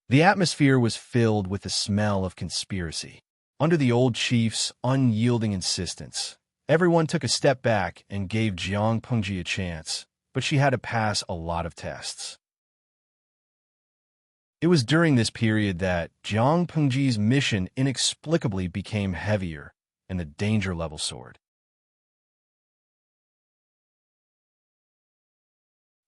The atmosphere was filled with the smell of conspiracy. Under the old chief's unyielding insistence, everyone took a step back and gave Jiang Pengji a chance, but she had to pass a lot of tests. It was during this period that Jiang Pengji's mission inexplicably became heavier and the danger level soared.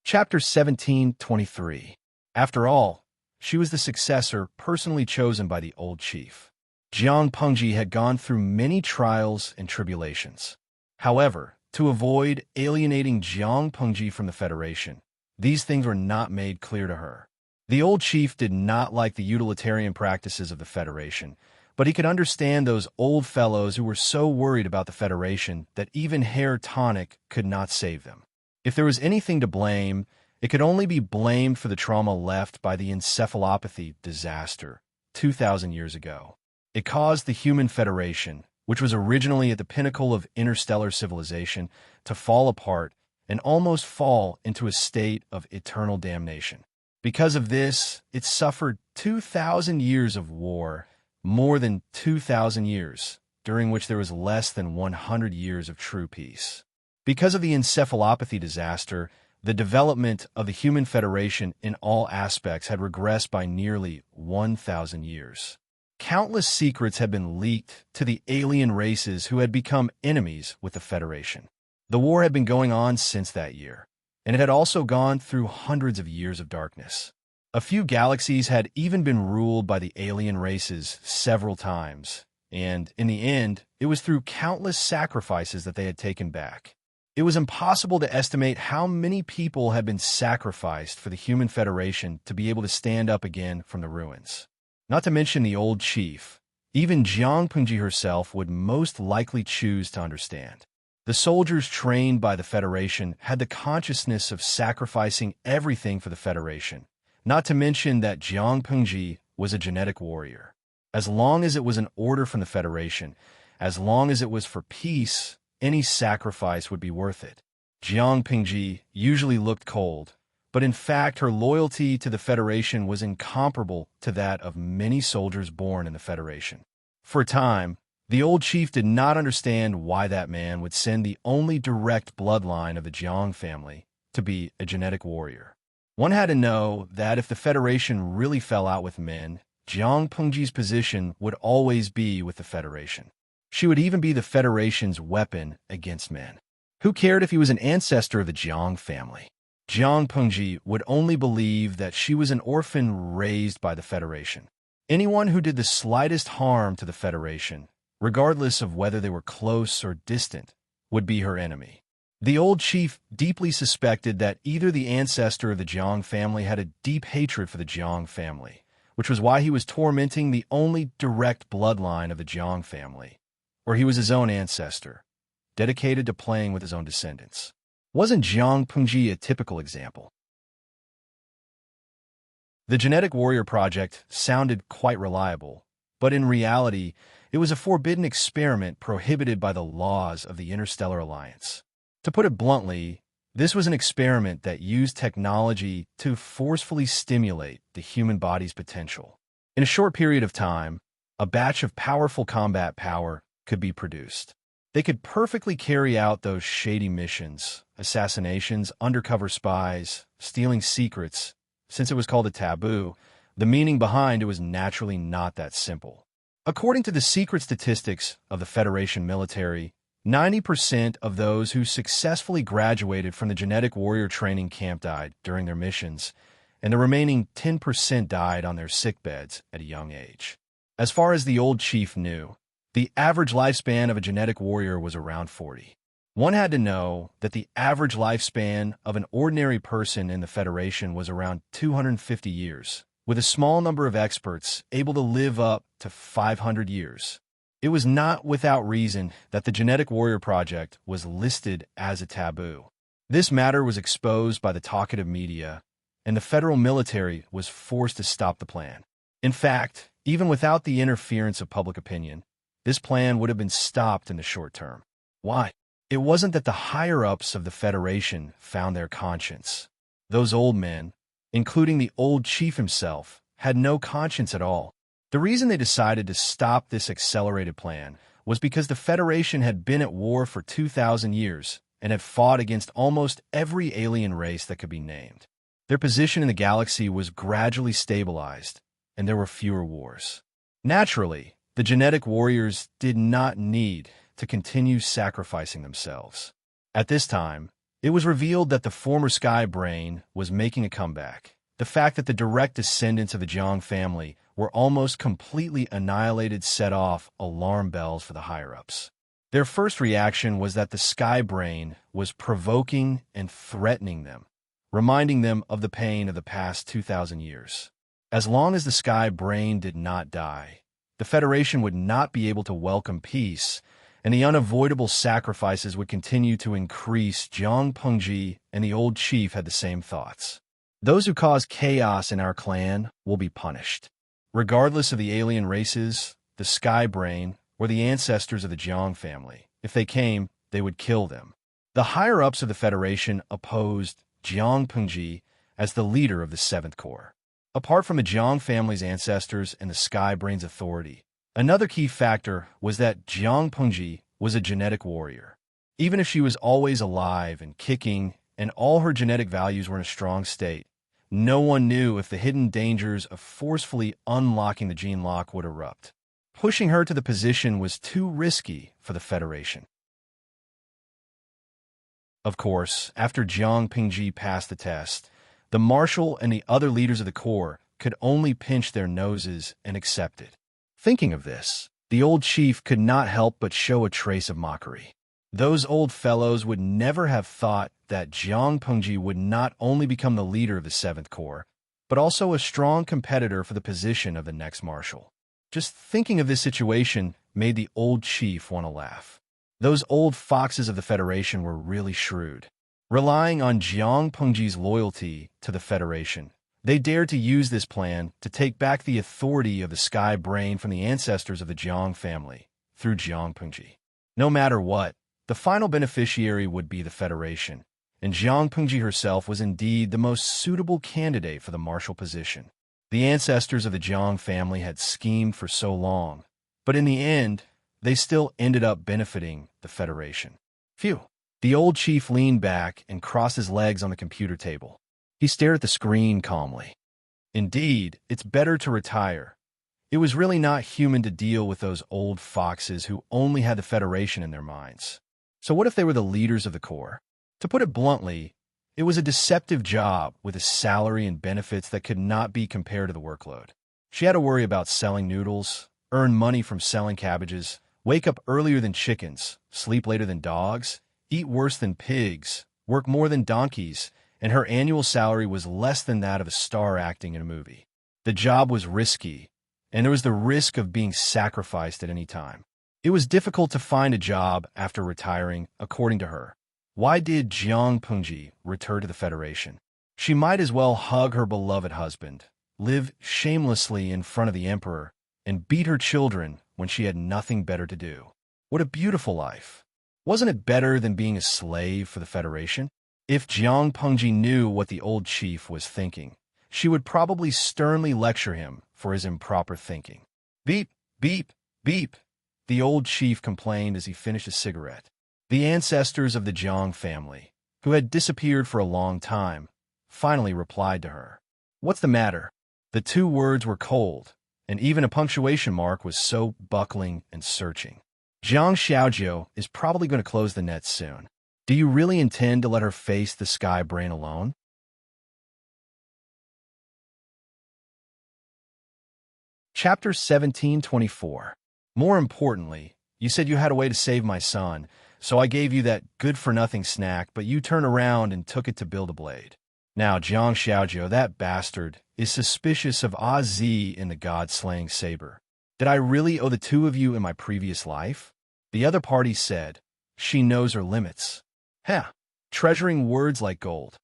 Chapter 17:23. After all, she was the successor personally chosen by the old chief. Jiang Pengji had gone through many trials and tribulations. However, to avoid alienating Jiang Pengji from the Federation, these things were not made clear to her. The old chief did not like the utilitarian practices of the Federation, but he could understand those old fellows who were so worried about the Federation that even hair tonic could not save them. If there was anything to blame, it could only be blamed for the trauma left by the encephalopathy disaster 2,000 years ago. It caused the human Federation, which was originally at the pinnacle of interstellar civilization, to fall apart and almost fall into a state of eternal damnation. Because of this, it suffered 2,000 years of war, more than 2,000 years, during which there was less than 100 years of true peace. Because of the encephalopathy disaster, the development of the human Federation in all aspects had regressed by nearly 1,000 years. Countless secrets had been leaked to the alien races who had become enemies with the Federation. The war had been going on since that year, and it had also gone through hundreds of years of darkness. A few galaxies had even been ruled by the alien races several times, and in the end, it was through countless sacrifices that they had taken back. It was impossible to estimate how many people had been sacrificed for the human Federation to be able to stand up again from the ruins. Not to mention the old chief. Even Jiang Pengji herself would most likely choose to understand. The soldiers trained by the Federation had the consciousness of sacrificing everything for the Federation, not to mention that Jiang Pengji was a genetic warrior. As long as it was an order from the Federation, as long as it was for peace, any sacrifice would be worth it. Jiang Pengji usually looked cold, but in fact her loyalty to the Federation was incomparable to that of many soldiers born in the Federation. For a time, the old chief did not understand why that man would send the only direct bloodline of the Jiang family to be a genetic warrior. One had to know that if the Federation really fell out with men, Jiang Pengji's position would always be with the Federation. She would even be the Federation's weapon against men. Who cared if he was an ancestor of the Jiang family? Jiang Pengji would only believe that she was an orphan raised by the Federation. Anyone who did the slightest harm to the Federation, regardless of whether they were close or distant, would be her enemy. The old chief deeply suspected that either the ancestor of the Jiang family had a deep hatred for the Jiang family, which was why he was tormenting the only direct bloodline of the Jiang family, or he was his own ancestor, dedicated to playing with his own descendants. Wasn't Jiang Pengji a typical example? The Genetic Warrior Project sounded quite reliable, but in reality, it was a forbidden experiment prohibited by the laws of the Interstellar Alliance. To put it bluntly, this was an experiment that used technology to forcefully stimulate the human body's potential. In a short period of time, a batch of powerful combat power could be produced. They could perfectly carry out those shady missions, assassinations, undercover spies, stealing secrets. Since it was called a taboo, the meaning behind it was naturally not that simple. According to the secret statistics of the Federation military, 90% of those who successfully graduated from the genetic warrior training camp died during their missions, and the remaining 10% died on their sickbeds at a young age. As far as the old chief knew, the average lifespan of a genetic warrior was around 40. One had to know that the average lifespan of an ordinary person in the Federation was around 250 years, with a small number of experts able to live up to 500 years. It was not without reason that the Genetic Warrior Project was listed as a taboo. This matter was exposed by the talkative media, and the federal military was forced to stop the plan. In fact, even without the interference of public opinion, this plan would have been stopped in the short term. Why? It wasn't that the higher-ups of the Federation found their conscience. Those old men, including the old chief himself, had no conscience at all. The reason they decided to stop this accelerated plan was because the Federation had been at war for 2,000 years and had fought against almost every alien race that could be named. Their position in the galaxy was gradually stabilized, and there were fewer wars. Naturally, the genetic warriors did not need to continue sacrificing themselves. At this time, it was revealed that the former Sky Brain was making a comeback. The fact that the direct descendants of the Jiang family were almost completely annihilated set off alarm bells for the higher-ups. Their first reaction was that the Sky Brain was provoking and threatening them, reminding them of the pain of the past 2,000 years. As long as the Sky Brain did not die, the Federation would not be able to welcome peace, and the unavoidable sacrifices would continue to increase. Jiang Pengji and the old chief had the same thoughts. Those who cause chaos in our clan will be punished. Regardless of the alien races, the Sky Brain were the ancestors of the Jiang family. If they came, they would kill them. The higher-ups of the Federation opposed Jiang Pengji as the leader of the 7th Corps. Apart from the Jiang family's ancestors and the Sky Brain's authority, another key factor was that Jiang Pengji was a genetic warrior. Even if she was always alive and kicking, and all her genetic values were in a strong state, no one knew if the hidden dangers of forcefully unlocking the gene lock would erupt. Pushing her to the position was too risky for the Federation. Of course, after Jiang Pengji passed the test, the Marshal and the other leaders of the Corps could only pinch their noses and accept it. Thinking of this, the old chief could not help but show a trace of mockery. Those old fellows would never have thought that Jiang Pengji would not only become the leader of the 7th Corps, but also a strong competitor for the position of the next Marshal. Just thinking of this situation made the old chief want to laugh. Those old foxes of the Federation were really shrewd. Relying on Jiang Pengji's loyalty to the Federation, they dared to use this plan to take back the authority of the Sky Brain from the ancestors of the Jiang family through Jiang Pengji. No matter what, the final beneficiary would be the Federation, and Jiang Pengji herself was indeed the most suitable candidate for the marshal position. The ancestors of the Jiang family had schemed for so long, but in the end, they still ended up benefiting the Federation. Phew. The old chief leaned back and crossed his legs on the computer table. He stared at the screen calmly. Indeed, it's better to retire. It was really not human to deal with those old foxes who only had the Federation in their minds. So what if they were the leaders of the Corps? To put it bluntly, it was a deceptive job with a salary and benefits that could not be compared to the workload. She had to worry about selling noodles, earn money from selling cabbages, wake up earlier than chickens, sleep later than dogs, eat worse than pigs, work more than donkeys, and her annual salary was less than that of a star acting in a movie. The job was risky, and there was the risk of being sacrificed at any time. It was difficult to find a job after retiring, according to her. Why did Jiang Pengji return to the Federation? She might as well hug her beloved husband, live shamelessly in front of the Emperor, and beat her children when she had nothing better to do. What a beautiful life. Wasn't it better than being a slave for the Federation? If Jiang Pengji knew what the old chief was thinking, she would probably sternly lecture him for his improper thinking. Beep, beep, beep. the old chief complained as he finished his cigarette. The ancestors of the Jiang family, who had disappeared for a long time, finally replied to her. What's the matter? The two words were cold, and even a punctuation mark was so buckling and searching. Jiang Xiaojiu is probably going to close the net soon. Do you really intend to let her face the sky brain alone? Chapter 1724. More importantly, you said you had a way to save my son, so I gave you that good-for-nothing snack, but you turned around and took it to build a blade. Now, Jiang Xiaojiu, that bastard, is suspicious of Zi in the god-slaying saber. Did I really owe the two of you in my previous life? The other party said, she knows her limits. Heh, treasuring words like gold.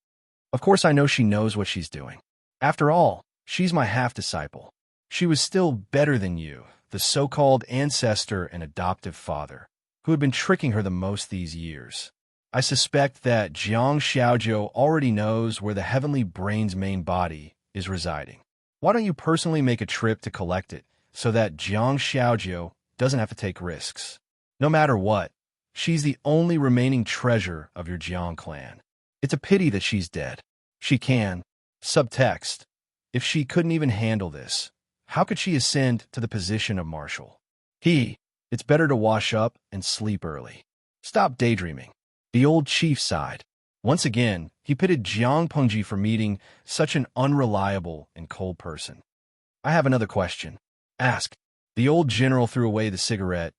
Of course I know she knows what she's doing. After all, she's my half-disciple. She was still better than you, the so-called ancestor and adoptive father, who had been tricking her the most these years. I suspect that Jiang Xiaojiu already knows where the heavenly brain's main body is residing. Why don't you personally make a trip to collect it so that Jiang Xiaojiu doesn't have to take risks? No matter what, she's the only remaining treasure of your Jiang clan. It's a pity that she's dead. She can. Subtext. If she couldn't even handle this, how could she ascend to the position of marshal? It's better to wash up and sleep early. Stop daydreaming. The old chief sighed. Once again, he pitted Jiang Pengji for meeting such an unreliable and cold person. I have another question. Ask. The old general threw away the cigarette,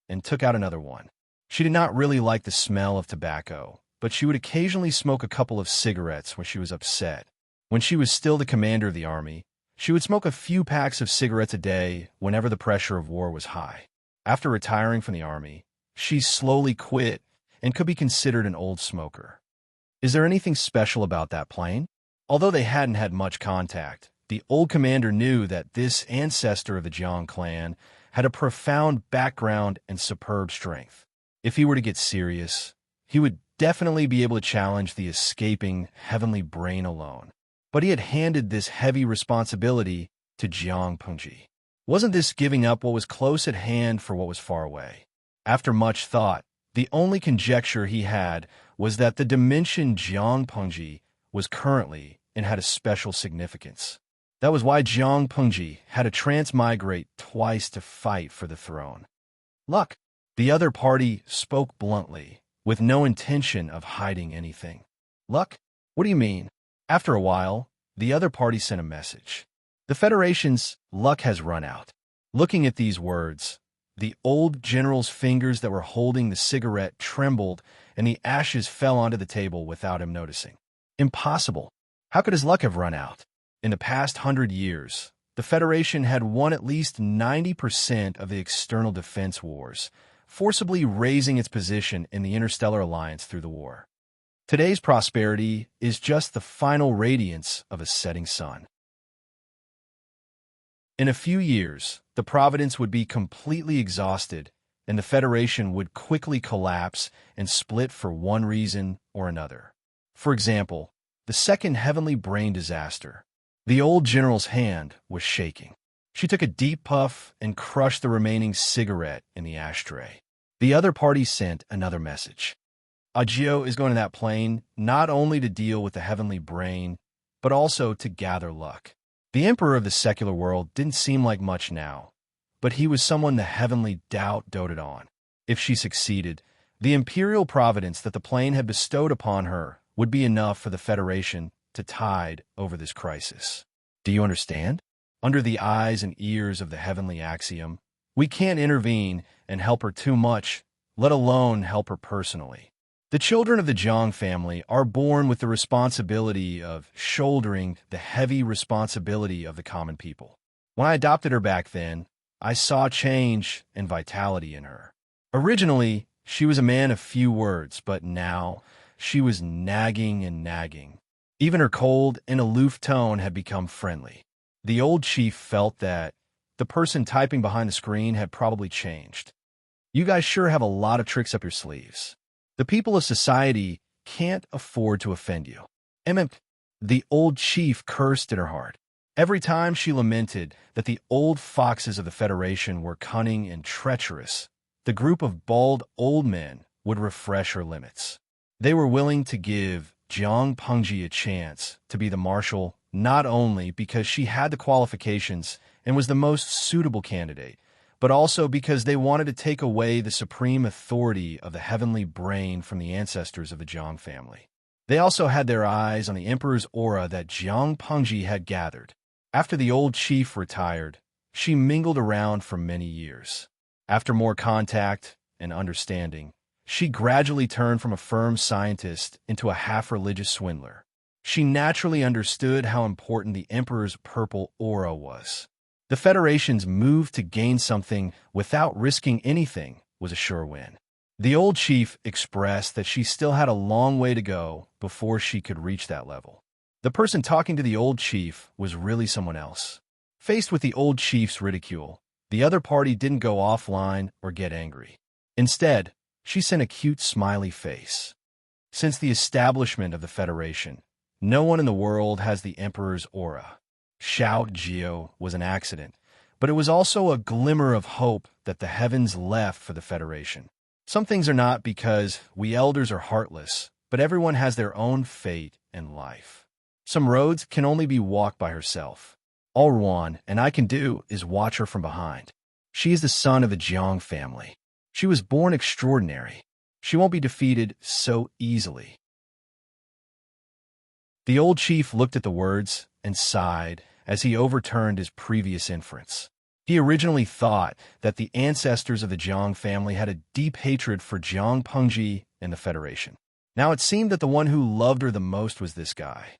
and took out another one. She did not really like the smell of tobacco, but she would occasionally smoke a couple of cigarettes when she was upset. When she was still the commander of the army, she would smoke a few packs of cigarettes a day whenever the pressure of war was high. After retiring from the army, she slowly quit and could be considered an old smoker. Is there anything special about that plane? Although they hadn't had much contact, the old commander knew that this ancestor of the Jiang clan had a profound background and superb strength. If he were to get serious, he would definitely be able to challenge the escaping heavenly brain alone. But he had handed this heavy responsibility to Jiang Pengji. Wasn't this giving up what was close at hand for what was far away? After much thought, the only conjecture he had was that the dimension Jiang Pengji was currently in had a special significance. That was why Jiang Pengji had to transmigrate twice to fight for the throne. Luck. The other party spoke bluntly, with no intention of hiding anything. Luck? What do you mean? After a while, the other party sent a message. The Federation's luck has run out. Looking at these words, the old general's fingers that were holding the cigarette trembled, and the ashes fell onto the table without him noticing. Impossible. How could his luck have run out? In the past 100 years, the Federation had won at least 90% of the external defense wars, forcibly raising its position in the interstellar alliance through the war. Today's prosperity is just the final radiance of a setting sun. In a few years, the Providence would be completely exhausted, and the Federation would quickly collapse and split for one reason or another. For example, the second heavenly brain disaster. The old general's hand was shaking. She took a deep puff and crushed the remaining cigarette in the ashtray. The other party sent another message. Agio is going to that plane not only to deal with the heavenly brain, but also to gather luck. The emperor of the secular world didn't seem like much now, but he was someone the heavenly doubt doted on. If she succeeded, the imperial providence that the plane had bestowed upon her would be enough for the Federation to tide over this crisis. Do you understand? Under the eyes and ears of the heavenly axiom, we can't intervene and help her too much, let alone help her personally. The children of the Jiang family are born with the responsibility of shouldering the heavy responsibility of the common people. When I adopted her back then, I saw change and vitality in her. Originally, she was a man of few words, but now she was nagging and nagging. Even her cold and aloof tone had become friendly. The old chief felt that the person typing behind the screen had probably changed. You guys sure have a lot of tricks up your sleeves. The people of society can't afford to offend you. The old chief cursed in her heart. Every time she lamented that the old foxes of the Federation were cunning and treacherous, the group of bald old men would refresh her limits. They were willing to give Jiang Pengji a chance to be the marshal, not only because she had the qualifications and was the most suitable candidate, but also because they wanted to take away the supreme authority of the heavenly brain from the ancestors of the Jiang family. They also had their eyes on the emperor's aura that Jiang Pengji had gathered. After the old chief retired, she mingled around for many years. After more contact and understanding, she gradually turned from a firm scientist into a half-religious swindler. She naturally understood how important the emperor's purple aura was. The Federation's move to gain something without risking anything was a sure win. The old chief expressed that she still had a long way to go before she could reach that level. The person talking to the old chief was really someone else. Faced with the old chief's ridicule, the other party didn't go offline or get angry. Instead, she sent a cute smiley face. Since the establishment of the Federation, no one in the world has the Emperor's aura. Xiao Jio was an accident, but it was also a glimmer of hope that the heavens left for the Federation. Some things are not because we elders are heartless, but everyone has their own fate in life. Some roads can only be walked by herself. All Ruan and I can do is watch her from behind. She is the son of the Jiang family. She was born extraordinary. She won't be defeated so easily. The old chief looked at the words and sighed as he overturned his previous inference. He originally thought that the ancestors of the Jiang family had a deep hatred for Jiang Pengji and the Federation. Now it seemed that the one who loved her the most was this guy.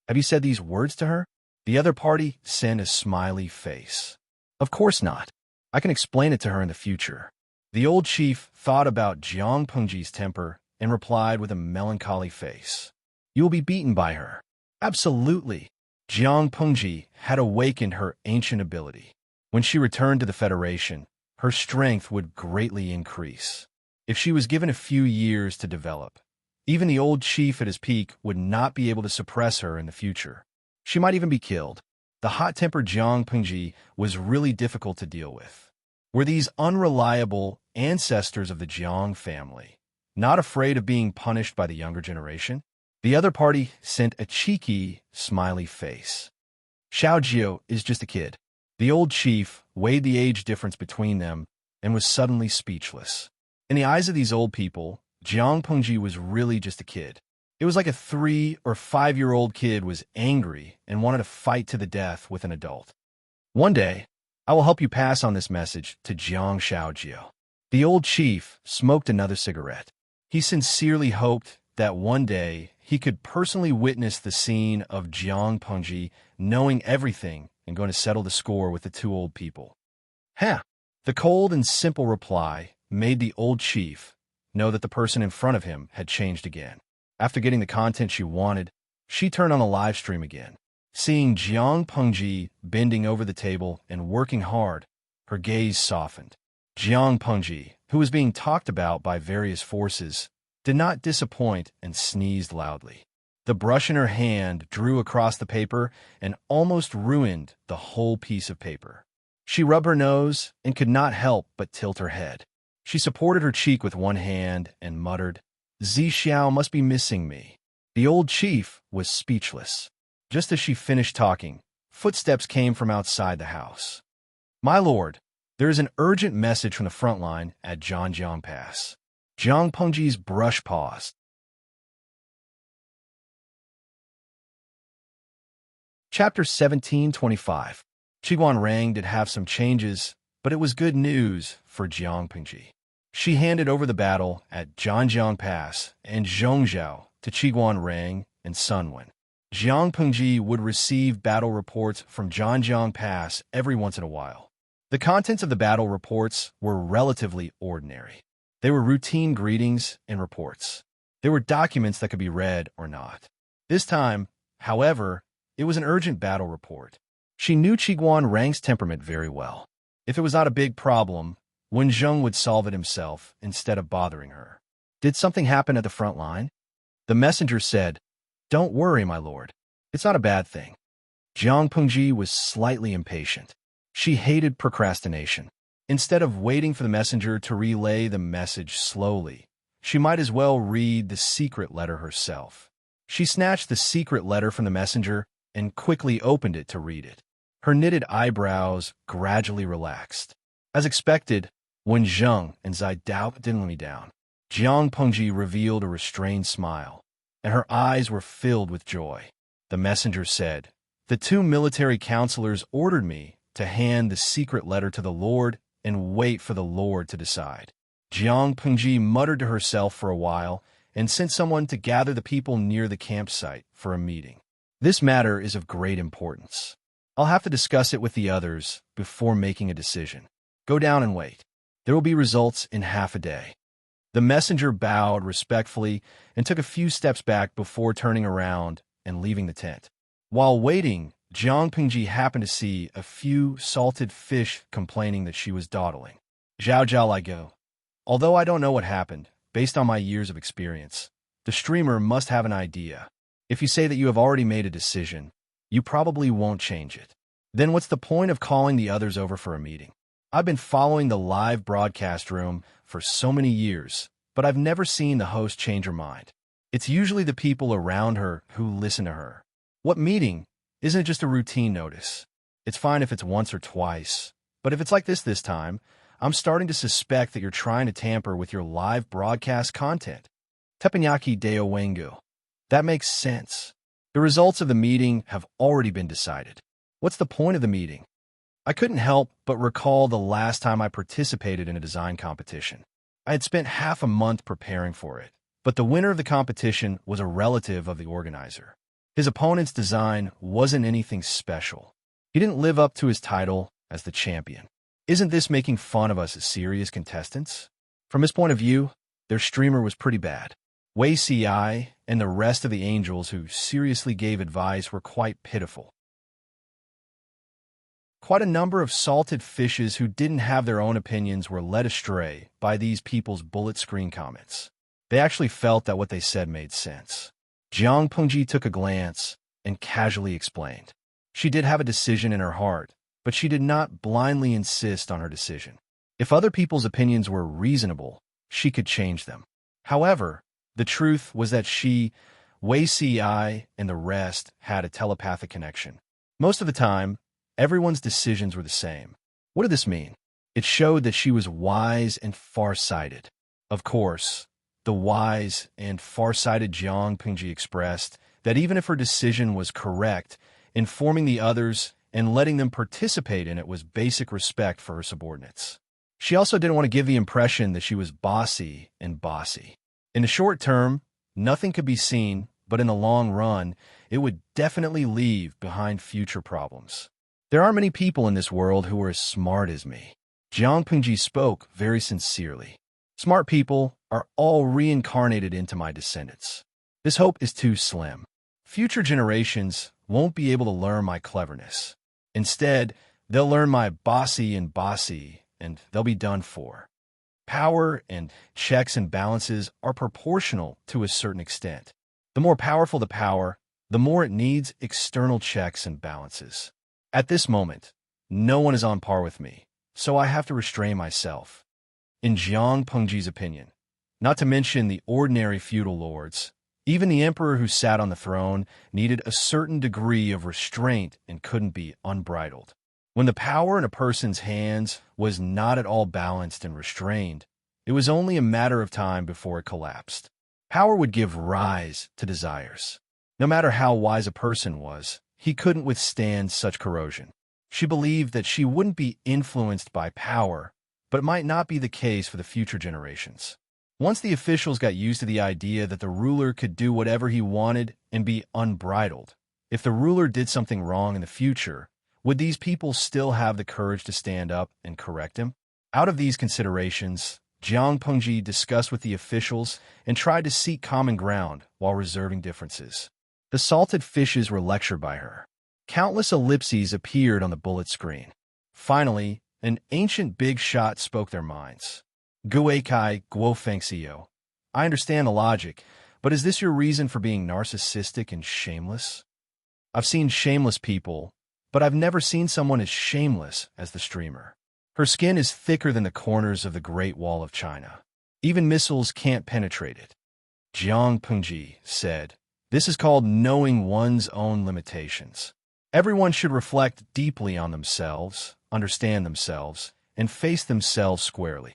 Have you said these words to her? The other party sent a smiley face. Of course not. I can explain it to her in the future. The old chief thought about Jiang Pengji's temper and replied with a melancholy face. You will be beaten by her. Absolutely. Jiang Pengji had awakened her ancient ability. When she returned to the Federation, her strength would greatly increase. If she was given a few years to develop, even the old chief at his peak would not be able to suppress her in the future. She might even be killed. The hot-tempered Jiang Pengji was really difficult to deal with. Were these unreliable ancestors of the Jiang family not afraid of being punished by the younger generation? The other party sent a cheeky, smiley face. Xiao Jio is just a kid. The old chief weighed the age difference between them and was suddenly speechless. In the eyes of these old people, Jiang Pengji was really just a kid. It was like a 3- or 5-year-old kid was angry and wanted to fight to the death with an adult. One day, I will help you pass on this message to Jiang Xiaojio. The old chief smoked another cigarette. He sincerely hoped that one day he could personally witness the scene of Jiang Pengji knowing everything and going to settle the score with the two old people. The cold and simple reply made the old chief know that the person in front of him had changed again. After getting the content she wanted, she turned on the live stream again. Seeing Jiang Pengji bending over the table and working hard, her gaze softened. Jiang Pengji, who was being talked about by various forces, did not disappoint and sneezed loudly. The brush in her hand drew across the paper and almost ruined the whole piece of paper. She rubbed her nose and could not help but tilt her head. She supported her cheek with one hand and muttered, "Zi Xiao must be missing me." The old chief was speechless. Just as she finished talking, footsteps came from outside the house. "My lord, there is an urgent message from the front line at Zhanjiang Pass." Jiang Pengji's brush paused. Chapter 1725. Qiguan Rang did have some changes, but it was good news for Jiang Pengji. She handed over the battle at Zhanjiang Pass and Zhongzhou to Qiguan Rang and Sunwen. Jiang Pengji would receive battle reports from Zhanjiang Pass every once in a while. The contents of the battle reports were relatively ordinary. They were routine greetings and reports. They were documents that could be read or not. This time, however, it was an urgent battle report. She knew Qiguan Rang's temperament very well. If it was not a big problem, Wen Zheng would solve it himself instead of bothering her. Did something happen at the front line? The messenger said, "Don't worry, my lord. It's not a bad thing." Jiang Pengji was slightly impatient. She hated procrastination. Instead of waiting for the messenger to relay the message slowly, she might as well read the secret letter herself. She snatched the secret letter from the messenger and quickly opened it to read it. Her knitted eyebrows gradually relaxed. As expected, when Zheng and Zidao didn't let me down, Jiang Pengji revealed a restrained smile, and her eyes were filled with joy. The messenger said, "The two military counselors ordered me to hand the secret letter to the Lord and wait for the Lord to decide." Jiang Pengji muttered to herself for a while and sent someone to gather the people near the campsite for a meeting. "This matter is of great importance. I'll have to discuss it with the others before making a decision. Go down and wait. There will be results in half a day." The messenger bowed respectfully and took a few steps back before turning around and leaving the tent. While waiting, Jiang Pengji happened to see a few salted fish complaining that she was dawdling. "Zhao Zhao Lai Go." Although I don't know what happened, based on my years of experience, the streamer must have an idea. If you say that you have already made a decision, you probably won't change it. Then what's the point of calling the others over for a meeting? I've been following the live broadcast room for so many years, but I've never seen the host change her mind. It's usually the people around her who listen to her. What meeting? Isn't it just a routine notice? It's fine if it's once or twice, but if it's like this time, I'm starting to suspect that you're trying to tamper with your live broadcast content. Teppanyaki Deo Wengu. That makes sense. The results of the meeting have already been decided. What's the point of the meeting? I couldn't help but recall the last time I participated in a design competition. I had spent half a month preparing for it, but the winner of the competition was a relative of the organizer. His opponent's design wasn't anything special. He didn't live up to his title as the champion. Isn't this making fun of us as serious contestants? From his point of view, their streamer was pretty bad. Wei Ci and the rest of the angels who seriously gave advice were quite pitiful. Quite a number of salted fishes who didn't have their own opinions were led astray by these people's bullet screen comments. They actually felt that what they said made sense. Jiang Pengji took a glance and casually explained. She did have a decision in her heart, but she did not blindly insist on her decision. If other people's opinions were reasonable, she could change them. However, the truth was that she, Wei Ci, and the rest had a telepathic connection. Most of the time, everyone's decisions were the same. What did this mean? It showed that she was wise and far-sighted. Of course, the wise and far-sighted Jiang Pengji expressed that even if her decision was correct, informing the others and letting them participate in it was basic respect for her subordinates. She also didn't want to give the impression that she was bossy and bossy. In the short term, nothing could be seen, but in the long run, it would definitely leave behind future problems. There aren't many people in this world who are as smart as me. Jiang Pengji spoke very sincerely. Smart people are all reincarnated into my descendants. This hope is too slim. Future generations won't be able to learn my cleverness. Instead, they'll learn my bossy, and they'll be done for. Power and checks and balances are proportional to a certain extent. The more powerful the power, the more it needs external checks and balances. At this moment, no one is on par with me, so I have to restrain myself. In Jiang Pengji's opinion, not to mention the ordinary feudal lords, even the emperor who sat on the throne needed a certain degree of restraint and couldn't be unbridled. When the power in a person's hands was not at all balanced and restrained, it was only a matter of time before it collapsed. Power would give rise to desires. No matter how wise a person was, he couldn't withstand such corrosion. She believed that she wouldn't be influenced by power, but it might not be the case for the future generations. Once the officials got used to the idea that the ruler could do whatever he wanted and be unbridled, if the ruler did something wrong in the future, would these people still have the courage to stand up and correct him? Out of these considerations, Jiang Pengji discussed with the officials and tried to seek common ground while reserving differences. The salted fishes were lectured by her. Countless ellipses appeared on the bullet screen. Finally, an ancient big shot spoke their minds. Guikai Guofengxiu. I understand the logic, but is this your reason for being narcissistic and shameless? I've seen shameless people, but I've never seen someone as shameless as the streamer. Her skin is thicker than the corners of the Great Wall of China. Even missiles can't penetrate it. Jiang Pengji said, "This is called knowing one's own limitations. Everyone should reflect deeply on themselves, understand themselves, and face themselves squarely."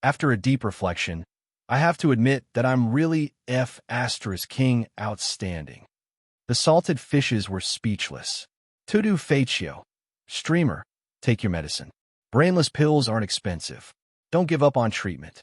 After a deep reflection, I have to admit that I'm really King outstanding. The salted fishes were speechless. Tudu Faccio. Streamer, take your medicine. Brainless pills aren't expensive. Don't give up on treatment.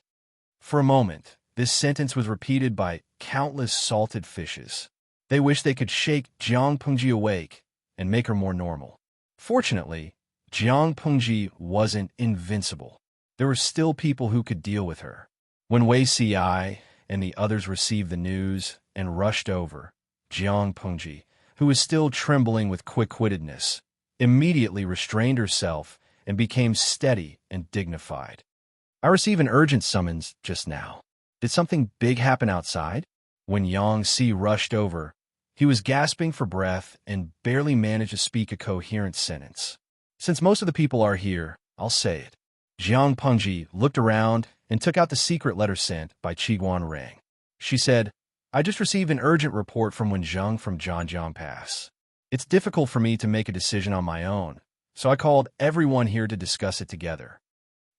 For a moment, this sentence was repeated by countless salted fishes. They wished they could shake Jiang Pengji awake and make her more normal. Fortunately, Jiang Pengji wasn't invincible. There were still people who could deal with her. When Wei Si and the others received the news and rushed over, Jiang Pengji, who was still trembling with quick-wittedness, immediately restrained herself and became steady and dignified. "I received an urgent summons just now. Did something big happen outside?" When Yang Si rushed over, he was gasping for breath and barely managed to speak a coherent sentence. "Since most of the people are here, I'll say it." Jiang Pengji looked around and took out the secret letter sent by Qiguan Rang. She said, "I just received an urgent report from Wenzheng from Zhanjiang Pass. It's difficult for me to make a decision on my own, so I called everyone here to discuss it together."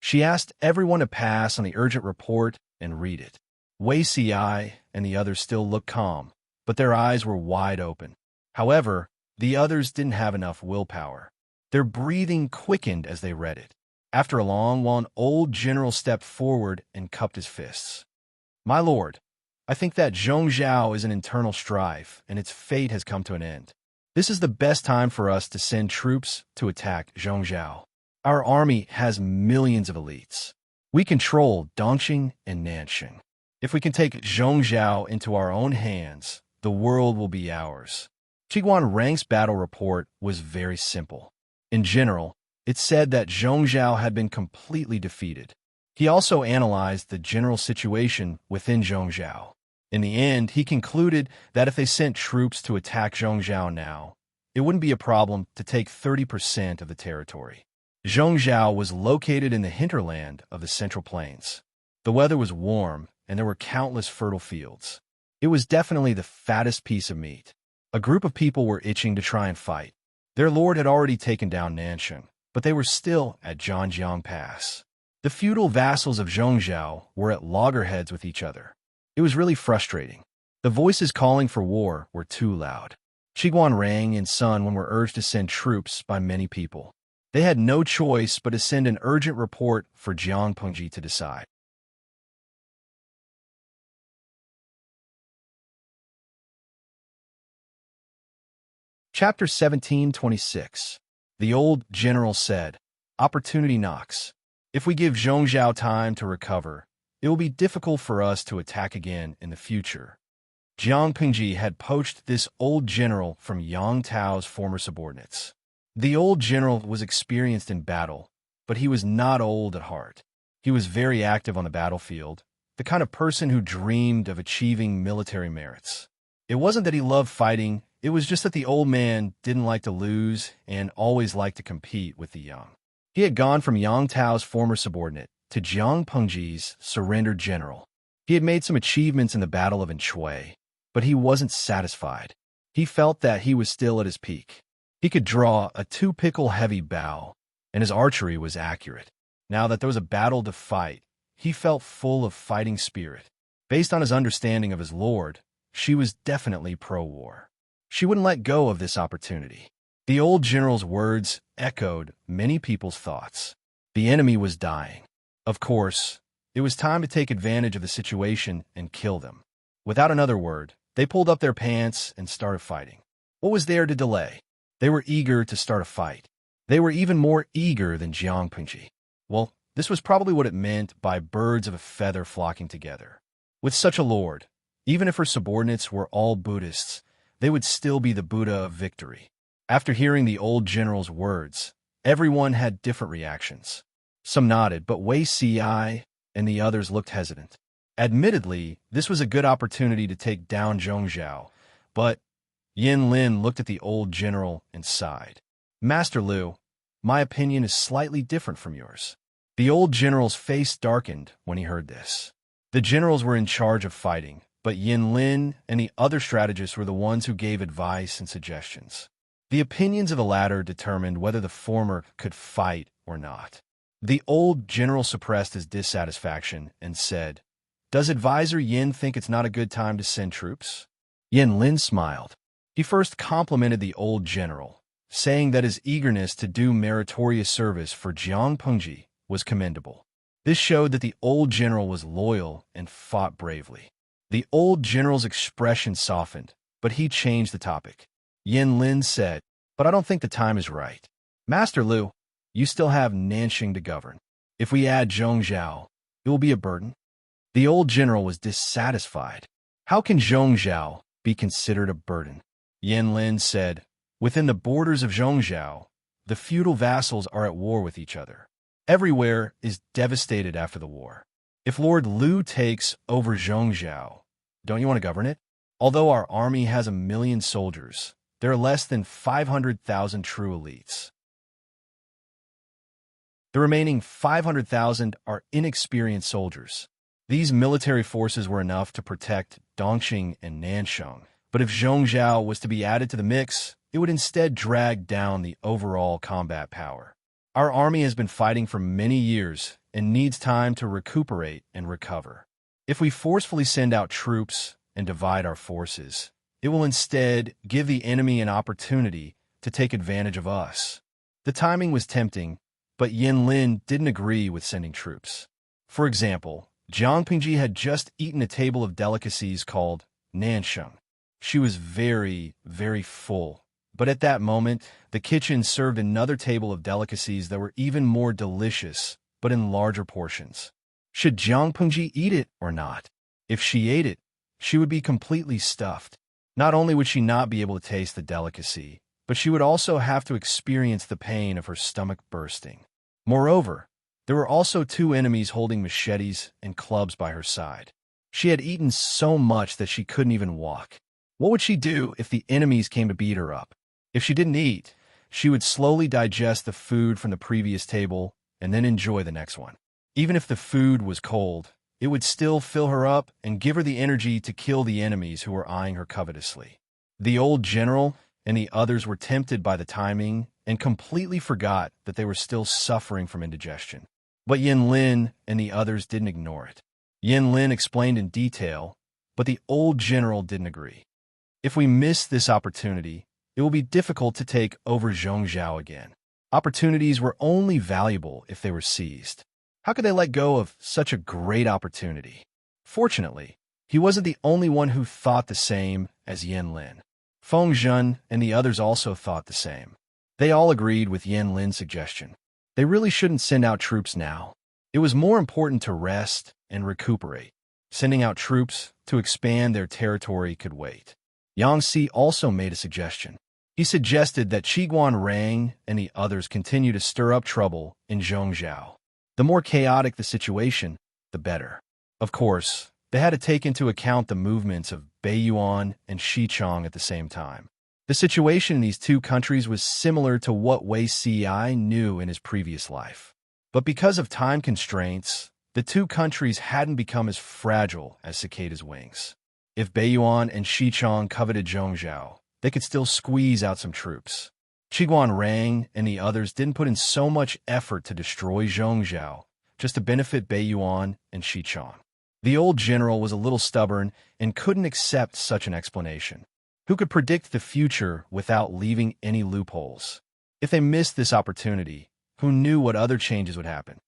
She asked everyone to pass on the urgent report and read it. Wei Si and the others still looked calm, but their eyes were wide open. However, the others didn't have enough willpower. Their breathing quickened as they read it. After a long while, an old general stepped forward and cupped his fists. "My lord, I think that Zhongzhou is an internal strife, and its fate has come to an end. This is the best time for us to send troops to attack Zhongzhou. Our army has millions of elites. We control Dongqing and Nanxing. If we can take Zhongzhou into our own hands, the world will be ours." Qiguan Rang's battle report was very simple. In general, it said that Zhongzhou had been completely defeated. He also analyzed the general situation within Zhongzhou. In the end, he concluded that if they sent troops to attack Zhongzhou now, it wouldn't be a problem to take 30% of the territory. Zhongzhou was located in the hinterland of the Central Plains. The weather was warm, and there were countless fertile fields. It was definitely the fattest piece of meat. A group of people were itching to try and fight. Their lord had already taken down Nanxing, but they were still at Zhanjiang Pass. The feudal vassals of Zhongzhou were at loggerheads with each other. It was really frustrating. The voices calling for war were too loud. Qiguan Rang and Sun were urged to send troops by many people. They had no choice but to send an urgent report for Jiang Pengji to decide. Chapter 1726. The old general said, "Opportunity knocks. If we give Zhongzhou time to recover, it will be difficult for us to attack again in the future." Jiang Pengji had poached this old general from Yang Tao's former subordinates. The old general was experienced in battle, but he was not old at heart. He was very active on the battlefield, the kind of person who dreamed of achieving military merits. It wasn't that he loved fighting, it was just that the old man didn't like to lose and always liked to compete with the young. He had gone from Yang Tao's former subordinate to Jiang Pengji's surrendered general. He had made some achievements in the Battle of Anshui, but he wasn't satisfied. He felt that he was still at his peak. He could draw a two-pickle-heavy bow, and his archery was accurate. Now that there was a battle to fight, he felt full of fighting spirit. Based on his understanding of his lord, she was definitely pro-war. She wouldn't let go of this opportunity. The old general's words echoed many people's thoughts. The enemy was dying. Of course, it was time to take advantage of the situation and kill them. Without another word, they pulled up their pants and started fighting. What was there to delay? They were eager to start a fight. They were even more eager than Jiang Pengji. Well, this was probably what it meant by birds of a feather flocking together. With such a lord, even if her subordinates were all Buddhists, they would still be the Buddha of victory. After hearing the old general's words, everyone had different reactions. Some nodded, but Wei Si and the others looked hesitant. Admittedly, this was a good opportunity to take down Zhongzhou, but Yin Lin looked at the old general and sighed. Master Lu, my opinion is slightly different from yours. The old general's face darkened when he heard this. The generals were in charge of fighting, but Yin Lin and the other strategists were the ones who gave advice and suggestions. The opinions of the latter determined whether the former could fight or not. The old general suppressed his dissatisfaction and said, "Does Advisor Yin think it's not a good time to send troops?" Yin Lin smiled. He first complimented the old general, saying that his eagerness to do meritorious service for Jiang Pengji was commendable. This showed that the old general was loyal and fought bravely. The old general's expression softened, but he changed the topic. Yin Lin said, "But I don't think the time is right. Master Lu, you still have Nanxing to govern. If we add Zhongzhou, it will be a burden." The old general was dissatisfied. How can Zhongzhou be considered a burden? Yin Lin said, "Within the borders of Zhongzhou, the feudal vassals are at war with each other. Everywhere is devastated after the war. If Lord Lu takes over Zhongzhou, don't you want to govern it? Although our army has 1,000,000 soldiers, there are less than 500,000 true elites. The remaining 500,000 are inexperienced soldiers. These military forces were enough to protect Dongqing and Nansheng, but if Zhongzhou was to be added to the mix, it would instead drag down the overall combat power. Our army has been fighting for many years and needs time to recuperate and recover. If we forcefully send out troops and divide our forces, it will instead give the enemy an opportunity to take advantage of us." The timing was tempting, but Yin Lin didn't agree with sending troops. For example, Jiang Pingji had just eaten a table of delicacies called Nansheng. She was very, very full. But at that moment, the kitchen served another table of delicacies that were even more delicious, but in larger portions. Should Jiang Pengji eat it or not? If she ate it, she would be completely stuffed. Not only would she not be able to taste the delicacy, but she would also have to experience the pain of her stomach bursting. Moreover, there were also two enemies holding machetes and clubs by her side. She had eaten so much that she couldn't even walk. What would she do if the enemies came to beat her up? If she didn't eat, she would slowly digest the food from the previous table and then enjoy the next one. Even if the food was cold, it would still fill her up and give her the energy to kill the enemies who were eyeing her covetously. The old general and the others were tempted by the timing and completely forgot that they were still suffering from indigestion. But Yin Lin and the others didn't ignore it. Yin Lin explained in detail, but the old general didn't agree. If we miss this opportunity, it will be difficult to take over Zhongzhou again. Opportunities were only valuable if they were seized. How could they let go of such a great opportunity? Fortunately, he wasn't the only one who thought the same as Yin Lin. Feng Zhen and the others also thought the same. They all agreed with Yin Lin's suggestion. They really shouldn't send out troops now. It was more important to rest and recuperate. Sending out troops to expand their territory could wait. Yang Si also made a suggestion. He suggested that Qiguan Rang and the others continue to stir up trouble in Zhongzhou. The more chaotic the situation, the better. Of course, they had to take into account the movements of Beiyuan and Xichang at the same time. The situation in these two countries was similar to what Wei Ci knew in his previous life. But because of time constraints, the two countries hadn't become as fragile as cicada's wings. If Beiyuan and Xichang coveted Zhongzhou, they could still squeeze out some troops. Qiguan Rang and the others didn't put in so much effort to destroy Zhongzhou, just to benefit Beiyuan and Xichang. The old general was a little stubborn and couldn't accept such an explanation. Who could predict the future without leaving any loopholes? If they missed this opportunity, who knew what other changes would happen?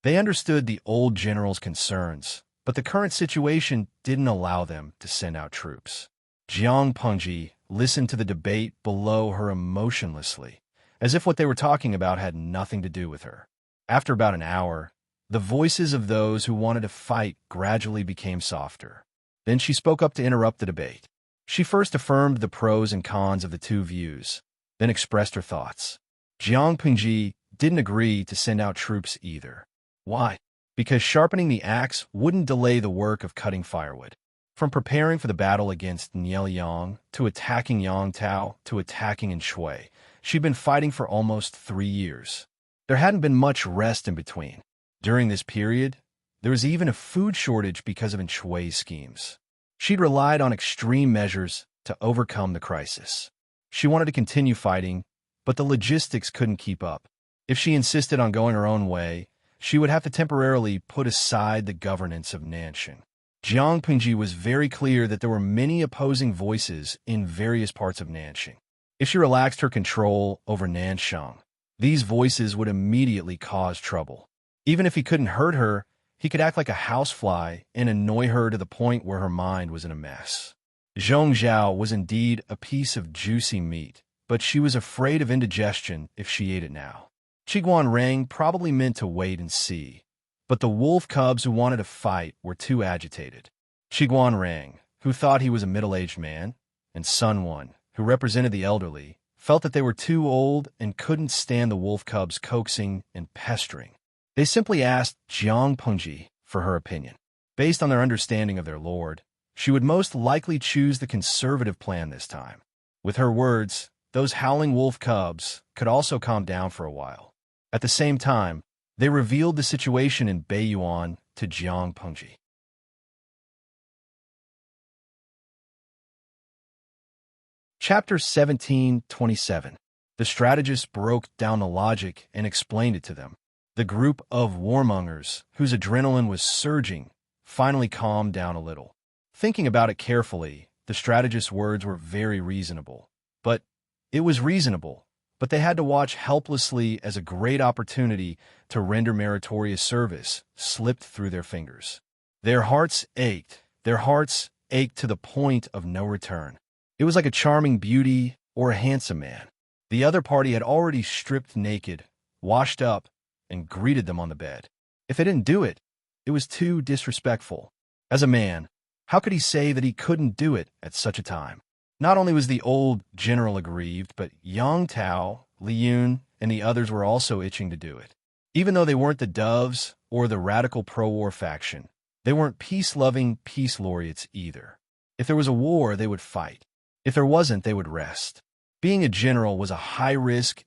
They understood the old general's concerns, but the current situation didn't allow them to send out troops. Jiang Pengji listened to the debate below her emotionlessly, as if what they were talking about had nothing to do with her. After about an hour, the voices of those who wanted to fight gradually became softer. Then she spoke up to interrupt the debate. She first affirmed the pros and cons of the two views, then expressed her thoughts. Jiang Pengji didn't agree to send out troops either. Why? Because sharpening the axe wouldn't delay the work of cutting firewood. From preparing for the battle against Nielyang, to attacking Yangtao, to attacking Anshui, she'd been fighting for almost 3 years. There hadn't been much rest in between. During this period, there was even a food shortage because of Anshui's schemes. She'd relied on extreme measures to overcome the crisis. She wanted to continue fighting, but the logistics couldn't keep up. If she insisted on going her own way, she would have to temporarily put aside the governance of Nanshan. Jiang Pingji was very clear that there were many opposing voices in various parts of Nanshan. If she relaxed her control over Nanshang, these voices would immediately cause trouble. Even if he couldn't hurt her, he could act like a housefly and annoy her to the point where her mind was in a mess. Zhongzhao was indeed a piece of juicy meat, but she was afraid of indigestion if she ate it now. Qiguan Rang probably meant to wait and see, but the wolf cubs who wanted to fight were too agitated. Qiguan Rang, who thought he was a middle-aged man, and Sun Wan, who represented the elderly, felt that they were too old and couldn't stand the wolf cubs coaxing and pestering. They simply asked Jiang Pengji for her opinion. Based on their understanding of their lord, she would most likely choose the conservative plan this time. With her words, those howling wolf cubs could also calm down for a while. At the same time, they revealed the situation in Beiyuan to Jiang Pengji. Chapter 17:27. The strategist broke down the logic and explained it to them. The group of warmongers, whose adrenaline was surging, finally calmed down a little. Thinking about it carefully, the strategist's words were very reasonable. But they had to watch helplessly as a great opportunity to render meritorious service slipped through their fingers. Their hearts ached to the point of no return. It was like a charming beauty or a handsome man. The other party had already stripped naked, washed up, and greeted them on the bed. If they didn't do it, it was too disrespectful. As a man, how could he say that he couldn't do it at such a time? Not only was the old general aggrieved, but Yang Tao, Li Yun, and the others were also itching to do it. Even though they weren't the doves or the radical pro-war faction, they weren't peace-loving peace laureates either. If there was a war, they would fight. If there wasn't, they would rest. Being a general was a high-risk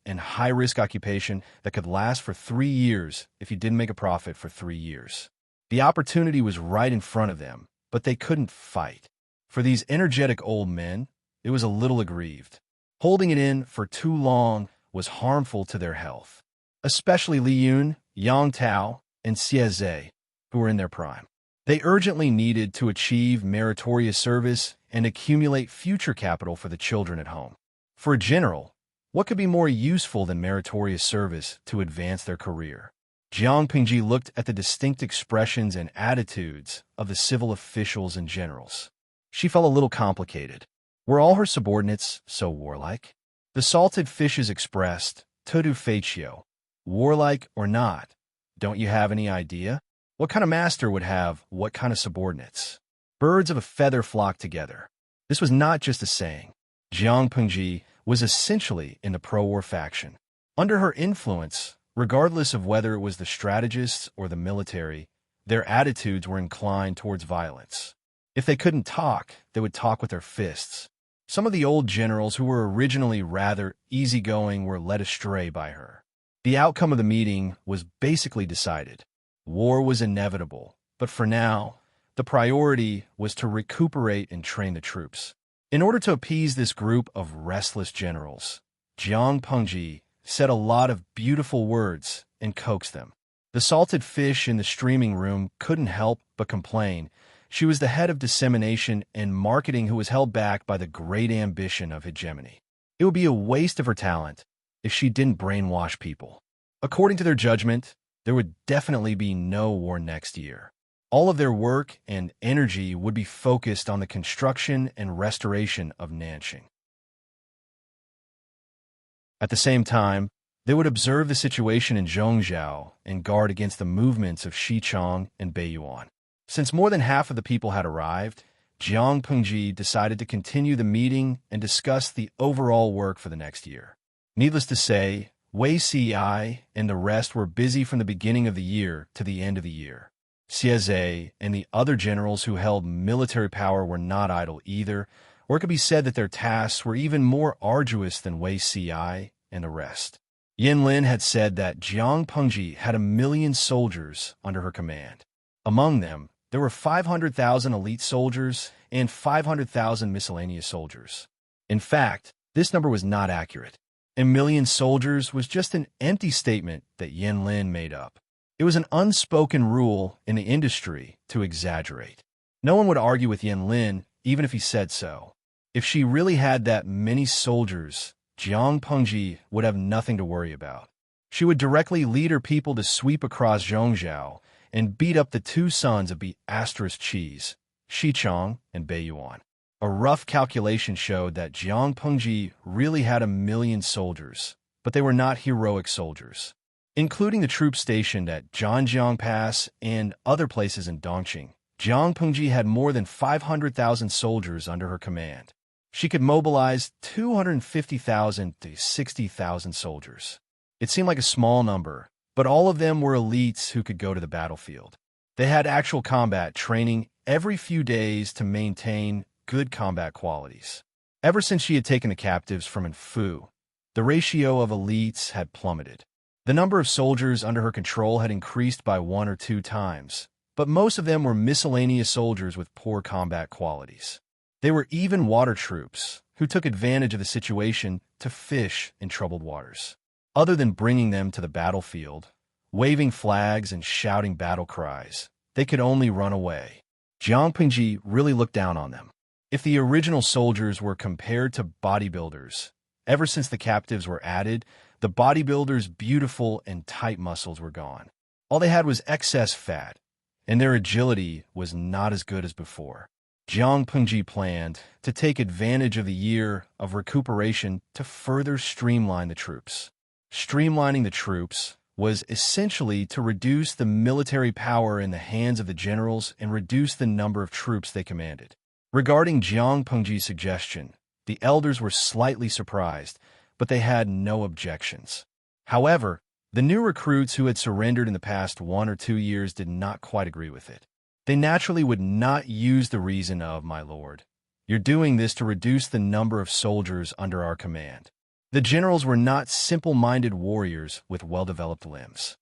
occupation that could last for 3 years if you didn't make a profit for 3 years. The opportunity was right in front of them, but they couldn't fight. For these energetic old men, it was a little aggrieved. Holding it in for too long was harmful to their health, especially Li Yun, Yang Tao, and Xie, who were in their prime. They urgently needed to achieve meritorious service and accumulate future capital for the children at home. For a general, what could be more useful than meritorious service to advance their career? Jiang Pingji looked at the distinct expressions and attitudes of the civil officials and generals. She felt a little complicated. Were all her subordinates so warlike? The salted fishes expressed, "Todo feitio," warlike or not. Don't you have any idea? What kind of master would have what kind of subordinates? Birds of a feather flock together. This was not just a saying. Jiang Pengji was essentially in the pro-war faction. Under her influence, regardless of whether it was the strategists or the military, their attitudes were inclined towards violence. If they couldn't talk, they would talk with their fists. Some of the old generals who were originally rather easygoing were led astray by her. The outcome of the meeting was basically decided. War was inevitable, but for now, the priority was to recuperate and train the troops. In order to appease this group of restless generals, Jiang Pengji said a lot of beautiful words and coaxed them. The salted fish in the streaming room couldn't help but complain. She was the head of dissemination and marketing who was held back by the great ambition of hegemony. It would be a waste of her talent if she didn't brainwash people. According to their judgment, there would definitely be no war next year. All of their work and energy would be focused on the construction and restoration of Nanxing. At the same time, they would observe the situation in Zhongzhou and guard against the movements of Xichang and Beiyuan. Since more than half of the people had arrived, Jiang Pengji decided to continue the meeting and discuss the overall work for the next year. Needless to say, Wei Ci and the rest were busy from the beginning of the year to the end of the year. Sieze and the other generals who held military power were not idle either, or it could be said that their tasks were even more arduous than Wei Ci and the rest. Yin Lin had said that Jiang Pengji had 1,000,000 soldiers under her command. Among them, there were 500,000 elite soldiers and 500,000 miscellaneous soldiers. In fact, this number was not accurate. 1,000,000 soldiers was just an empty statement that Yin Lin made up. It was an unspoken rule in the industry to exaggerate. No one would argue with Yin Lin, even if he said so. If she really had that many soldiers, Jiang Pengji would have nothing to worry about. She would directly lead her people to sweep across Zhongzhou and beat up the two sons of Cheese, Xichang and Beiyuan. A rough calculation showed that Jiang Pengji really had 1,000,000 soldiers, but they were not heroic soldiers. Including the troops stationed at Zhanjiang Pass and other places in Dongqing, Jiang Pengji had more than 500,000 soldiers under her command. She could mobilize 250,000 to 60,000 soldiers. It seemed like a small number, but all of them were elites who could go to the battlefield. They had actual combat training every few days to maintain good combat qualities. Ever since she had taken the captives from Enfu, the ratio of elites had plummeted. The number of soldiers under her control had increased by 1 or 2 times, but most of them were miscellaneous soldiers with poor combat qualities. They were even water troops who took advantage of the situation to fish in troubled waters. Other than bringing them to the battlefield, waving flags and shouting battle cries, they could only run away. Jiang Pengji really looked down on them. If the original soldiers were compared to bodybuilders, ever since the captives were added, the bodybuilders' beautiful and tight muscles were gone. All they had was excess fat, and their agility was not as good as before. Jiang Pengji planned to take advantage of the year of recuperation to further streamline the troops. Streamlining the troops was essentially to reduce the military power in the hands of the generals and reduce the number of troops they commanded. Regarding Jiang Pengji's suggestion, the elders were slightly surprised, but they had no objections. However, the new recruits who had surrendered in the past 1 or 2 years did not quite agree with it. They naturally would not use the reason of, "My lord, you're doing this to reduce the number of soldiers under our command." The generals were not simple-minded warriors with well-developed limbs.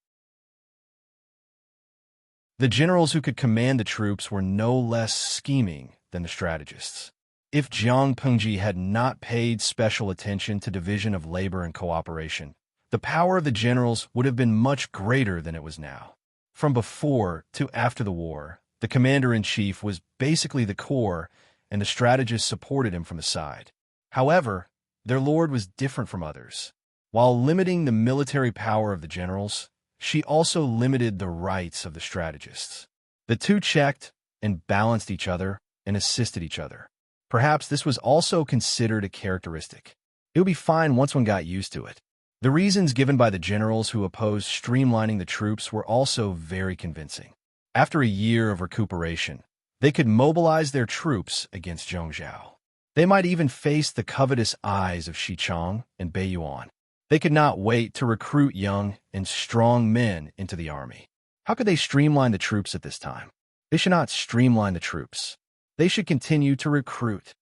The generals who could command the troops were no less scheming than the strategists. If Jiang Pengji had not paid special attention to division of labor and cooperation, the power of the generals would have been much greater than it was now. From before to after the war, the commander-in-chief was basically the core, and the strategists supported him from the side. However, their lord was different from others. While limiting the military power of the generals, she also limited the rights of the strategists. The two checked and balanced each other and assisted each other. Perhaps this was also considered a characteristic. It would be fine once one got used to it. The reasons given by the generals who opposed streamlining the troops were also very convincing. After a year of recuperation, they could mobilize their troops against Zhongzhou. They might even face the covetous eyes of Xichang and Beiyuan. They could not wait to recruit young and strong men into the army. How could they streamline the troops at this time? They should not streamline the troops. They should continue to recruit.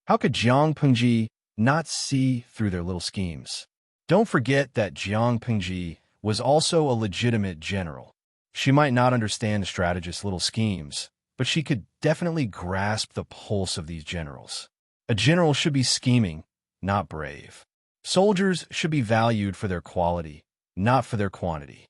How could Jiang Pengji not see through their little schemes? Don't forget that Jiang Pengji was also a legitimate general. She might not understand the strategist's little schemes, but she could definitely grasp the pulse of these generals. A general should be scheming, not brave. Soldiers should be valued for their quality, not for their quantity.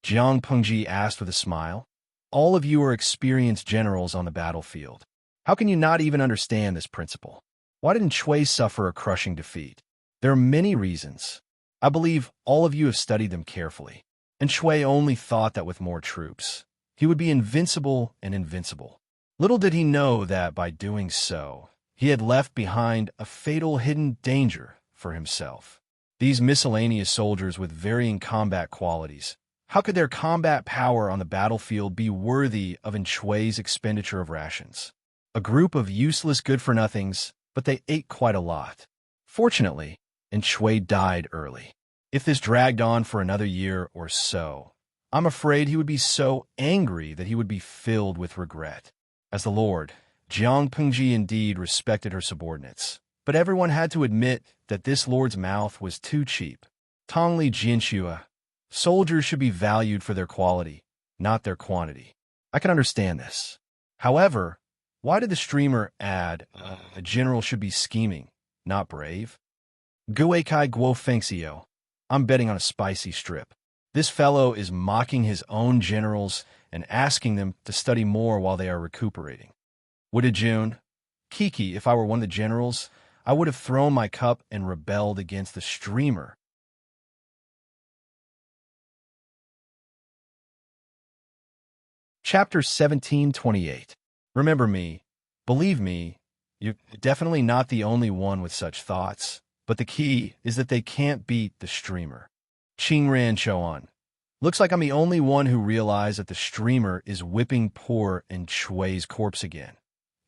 Jiang Pengji asked with a smile. All of you are experienced generals on the battlefield. How can you not even understand this principle? Why didn't Chui suffer a crushing defeat? There are many reasons. I believe all of you have studied them carefully. And Chui only thought that with more troops, he would be invincible and invincible. Little did he know that by doing so, he had left behind a fatal hidden danger for himself. These miscellaneous soldiers with varying combat qualities, how could their combat power on the battlefield be worthy of Chui's expenditure of rations? A group of useless good-for-nothings, but they ate quite a lot. Fortunately, Chui died early. If this dragged on for another year or so, I'm afraid he would be so angry that he would be filled with regret. As the Lord, Jiang Pengji indeed respected her subordinates, but everyone had to admit that this lord's mouth was too cheap. Tongli Jianxue, soldiers should be valued for their quality, not their quantity. I can understand this. However, why did the streamer add, a general should be scheming, not brave? Guikai Guo Fengxiu. I'm betting on a spicy strip. This fellow is mocking his own generals and asking them to study more while they are recuperating. Would June, Kiki, if I were one of the generals, I would have thrown my cup and rebelled against the streamer. Chapter 1728. Remember me. Believe me, you're definitely not the only one with such thoughts, but the key is that they can't beat the streamer. Qingran Chouan. Looks like I'm the only one who realized that the streamer is whipping poor and Chui's corpse again.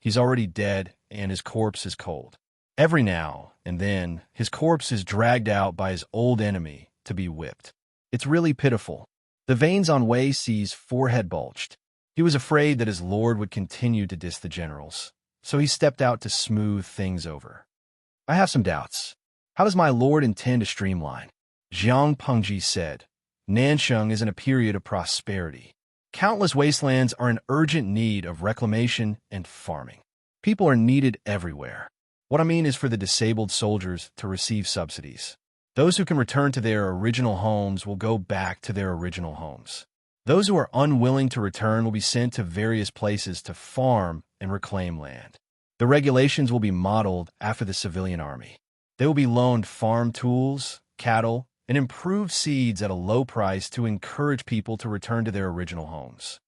He's already dead, and his corpse is cold. Every now and then, his corpse is dragged out by his old enemy to be whipped. It's really pitiful. The veins on Wei Si's forehead bulged. He was afraid that his lord would continue to diss the generals, so he stepped out to smooth things over. I have some doubts. How does my lord intend to streamline? Jiang Pengji said. Nansheng is in a period of prosperity. Countless wastelands are in urgent need of reclamation and farming. People are needed everywhere. What I mean is for the disabled soldiers to receive subsidies. Those who can return to their original homes will go back to their original homes. Those who are unwilling to return will be sent to various places to farm and reclaim land. The regulations will be modeled after the civilian army. They will be loaned farm tools, cattle, and improved seeds at a low price to encourage people to return to their original homes.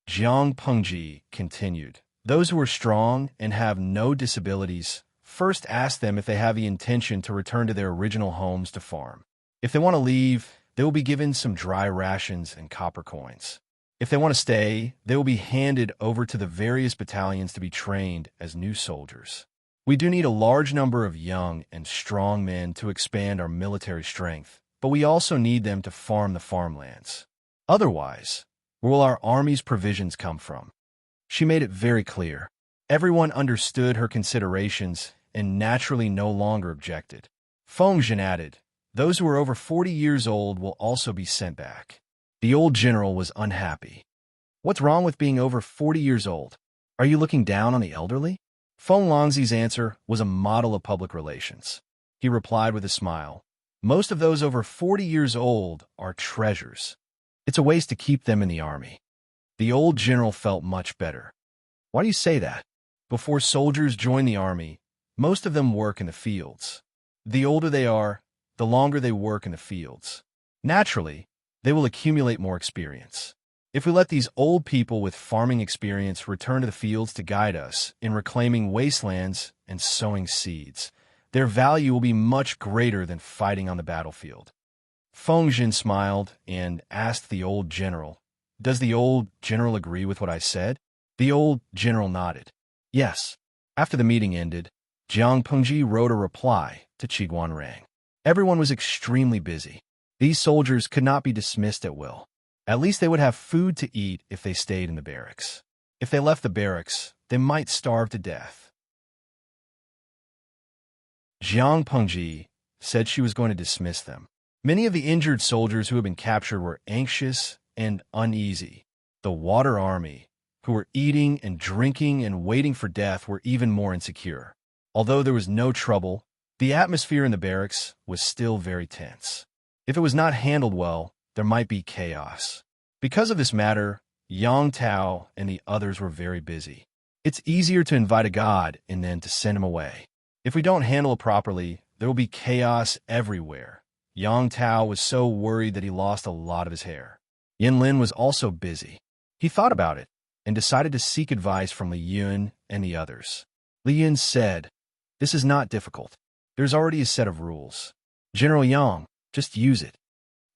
Jiang Pengji continued. Those who are strong and have no disabilities, first ask them if they have the intention to return to their original homes to farm. If they want to leave, they will be given some dry rations and copper coins. If they want to stay, they will be handed over to the various battalions to be trained as new soldiers. We do need a large number of young and strong men to expand our military strength, but we also need them to farm the farmlands. Otherwise, where will our army's provisions come from? She made it very clear. Everyone understood her considerations and naturally no longer objected. Fengzhen added, those who are over 40 years old will also be sent back. The old general was unhappy. What's wrong with being over 40 years old? Are you looking down on the elderly? Feng Longzi's answer was a model of public relations. He replied with a smile. Most of those over 40 years old are treasures. It's a waste to keep them in the army. The old general felt much better. Why do you say that? Before soldiers join the army, most of them work in the fields. The older they are, the longer they work in the fields. Naturally, they will accumulate more experience. If we let these old people with farming experience return to the fields to guide us in reclaiming wastelands and sowing seeds, their value will be much greater than fighting on the battlefield. Fengzhen smiled and asked the old general, does the old general agree with what I said? The old general nodded. Yes. After the meeting ended, Jiang Pengji wrote a reply to Qiguan Rang. Everyone was extremely busy. These soldiers could not be dismissed at will. At least they would have food to eat if they stayed in the barracks. If they left the barracks, they might starve to death. Jiang Pengji said she was going to dismiss them. Many of the injured soldiers who had been captured were anxious and uneasy. The Water Army, who were eating and drinking and waiting for death, were even more insecure. Although there was no trouble, the atmosphere in the barracks was still very tense. If it was not handled well, there might be chaos. Because of this matter, Yang Tao and the others were very busy. It's easier to invite a god and then to send him away. If we don't handle it properly, there will be chaos everywhere. Yang Tao was so worried that he lost a lot of his hair. Yin Lin was also busy. He thought about it and decided to seek advice from Li Yun and the others. Li Yun said, this is not difficult. There's already a set of rules. General Yang, just use it.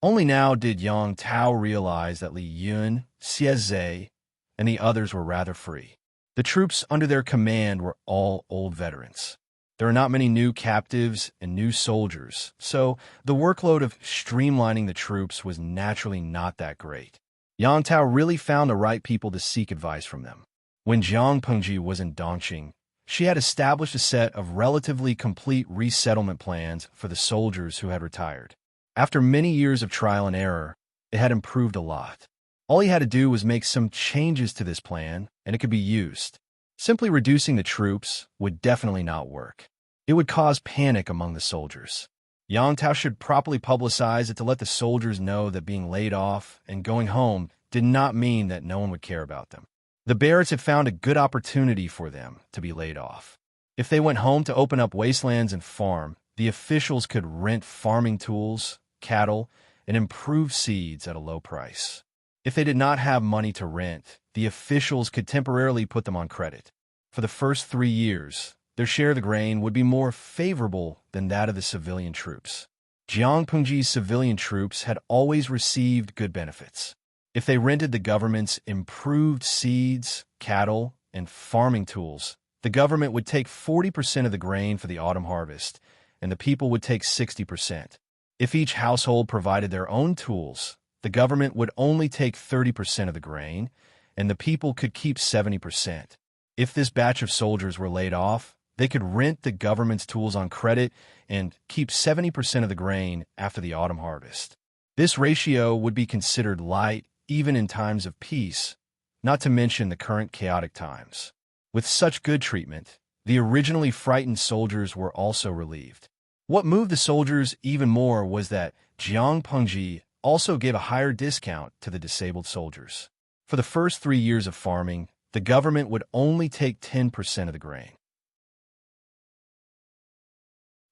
Only now did Yang Tao realize that Li Yun, Xie Zhe, and the others were rather free. The troops under their command were all old veterans. There are not many new captives and new soldiers, so the workload of streamlining the troops was naturally not that great. Yang Tao really found the right people to seek advice from them. When Jiang Pengji was in Dongqing, she had established a set of relatively complete resettlement plans for the soldiers who had retired. After many years of trial and error, it had improved a lot. All he had to do was make some changes to this plan, and it could be used. Simply reducing the troops would definitely not work. It would cause panic among the soldiers. Yang Tao should properly publicize it to let the soldiers know that being laid off and going home did not mean that no one would care about them. The Barretts had found a good opportunity for them to be laid off. If they went home to open up wastelands and farm, the officials could rent farming tools, cattle, and improved seeds at a low price. If they did not have money to rent, the officials could temporarily put them on credit. For the first 3 years, their share of the grain would be more favorable than that of the civilian troops. Jiang Pengji's civilian troops had always received good benefits. If they rented the government's improved seeds, cattle, and farming tools, the government would take 40% of the grain for the autumn harvest, and the people would take 60%. If each household provided their own tools, the government would only take 30% of the grain, and the people could keep 70%. If this batch of soldiers were laid off, they could rent the government's tools on credit and keep 70% of the grain after the autumn harvest. This ratio would be considered light even in times of peace, not to mention the current chaotic times. With such good treatment, the originally frightened soldiers were also relieved. What moved the soldiers even more was that Jiang Pengji also gave a higher discount to the disabled soldiers. For the first 3 years of farming, the government would only take 10% of the grain.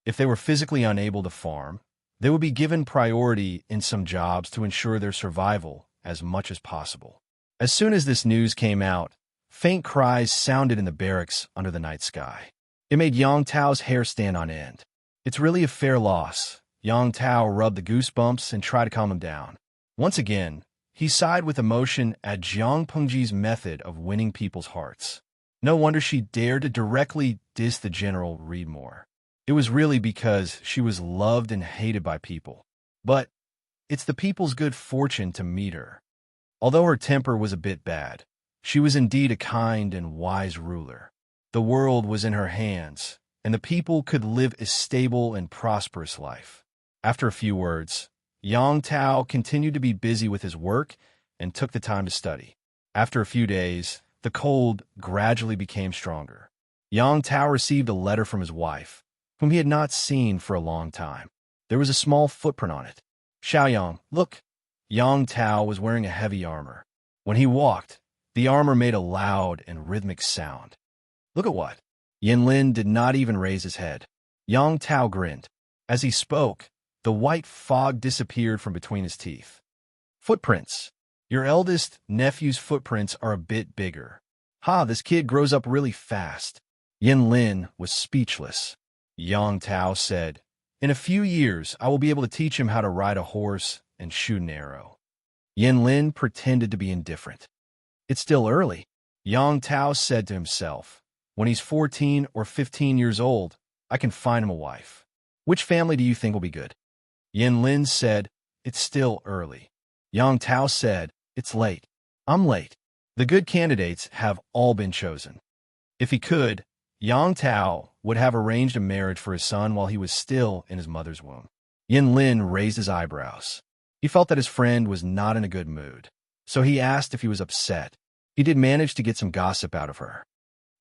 If they were physically unable to farm, they would be given priority in some jobs to ensure their survival as much as possible. As soon as this news came out, faint cries sounded in the barracks under the night sky. It made Yang Tao's hair stand on end. It's really a fair loss. Yang Tao rubbed the goosebumps and tried to calm him down. Once again, he sighed with emotion at Jiang Pengji's method of winning people's hearts. No wonder she dared to directly diss the general read more. It was really because she was loved and hated by people. But it's the people's good fortune to meet her. Although her temper was a bit bad, she was indeed a kind and wise ruler. The world was in her hands, and the people could live a stable and prosperous life. After a few words, Yang Tao continued to be busy with his work and took the time to study. After a few days, the cold gradually became stronger. Yang Tao received a letter from his wife, whom he had not seen for a long time. There was a small footprint on it. Xiaoyang, look. Yang Tao was wearing a heavy armor. When he walked, the armor made a loud and rhythmic sound. Look at what? Yin Lin did not even raise his head. Yang Tao grinned. As he spoke, the white fog disappeared from between his teeth. Footprints. Your eldest nephew's footprints are a bit bigger. Ha, this kid grows up really fast. Yin Lin was speechless. Yang Tao said, in a few years, I will be able to teach him how to ride a horse and shoot an arrow. Yin Lin pretended to be indifferent. It's still early. Yang Tao said to himself, when he's 14 or 15 years old, I can find him a wife. Which family do you think will be good? Yin Lin said, it's still early. Yang Tao said, it's late. I'm late. The good candidates have all been chosen. If he could, Yang Tao would have arranged a marriage for his son while he was still in his mother's womb. Yin Lin raised his eyebrows. He felt that his friend was not in a good mood, so he asked if he was upset. He did manage to get some gossip out of her.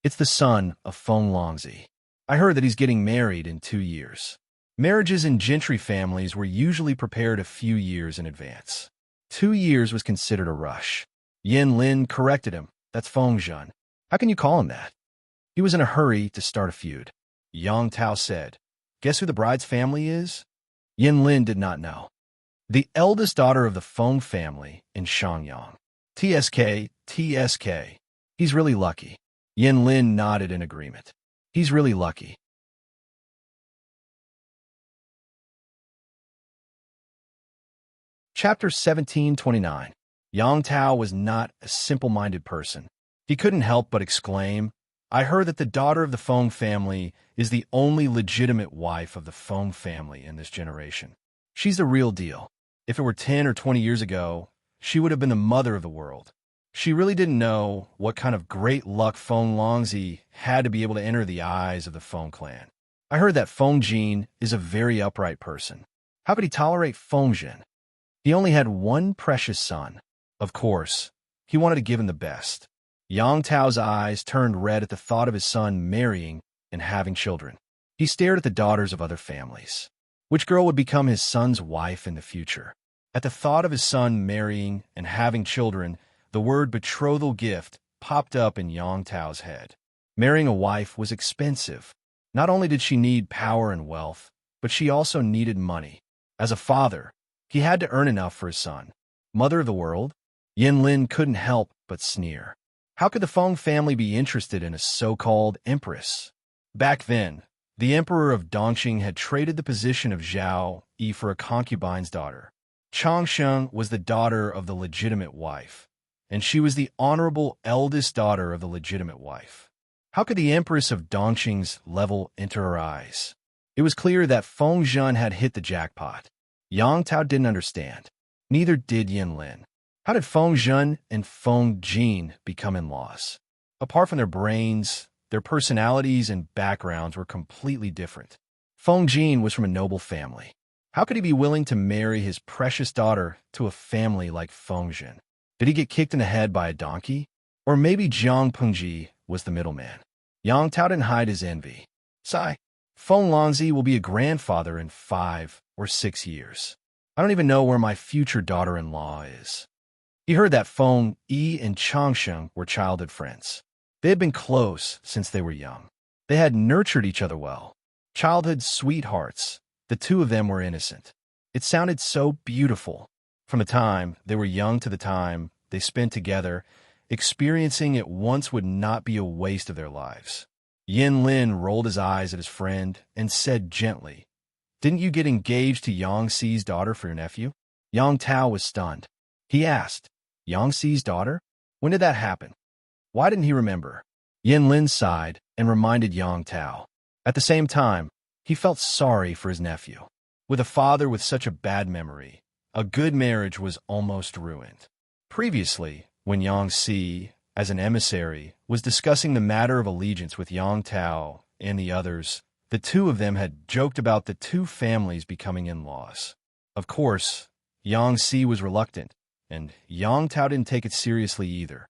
It's the son of Feng Longzi. I heard that he's getting married in 2 years. Marriages in gentry families were usually prepared a few years in advance. 2 years was considered a rush. Yin Lin corrected him. That's Feng Zhen. How can you call him that? He was in a hurry to start a feud. Yang Tao said, guess who the bride's family is? Yin Lin did not know. The eldest daughter of the Feng family in Shangyang. TSK. He's really lucky. Yin Lin nodded in agreement. He's really lucky. Chapter 1729. Yang Tao was not a simple-minded person. He couldn't help but exclaim, I heard that the daughter of the Feng family is the only legitimate wife of the Feng family in this generation. She's the real deal. If it were 10 or 20 years ago, she would have been the mother of the world. She really didn't know what kind of great luck Feng Longzi had to be able to enter the eyes of the Feng clan. I heard that Feng Jin is a very upright person. How could he tolerate Feng Jin? He only had one precious son. Of course, he wanted to give him the best. Yang Tao's eyes turned red at the thought of his son marrying and having children. He stared at the daughters of other families. Which girl would become his son's wife in the future? At the thought of his son marrying and having children, the word betrothal gift popped up in Yang Tao's head. Marrying a wife was expensive. Not only did she need power and wealth, but she also needed money. As a father, he had to earn enough for his son. Mother of the world? Yin Lin couldn't help but sneer. How could the Feng family be interested in a so-called empress? Back then, the emperor of Dongqing had traded the position of Zhao Yi for a concubine's daughter. Changsheng was the daughter of the legitimate wife, and she was the honorable eldest daughter of the legitimate wife. How could the empress of Dongqing's level enter her eyes? It was clear that Feng Zhen had hit the jackpot. Yang Tao didn't understand. Neither did Yin Lin. How did Feng Zhen and Feng Jin become in-laws? Apart from their brains, their personalities and backgrounds were completely different. Feng Jin was from a noble family. How could he be willing to marry his precious daughter to a family like Feng Zhen? Did he get kicked in the head by a donkey? Or maybe Jiang Pengji was the middleman. Yang Tao didn't hide his envy. Sigh, Feng Longzi will be a grandfather in 5 or 6 years. I don't even know where my future daughter-in-law is. He heard that Feng Yi and Changsheng were childhood friends. They had been close since they were young. They had nurtured each other well. Childhood sweethearts. The two of them were innocent. It sounded so beautiful. From the time they were young to the time they spent together, experiencing it once would not be a waste of their lives. Yin Lin rolled his eyes at his friend and said gently, "Didn't you get engaged to Yang Xi's daughter for your nephew?" Yang Tao was stunned. He asked, "Yang Xi's daughter? When did that happen?" Why didn't he remember? Yin Lin sighed and reminded Yang Tao. At the same time, he felt sorry for his nephew. With a father with such a bad memory, a good marriage was almost ruined. Previously, when Yang Xi, as an emissary, was discussing the matter of allegiance with Yang Tao and the others, the two of them had joked about the two families becoming in-laws. Of course, Yang Xi was reluctant, and Yang Tao didn't take it seriously either.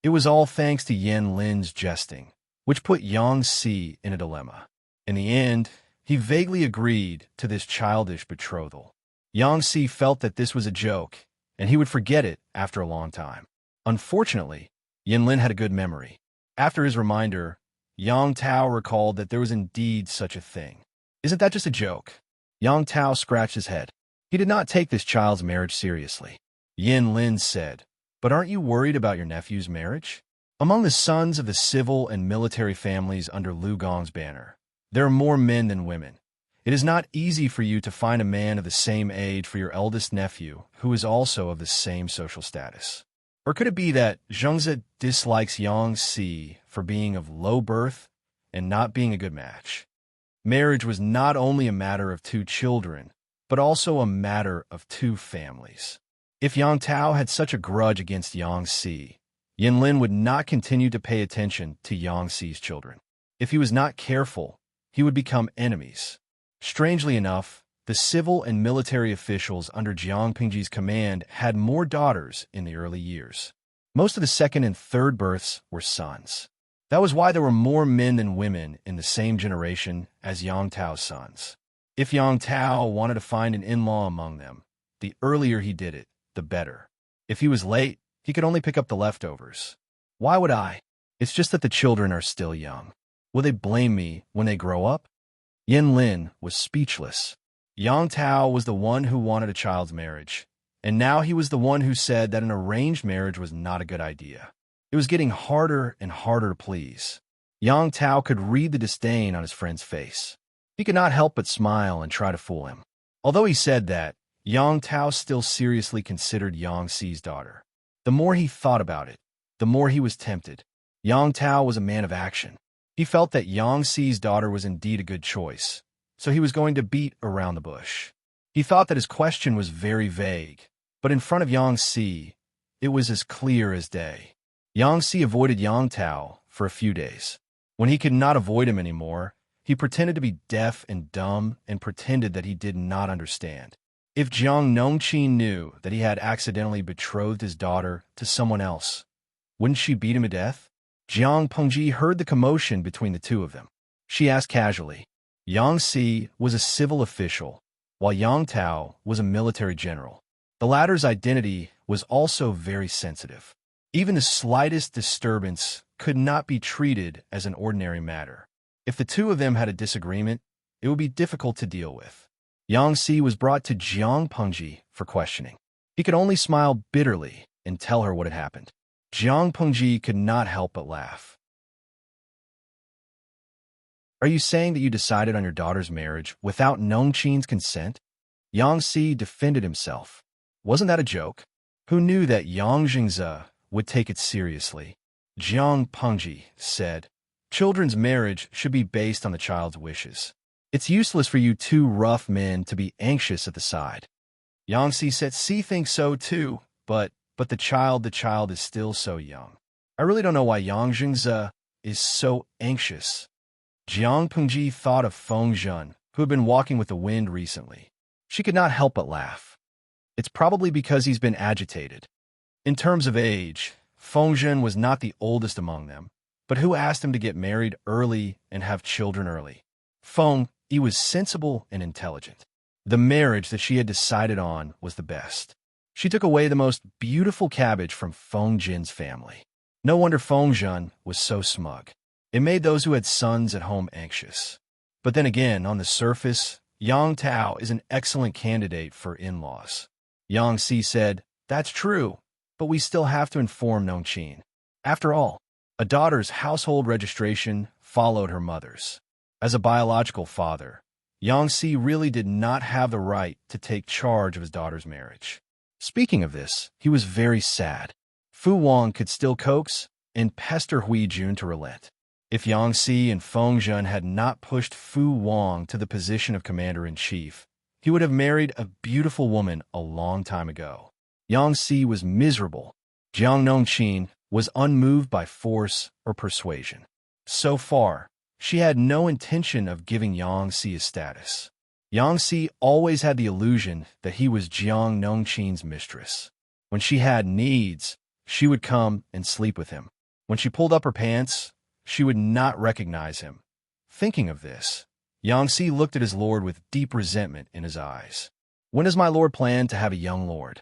It was all thanks to Yin Lin's jesting, which put Yang Xi in a dilemma. In the end, he vaguely agreed to this childish betrothal. Yang Xi felt that this was a joke, and he would forget it after a long time. Unfortunately, Yin Lin had a good memory. After his reminder, Yang Tao recalled that there was indeed such a thing. Isn't that just a joke? Yang Tao scratched his head. He did not take this child's marriage seriously. Yin Lin said, "But aren't you worried about your nephew's marriage? Among the sons of the civil and military families under Lu Gong's banner, there are more men than women. It is not easy for you to find a man of the same age for your eldest nephew who is also of the same social status. Or could it be that Zhengzi dislikes Yang Xi for being of low birth and not being a good match? Marriage was not only a matter of 2 children, but also a matter of 2 families. If Yang Tao had such a grudge against Yang Xi, Yin Lin would not continue to pay attention to Yang Xi's children. If he was not careful, he would become enemies. Strangely enough, the civil and military officials under Jiang Pingji's command had more daughters in the early years. Most of the 2nd and 3rd births were sons. That was why there were more men than women in the same generation as Yang Tao's sons. If Yang Tao wanted to find an in-law among them, the earlier he did it, the better. If he was late, he could only pick up the leftovers. Why would I? It's just that the children are still young. Will they blame me when they grow up? Yin Lin was speechless. Yang Tao was the one who wanted a child's marriage, and now he was the one who said that an arranged marriage was not a good idea. It was getting harder and harder to please. Yang Tao could read the disdain on his friend's face. He could not help but smile and try to fool him. Although he said that, Yang Tao still seriously considered Yang Xi's daughter. The more he thought about it, the more he was tempted. Yang Tao was a man of action. He felt that Yang Xi's daughter was indeed a good choice, so he was going to beat around the bush. He thought that his question was very vague, but in front of Yang Si, it was as clear as day. Yang Si avoided Yang Tao for a few days. When he could not avoid him anymore, he pretended to be deaf and dumb and pretended that he did not understand. If Jiang Nongqin knew that he had accidentally betrothed his daughter to someone else, wouldn't she beat him to death? Jiang Pengji heard the commotion between the two of them. She asked casually. Yang Si was a civil official, while Yang Tao was a military general. The latter's identity was also very sensitive. Even the slightest disturbance could not be treated as an ordinary matter. If the two of them had a disagreement, it would be difficult to deal with. Yang Si was brought to Jiang Pengji for questioning. He could only smile bitterly and tell her what had happened. Jiang Pengji could not help but laugh. Are you saying that you decided on your daughter's marriage without Nongqin's consent? Yang Si defended himself. Wasn't that a joke? Who knew that Yang Jingze would take it seriously? Jiang Pengji said, children's marriage should be based on the child's wishes. It's useless for you two rough men to be anxious at the side. Yang Si said, Si thinks so too, but the child is still so young. I really don't know why Yang Jingze is so anxious. Jiang Pengji thought of Feng Zhen, who had been walking with the wind recently. She could not help but laugh. It's probably because he's been agitated. In terms of age, Feng Zhen was not the oldest among them, but who asked him to get married early and have children early? Feng, he was sensible and intelligent. The marriage that she had decided on was the best. She took away the most beautiful cabbage from Feng Zhen's family. No wonder Feng Zhen was so smug. It made those who had sons at home anxious. But then again, on the surface, Yang Tao is an excellent candidate for in-laws. Yang Si said, that's true, but we still have to inform Nongqin. After all, a daughter's household registration followed her mother's. As a biological father, Yang Si really did not have the right to take charge of his daughter's marriage. Speaking of this, he was very sad. Fu Wang could still coax and pester Hui Jun to relent. If Yang Si and Feng Zhen had not pushed Fu Wang to the position of commander-in-chief, he would have married a beautiful woman a long time ago. Yang Si was miserable. Jiang Nongqin was unmoved by force or persuasion. So far, she had no intention of giving Yang Si a status. Yang Si always had the illusion that he was Jiang Nongqin's mistress. When she had needs, she would come and sleep with him. When she pulled up her pants, she would not recognize him. Thinking of this, Yang Si looked at his lord with deep resentment in his eyes. When does my lord plan to have a young lord?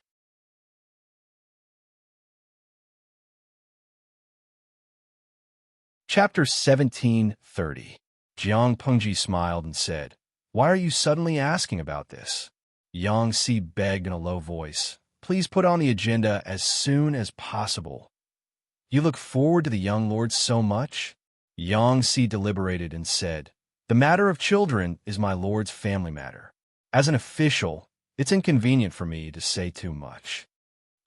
Chapter 1730. Jiang Pengji smiled and said, why are you suddenly asking about this? Yang Si begged in a low voice, please put on the agenda as soon as possible. You look forward to the young lord so much? Yang Si deliberated and said, the matter of children is my lord's family matter. As an official, it's inconvenient for me to say too much.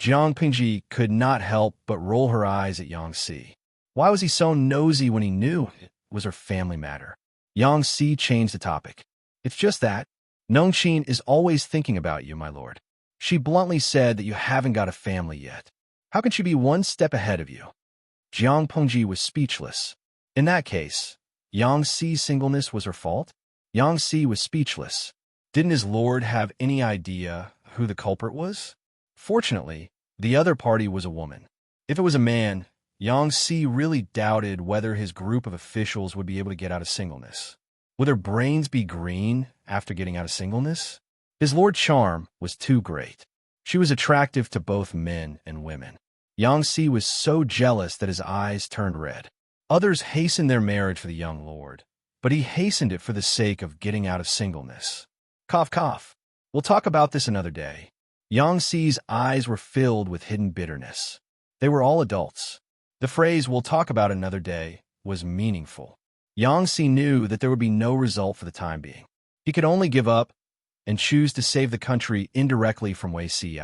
Jiang Pengji could not help but roll her eyes at Yang Si. Why was he so nosy when he knew it was her family matter? Yang Si changed the topic. It's just that Nongqin is always thinking about you, my lord. She bluntly said that you haven't got a family yet. How can she be one step ahead of you? Jiang Pengji was speechless. In that case, Yang Si's singleness was her fault? Yang Si was speechless. Didn't his lord have any idea who the culprit was? Fortunately, the other party was a woman. If it was a man, Yang Si really doubted whether his group of officials would be able to get out of singleness. Would their brains be green after getting out of singleness? His lord's charm was too great. She was attractive to both men and women. Yang Si was so jealous that his eyes turned red. Others hastened their marriage for the young lord, but he hastened it for the sake of getting out of singleness. Cough, cough. We'll talk about this another day. Yang Si's eyes were filled with hidden bitterness. They were all adults. The phrase, we'll talk about it another day, was meaningful. Yang Si knew that there would be no result for the time being. He could only give up and choose to save the country indirectly from Wei Si.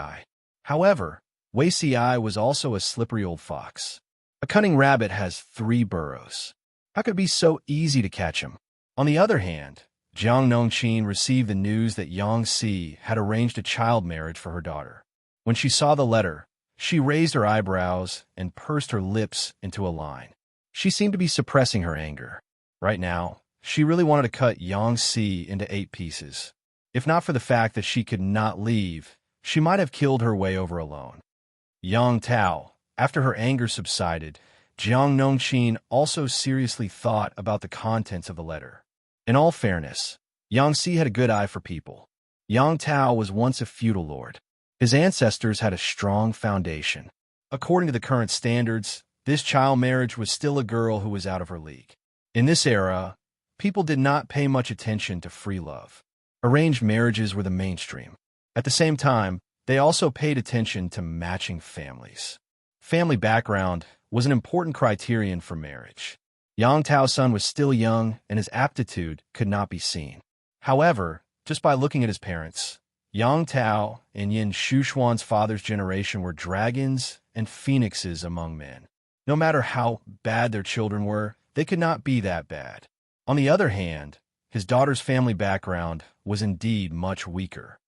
However, Wei Si was also a slippery old fox. A cunning rabbit has 3 burrows. How could it be so easy to catch him? On the other hand, Jiang Nongqin received the news that Yang Si had arranged a child marriage for her daughter. When she saw the letter, she raised her eyebrows and pursed her lips into a line. She seemed to be suppressing her anger. Right now, she really wanted to cut Yang Si into 8 pieces. If not for the fact that she could not leave, she might have killed her way over alone. Yang Tao, after her anger subsided, Jiang Nongqin also seriously thought about the contents of the letter. In all fairness, Yang Si had a good eye for people. Yang Tao was once a feudal lord. His ancestors had a strong foundation. According to the current standards, this child marriage was still a girl who was out of her league. In this era, people did not pay much attention to free love. Arranged marriages were the mainstream. At the same time, they also paid attention to matching families. Family background was an important criterion for marriage. Yang Tao's son was still young, and his aptitude could not be seen. However, just by looking at his parents, Yang Tao and Yin Shushuan's father's generation were dragons and phoenixes among men. No matter how bad their children were, they could not be that bad. On the other hand, his daughter's family background was indeed much weaker.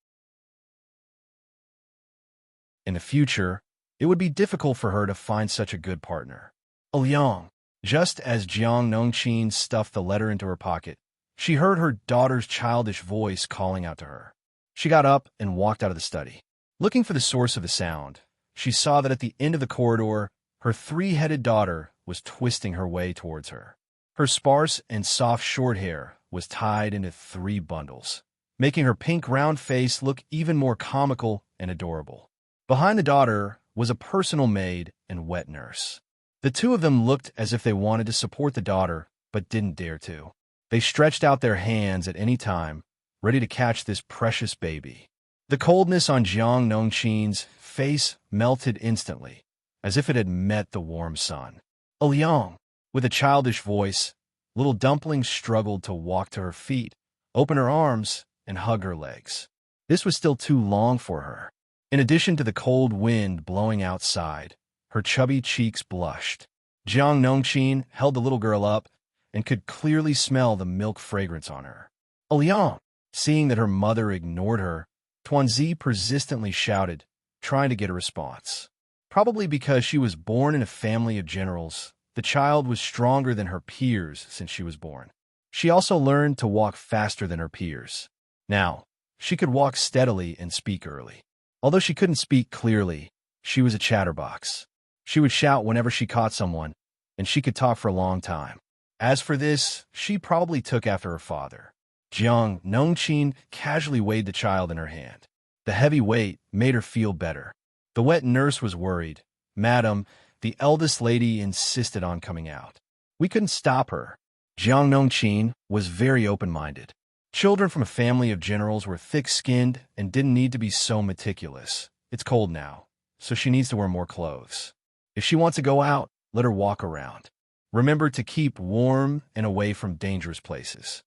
In the future, it would be difficult for her to find such a good partner. Liang, just as Jiang Nongqin stuffed the letter into her pocket, she heard her daughter's childish voice calling out to her. She got up and walked out of the study. Looking for the source of the sound, she saw that at the end of the corridor, her 3-headed daughter was twisting her way towards her. Her sparse and soft short hair was tied into 3 bundles, making her pink round face look even more comical and adorable. Behind the daughter was a personal maid and wet nurse. The 2 of them looked as if they wanted to support the daughter, but didn't dare to. They stretched out their hands at any time, ready to catch this precious baby. The coldness on Jiang Nongqin's face melted instantly, as if it had met the warm sun. Liang, with a childish voice, little dumpling struggled to walk to her feet, open her arms, and hug her legs. This was still too long for her. In addition to the cold wind blowing outside, her chubby cheeks blushed. Jiang Nongqin held the little girl up and could clearly smell the milk fragrance on her. Liang, seeing that her mother ignored her, Tuanzi persistently shouted, trying to get a response. Probably because she was born in a family of generals, the child was stronger than her peers since she was born. She also learned to walk faster than her peers. Now, she could walk steadily and speak early. Although she couldn't speak clearly, she was a chatterbox. She would shout whenever she caught someone, and she could talk for a long time. As for this, she probably took after her father. Jiang Nongqin casually weighed the child in her hand. The heavy weight made her feel better. The wet nurse was worried. Madam, the eldest lady insisted on coming out. We couldn't stop her. Jiang Nongqin was very open-minded. Children from a family of generals were thick-skinned and didn't need to be so meticulous. It's cold now, so she needs to wear more clothes. If she wants to go out, let her walk around. Remember to keep warm and away from dangerous places.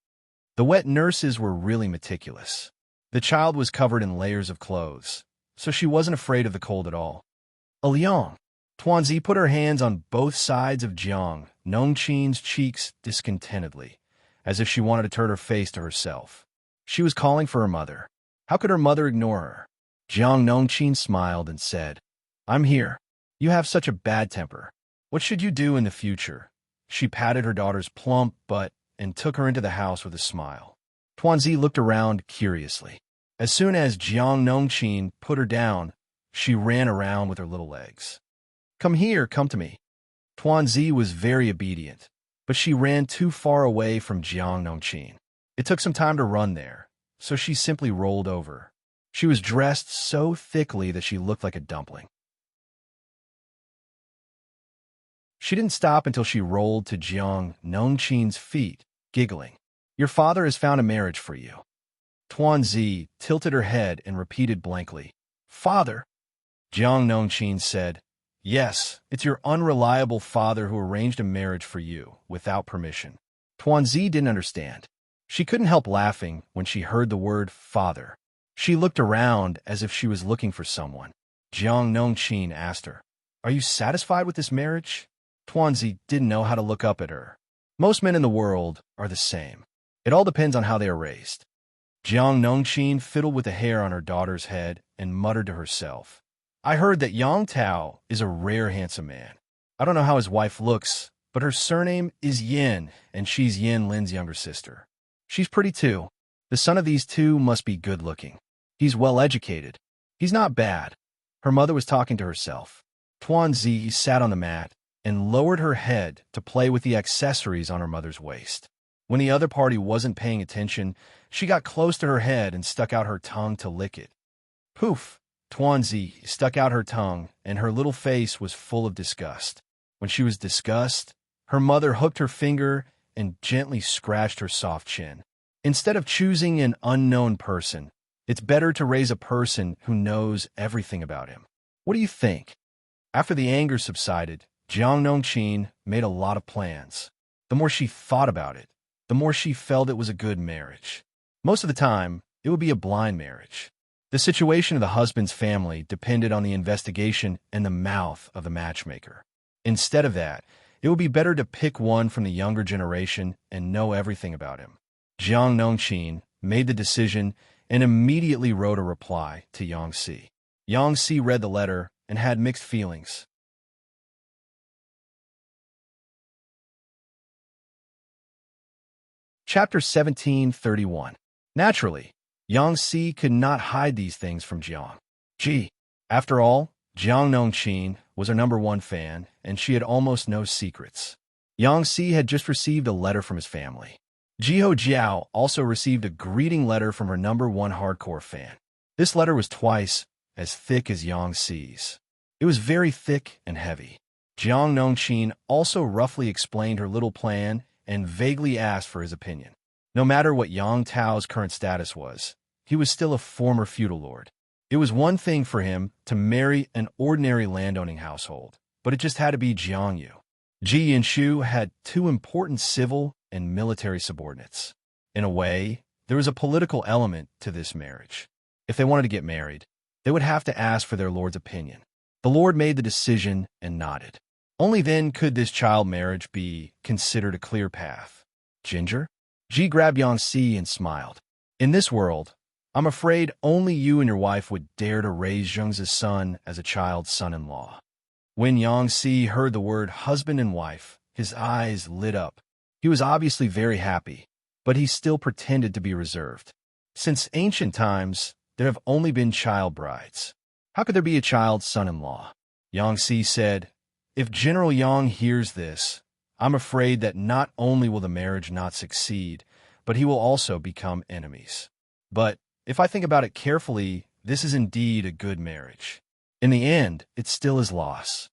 The wet nurses were really meticulous. The child was covered in layers of clothes, so she wasn't afraid of the cold at all. Liang, Tuanzi put her hands on both sides of Jiang Nongqin's cheeks discontentedly, as if she wanted to turn her face to herself. She was calling for her mother. How could her mother ignore her? Jiang Nongqin smiled and said, I'm here. You have such a bad temper. What should you do in the future? She patted her daughter's plump butt and took her into the house with a smile. Tuanzi looked around curiously. As soon as Jiang Nongqin put her down, she ran around with her little legs. Come here, come to me. Tuanzi was very obedient, but she ran too far away from Jiang Nongqin. It took some time to run there, so she simply rolled over. She was dressed so thickly that she looked like a dumpling. She didn't stop until she rolled to Jiang Nongqin's feet, giggling. Your father has found a marriage for you. Tuanzi tilted her head and repeated blankly, Father? Jiang Nongqin said, Yes, it's your unreliable father who arranged a marriage for you, without permission. Tuanzi didn't understand. She couldn't help laughing when she heard the word father. She looked around as if she was looking for someone. Jiang Nongqin asked her, Are you satisfied with this marriage? Tuanzi didn't know how to look up at her. Most men in the world are the same. It all depends on how they are raised. Jiang Nongqin fiddled with the hair on her daughter's head and muttered to herself, I heard that Yang Tao is a rare handsome man. I don't know how his wife looks, but her surname is Yin, and she's Yin Lin's younger sister. She's pretty too. The son of these two must be good-looking. He's well-educated. He's not bad. Her mother was talking to herself. Tuanzi sat on the mat and lowered her head to play with the accessories on her mother's waist. When the other party wasn't paying attention, she got close to her head and stuck out her tongue to lick it. Poof! Tuanzi stuck out her tongue, and her little face was full of disgust. When she was disgusted, her mother hooked her finger and gently scratched her soft chin. Instead of choosing an unknown person, it's better to raise a person who knows everything about him. What do you think? After the anger subsided, Jiang Nongqin made a lot of plans. The more she thought about it, the more she felt it was a good marriage. Most of the time, it would be a blind marriage. The situation of the husband's family depended on the investigation and the mouth of the matchmaker. Instead of that, it would be better to pick one from the younger generation and know everything about him. Jiang Nongqin made the decision and immediately wrote a reply to Yang Si. Yang Si read the letter and had mixed feelings. Chapter 1731. Naturally, Yang Si could not hide these things from Jiang. After all, Jiang Nongqin was her #1 fan, and she had almost no secrets. Yang Si had just received a letter from his family. Jiho Jiao also received a greeting letter from her #1 hardcore fan. This letter was twice as thick as Yang Si's. It was very thick and heavy. Jiang Nongqin also roughly explained her little plan and vaguely asked for his opinion. No matter what Yang Tao's current status was, he was still a former feudal lord. It was one thing for him to marry an ordinary landowning household, but it just had to be Jiangyu. Ji Yinshu had two important civil and military subordinates. In a way, there was a political element to this marriage. If they wanted to get married, they would have to ask for their lord's opinion. The lord made the decision and nodded. Only then could this child marriage be considered a clear path. Ginger? Ji grabbed Yang Si and smiled. In this world, I'm afraid only you and your wife would dare to raise Zheng's son as a child's son-in-law. When Yang Si heard the word husband and wife, his eyes lit up. He was obviously very happy, but he still pretended to be reserved. Since ancient times, there have only been child brides. How could there be a child's son-in-law? Yang Si said, If General Yang hears this, I'm afraid that not only will the marriage not succeed, but he will also become enemies. But if I think about it carefully, this is indeed a good marriage. In the end, it still is loss.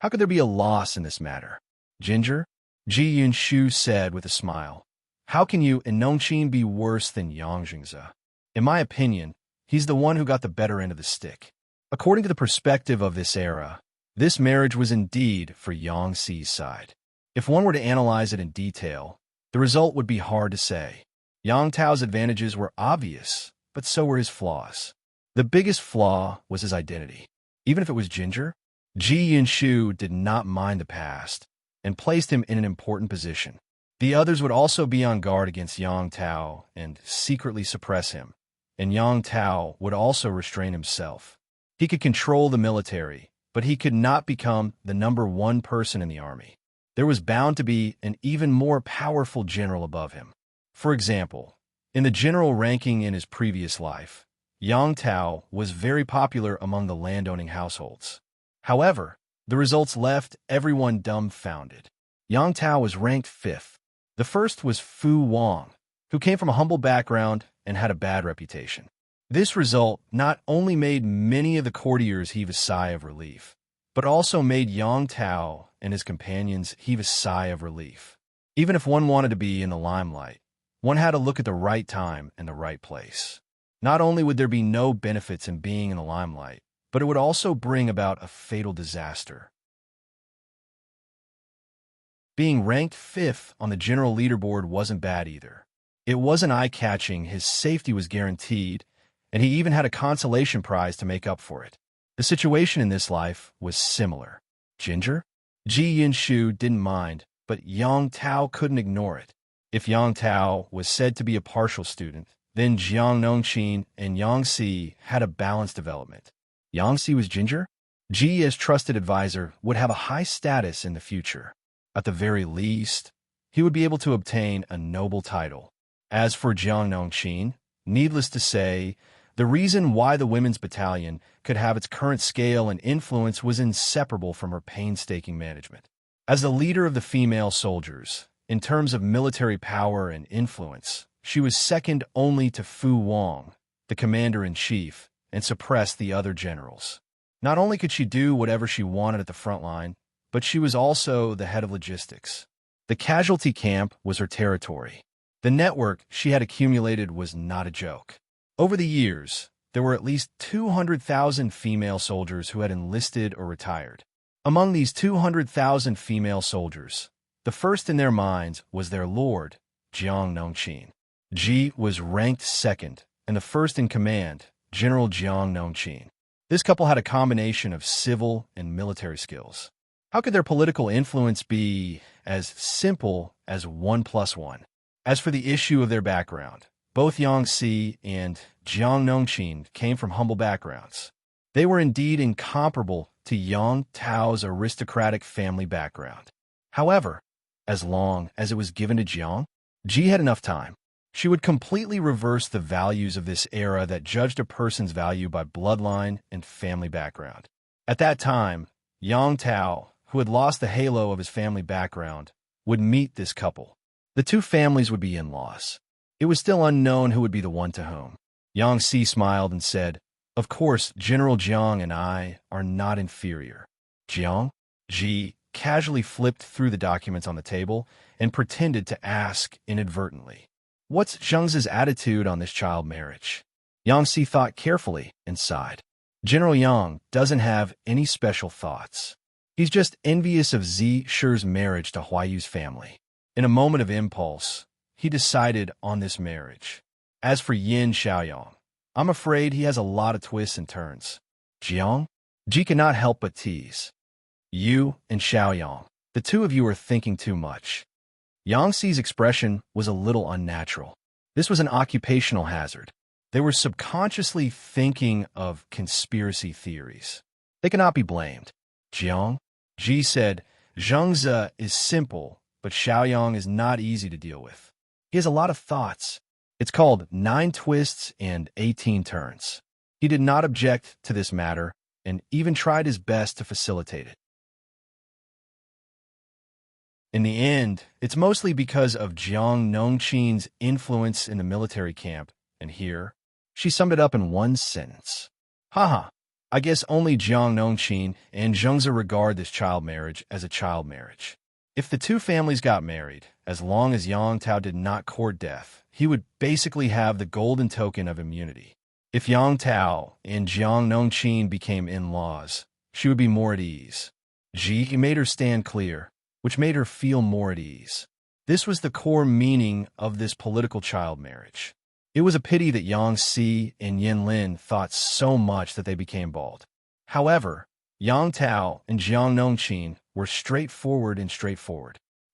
How could there be a loss in this matter? Ginger? Ji Yunshu said with a smile. How can you and Nongqin be worse than Yang Jingze? In my opinion, he's the one who got the better end of the stick. According to the perspective of this era, this marriage was indeed for Yang Si's side. If one were to analyze it in detail, the result would be hard to say. Yang Tao's advantages were obvious, but so were his flaws. The biggest flaw was his identity. Even if it was Ginger, Ji Yinshu did not mind the past and placed him in an important position. The others would also be on guard against Yang Tao and secretly suppress him, and Yang Tao would also restrain himself. He could control the military, but he could not become the #1 person in the army. There was bound to be an even more powerful general above him. For example, in the general ranking in his previous life, Yang Tao was very popular among the landowning households. However, the results left everyone dumbfounded. Yang Tao was ranked 5th. The first was Fu Wang, who came from a humble background and had a bad reputation. This result not only made many of the courtiers heave a sigh of relief, but also made Yang Tao and his companions heave a sigh of relief. Even if one wanted to be in the limelight, one had to look at the right time and the right place. Not only would there be no benefits in being in the limelight, but it would also bring about a fatal disaster. Being ranked 5th on the general leaderboard wasn't bad either. It wasn't eye-catching, his safety was guaranteed, and he even had a consolation prize to make up for it. The situation in this life was similar. Ginger? Ji Yinshu didn't mind, but Yang Tao couldn't ignore it. If Yang Tao was said to be a partial student, then Jiang Nongqin and Yang Si had a balanced development. Yang Si was ginger? Ji, as trusted advisor, would have a high status in the future. At the very least, he would be able to obtain a noble title. As for Jiang Nongqin, needless to say, the reason why the women's battalion could have its current scale and influence was inseparable from her painstaking management. As the leader of the female soldiers, in terms of military power and influence, she was second only to Fu Wang, the commander-in-chief, and suppressed the other generals. Not only could she do whatever she wanted at the front line, but she was also the head of logistics. The casualty camp was her territory. The network she had accumulated was not a joke. Over the years, there were at least 200,000 female soldiers who had enlisted or retired. Among these 200,000 female soldiers, the first in their minds was their lord, Jiang Nongqin. Ji was ranked second, and the first in command, General Jiang Nongqin. This couple had a combination of civil and military skills. How could their political influence be as simple as 1 + 1? As for the issue of their background, both Yang Si and Jiang Nongqin came from humble backgrounds. They were indeed incomparable to Yang Tao's aristocratic family background. However, as long as it was given to Jiang, Ji had enough time. She would completely reverse the values of this era that judged a person's value by bloodline and family background. At that time, Yang Tao, who had lost the halo of his family background, would meet this couple. The two families would be in-laws. It was still unknown who would be the one to whom. Yang Si smiled and said, "Of course, General Jiang and I are not inferior." Jiang? Ji casually flipped through the documents on the table and pretended to ask inadvertently, "What's Zheng's attitude on this child marriage?" Yang Si thought carefully and sighed. General Yang doesn't have any special thoughts. He's just envious of Zi Shi's marriage to Huayu's family. In a moment of impulse, he decided on this marriage. As for Yin Xiaoyang, I'm afraid he has a lot of twists and turns. Jiang? Ji cannot help but tease. You and Xiaoyang, the two of you are thinking too much. Yang Si's expression was a little unnatural. This was an occupational hazard. They were subconsciously thinking of conspiracy theories. They cannot be blamed. Jiang? Ji said, Zhengze is simple, but Xiaoyang is not easy to deal with. He has a lot of thoughts. It's called 9 twists and 18 turns. He did not object to this matter and even tried his best to facilitate it. In the end, it's mostly because of Jiang Nongqin's influence in the military camp, and here, she summed it up in one sentence. Haha, I guess only Jiang Nongqin and Zhengze regard this child marriage as a child marriage. If the two families got married, as long as Yang Tao did not court death, he would basically have the golden token of immunity. If Yang Tao and Jiang Nongqin became in-laws, she would be more at ease. Ji made her stand clear, which made her feel more at ease. This was the core meaning of this political child marriage. It was a pity that Yang Si and Yin Lin thought so much that they became bald. However, Yang Tao and Jiang Nongqin were straightforward.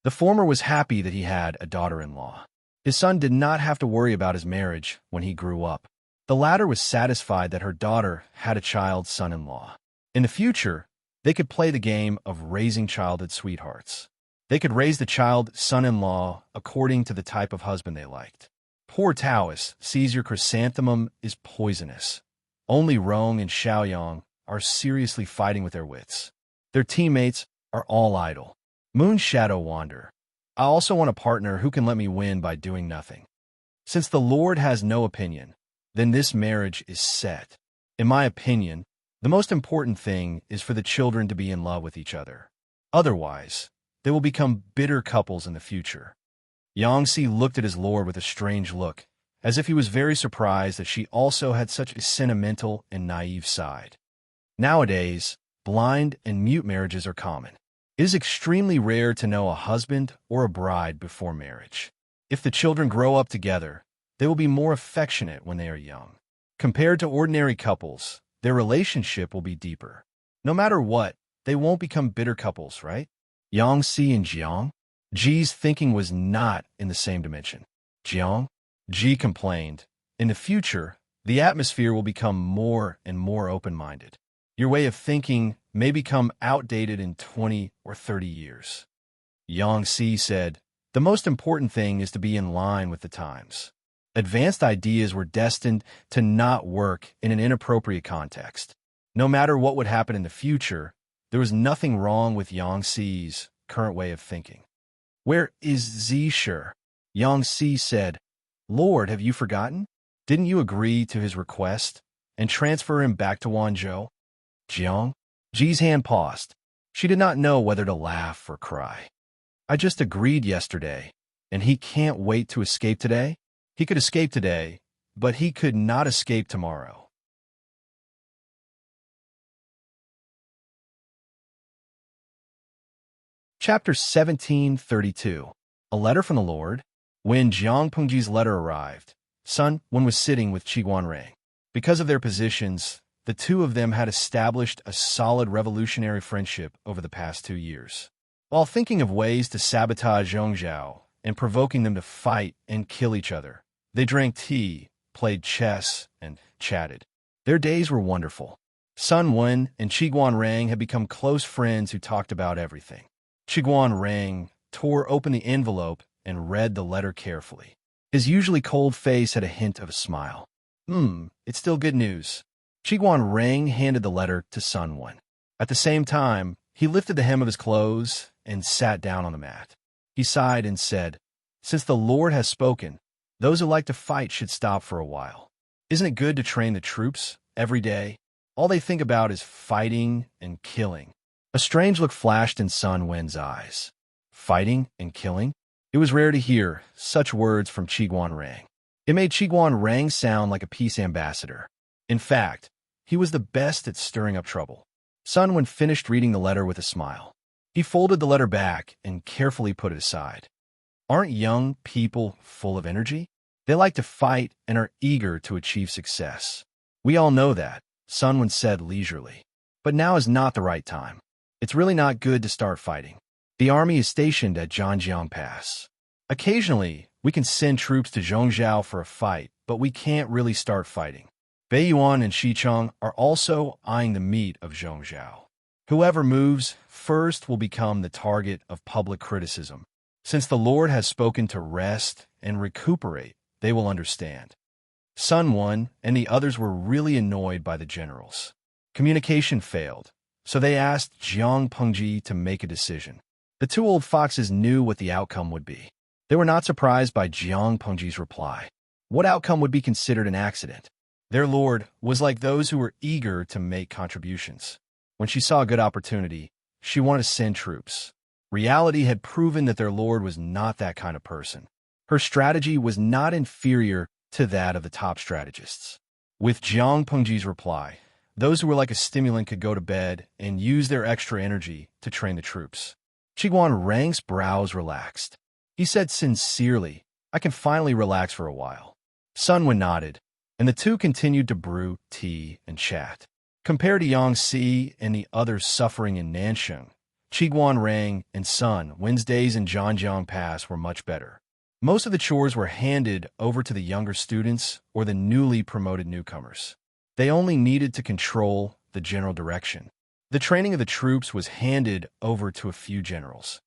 The former was happy that he had a daughter-in-law. His son did not have to worry about his marriage when he grew up. The latter was satisfied that her daughter had a child son-in-law. In the future, they could play the game of raising childhood sweethearts. They could raise the child son-in-law according to the type of husband they liked. Poor Taoist sees your chrysanthemum is poisonous. Only Rong and Xiaoyang are seriously fighting with their wits. Their teammates are all idle. Moon Shadow Wander. I also want a partner who can let me win by doing nothing. Since the Lord has no opinion, then this marriage is set. In my opinion, the most important thing is for the children to be in love with each other. Otherwise, they will become bitter couples in the future. Yang Si looked at his lord with a strange look, as if he was very surprised that she also had such a sentimental and naive side. Nowadays, blind and mute marriages are common. It is extremely rare to know a husband or a bride before marriage. If the children grow up together, they will be more affectionate when they are young. Compared to ordinary couples, their relationship will be deeper. No matter what, they won't become bitter couples, right? Yang Si and Jiang? Ji's thinking was not in the same dimension. Jiang, Ji complained, in the future, the atmosphere will become more and more open-minded. Your way of thinking may become outdated in 20 or 30 years. Yang Si said, the most important thing is to be in line with the times. Advanced ideas were destined to not work in an inappropriate context. No matter what would happen in the future, there was nothing wrong with Yang Si's current way of thinking. Where is Zisher? Yang Si said, Lord, have you forgotten? Didn't you agree to his request and transfer him back to Wanzhou? Jiang? Ji's hand paused. She did not know whether to laugh or cry. I just agreed yesterday, and he can't wait to escape today? He could escape today, but he could not escape tomorrow. Chapter 1732. A Letter from the Lord. When Jiang Pengji's letter arrived, Sun Wen was sitting with Qi Guanrang. Because of their positions, the two of them had established a solid revolutionary friendship over the past 2 years. While thinking of ways to sabotage Zhongzhou and provoking them to fight and kill each other, they drank tea, played chess, and chatted. Their days were wonderful. Sun Wen and Qi Guanrang had become close friends who talked about everything. Qi Guanrang tore open the envelope and read the letter carefully. His usually cold face had a hint of a smile. It's still good news. Qi Guanrang handed the letter to Sun Wen. At the same time, he lifted the hem of his clothes and sat down on the mat. He sighed and said, Since the Lord has spoken, those who like to fight should stop for a while. Isn't it good to train the troops every day? All they think about is fighting and killing. A strange look flashed in Sun Wen's eyes. Fighting and killing? It was rare to hear such words from Qi Guanrang. It made Qi Guanrang sound like a peace ambassador. In fact, he was the best at stirring up trouble. Sun Wen finished reading the letter with a smile. He folded the letter back and carefully put it aside. Aren't young people full of energy? They like to fight and are eager to achieve success. We all know that, Sun Wen said leisurely. But now is not the right time. It's really not good to start fighting. The army is stationed at Zhangjiang Pass. Occasionally, we can send troops to Zhongzhou for a fight, but we can't really start fighting. Beiyuan and Xicheng are also eyeing the meat of Zhongzhou. Whoever moves first will become the target of public criticism. Since the Lord has spoken to rest and recuperate, they will understand. Sun Wen and the others were really annoyed by the generals. Communication failed, so they asked Jiang Pengji to make a decision. The two old foxes knew what the outcome would be. They were not surprised by Jiang Pengji's reply. What outcome would be considered an accident? Their lord was like those who were eager to make contributions. When she saw a good opportunity, she wanted to send troops. Reality had proven that their lord was not that kind of person. Her strategy was not inferior to that of the top strategists. With Jiang Pengji's reply, those who were like a stimulant could go to bed and use their extra energy to train the troops. Qi Guanrang's brows relaxed. He said sincerely, I can finally relax for a while. Sun Wen nodded, and the two continued to brew tea and chat. Compared to Yang Si and the others suffering in Nansheng, Qi Guanrang and Sun Wen's days in Zhangjiang Pass were much better. Most of the chores were handed over to the younger students or the newly promoted newcomers. They only needed to control the general direction. The training of the troops was handed over to a few generals.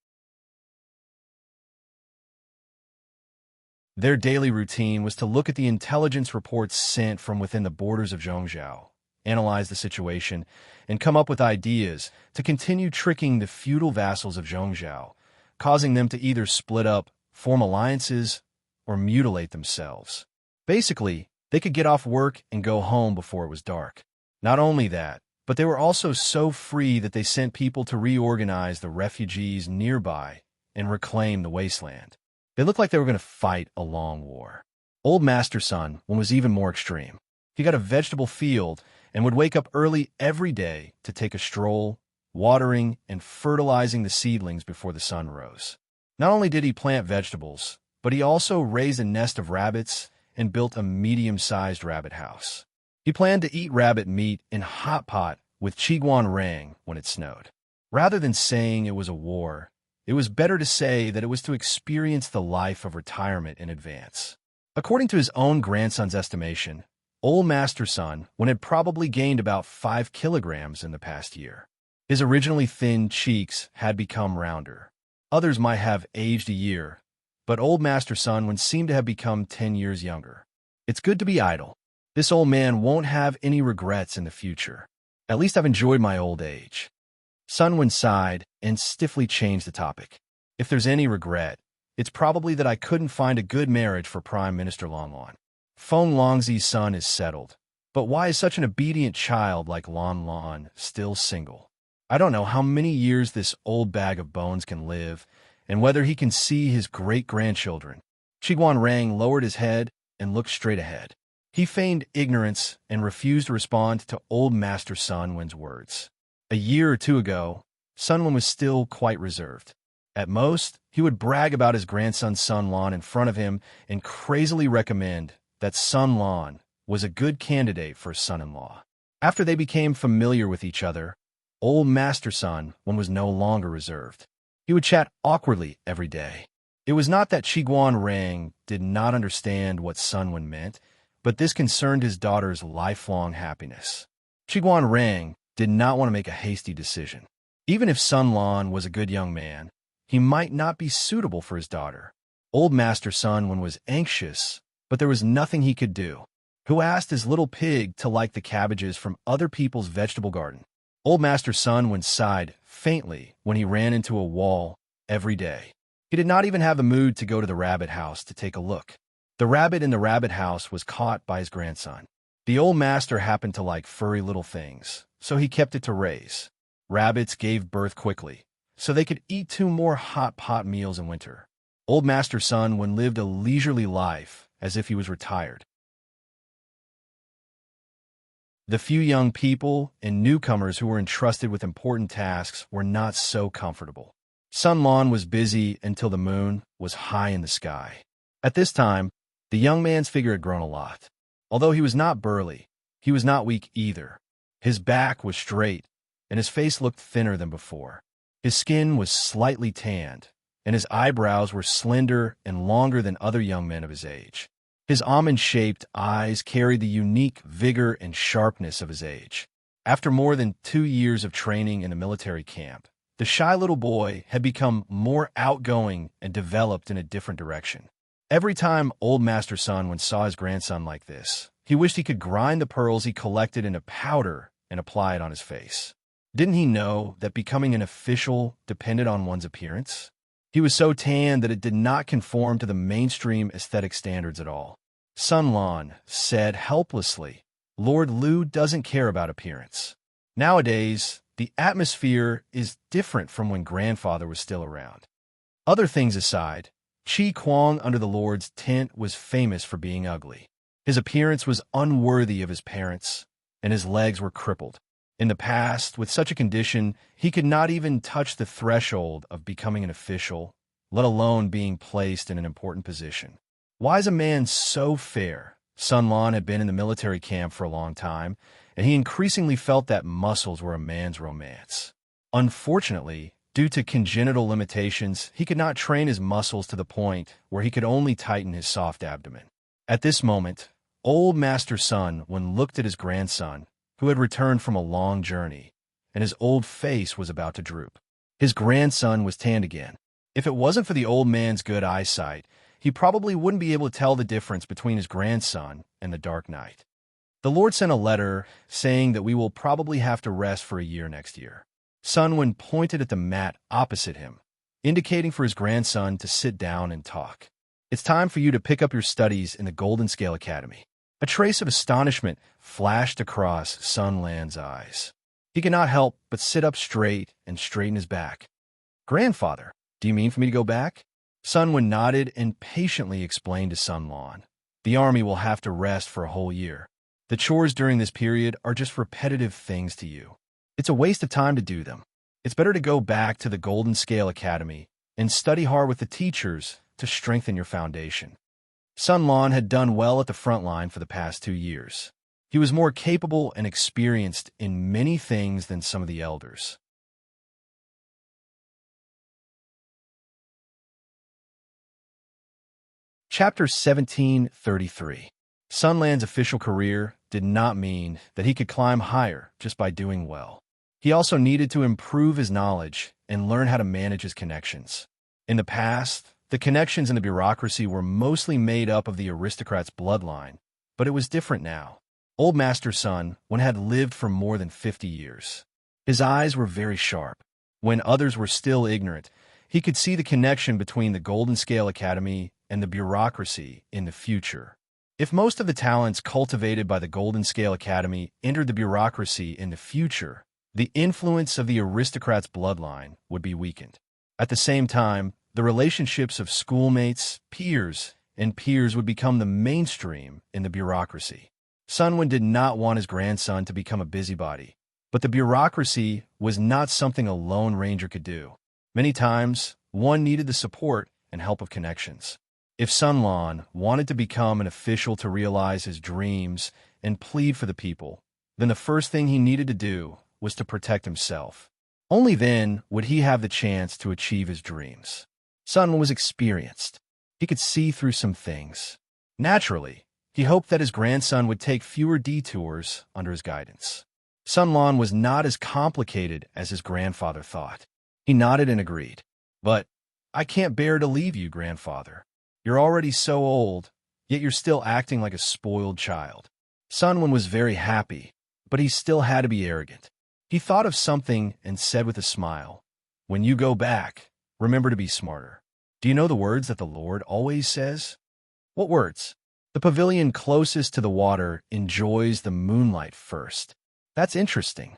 Their daily routine was to look at the intelligence reports sent from within the borders of Zhongzhou, analyze the situation, and come up with ideas to continue tricking the feudal vassals of Zhongzhou, causing them to either split up, form alliances, or mutilate themselves. Basically, they could get off work and go home before it was dark. Not only that, but they were also so free that they sent people to reorganize the refugees nearby and reclaim the wasteland. They looked like they were going to fight a long war. Old Master Sun Wen was even more extreme. He got a vegetable field and would wake up early every day to take a stroll, watering and fertilizing the seedlings before the sun rose. Not only did he plant vegetables, but he also raised a nest of rabbits and built a medium-sized rabbit house. He planned to eat rabbit meat in hot pot with Qi Guanrang when it snowed. Rather than saying it was a war, it was better to say that it was to experience the life of retirement in advance. According to his own grandson's estimation, old Master Sun had probably gained about 5 kilograms in the past year. His originally thin cheeks had become rounder. Others might have aged a year, but old Master Sun seemed to have become 10 years younger. It's good to be idle. This old man won't have any regrets in the future. At least I've enjoyed my old age. Sun sighed and stiffly changed the topic. If there's any regret, it's probably that I couldn't find a good marriage for Prime Minister Lanlan. Feng Longzi's son is settled, but why is such an obedient child like Lanlan still single? I don't know how many years this old bag of bones can live, and whether he can see his great-grandchildren. Qiguan Rang lowered his head and looked straight ahead. He feigned ignorance and refused to respond to old Master Sunwen's words. A year or two ago, Sunwen was still quite reserved. At most, he would brag about his grandson Sunlan in front of him and crazily recommend that Sunlan was a good candidate for a son-in-law. After they became familiar with each other, old Master Sun was no longer reserved. He would chat awkwardly every day. It was not that Qiguan Rang did not understand what Sunwen meant, but this concerned his daughter's lifelong happiness. Qiguan Rang did not want to make a hasty decision. Even if Sunlan was a good young man, he might not be suitable for his daughter. Old Master Sun was anxious, but there was nothing he could do. Who asked his little pig to like the cabbages from other people's vegetable garden? Old Master Sun sighed faintly when he ran into a wall every day. He did not even have the mood to go to the rabbit house to take a look. The rabbit in the rabbit house was caught by his grandson. The old master happened to like furry little things, so he kept it to raise. Rabbits gave birth quickly, so they could eat 2 more hot pot meals in winter. Old Master Sun lived a leisurely life as if he was retired. The few young people and newcomers who were entrusted with important tasks were not so comfortable. Sunlan was busy until the moon was high in the sky. At this time, the young man's figure had grown a lot. Although he was not burly, he was not weak either. His back was straight, and his face looked thinner than before. His skin was slightly tanned, and his eyebrows were slender and longer than other young men of his age. His almond-shaped eyes carried the unique vigor and sharpness of his age. After more than 2 years of training in a military camp, the shy little boy had become more outgoing and developed in a different direction. Every time old Master Sun saw his grandson like this, he wished he could grind the pearls he collected into powder and apply it on his face. Didn't he know that becoming an official depended on one's appearance? He was so tan that it did not conform to the mainstream aesthetic standards at all. Sunlan said helplessly, "Lord Lu doesn't care about appearance." Nowadays, the atmosphere is different from when grandfather was still around. Other things aside, Qi Kuang under the Lord's tent was famous for being ugly. His appearance was unworthy of his parents, and his legs were crippled. In the past, with such a condition, he could not even touch the threshold of becoming an official, let alone being placed in an important position. Why is a man so fair? Sunlan had been in the military camp for a long time, and he increasingly felt that muscles were a man's romance. Unfortunately, due to congenital limitations, he could not train his muscles to the point where he could only tighten his soft abdomen. At this moment, old Master Sun looked at his grandson, who had returned from a long journey, and his old face was about to droop. His grandson was tanned again. If it wasn't for the old man's good eyesight, he probably wouldn't be able to tell the difference between his grandson and the dark night. The Lord sent a letter saying that we will probably have to rest for a year next year. Sun pointed at the mat opposite him, indicating for his grandson to sit down and talk. It's time for you to pick up your studies in the Golden Scale Academy. A trace of astonishment flashed across Sun Lan's eyes. He could not help but sit up straight and straighten his back. "Grandfather, do you mean for me to go back?" Sun nodded and patiently explained to Sun Lan. "The army will have to rest for a whole year. The chores during this period are just repetitive things to you. It's a waste of time to do them. It's better to go back to the Golden Scale Academy and study hard with the teachers to strengthen your foundation." Sun Lan had done well at the front line for the past 2 years. He was more capable and experienced in many things than some of the elders. Chapter 1733. Sunland's official career did not mean that he could climb higher just by doing well. He also needed to improve his knowledge and learn how to manage his connections. In the past, the connections in the bureaucracy were mostly made up of the aristocrat's bloodline, but it was different now. Old Master Sun had lived for more than 50 years. His eyes were very sharp. When others were still ignorant, he could see the connection between the Golden Scale Academy and the bureaucracy in the future. If most of the talents cultivated by the Golden Scale Academy entered the bureaucracy in the future, the influence of the aristocrat's bloodline would be weakened. At the same time, the relationships of schoolmates, peers, and peers would become the mainstream in the bureaucracy. Sunwin did not want his grandson to become a busybody, but the bureaucracy was not something a lone ranger could do. Many times, one needed the support and help of connections. If Sunlan wanted to become an official to realize his dreams and plead for the people, then the first thing he needed to do was to protect himself. Only then would he have the chance to achieve his dreams. Sun was experienced. He could see through some things. Naturally, he hoped that his grandson would take fewer detours under his guidance. Sunlan was not as complicated as his grandfather thought. He nodded and agreed. But I can't bear to leave you, grandfather. You're already so old, yet you're still acting like a spoiled child. Sunwin was very happy, but he still had to be arrogant. He thought of something and said with a smile, "When you go back, remember to be smarter." Do you know the words that the Lord always says? What words? The pavilion closest to the water enjoys the moonlight first. That's interesting.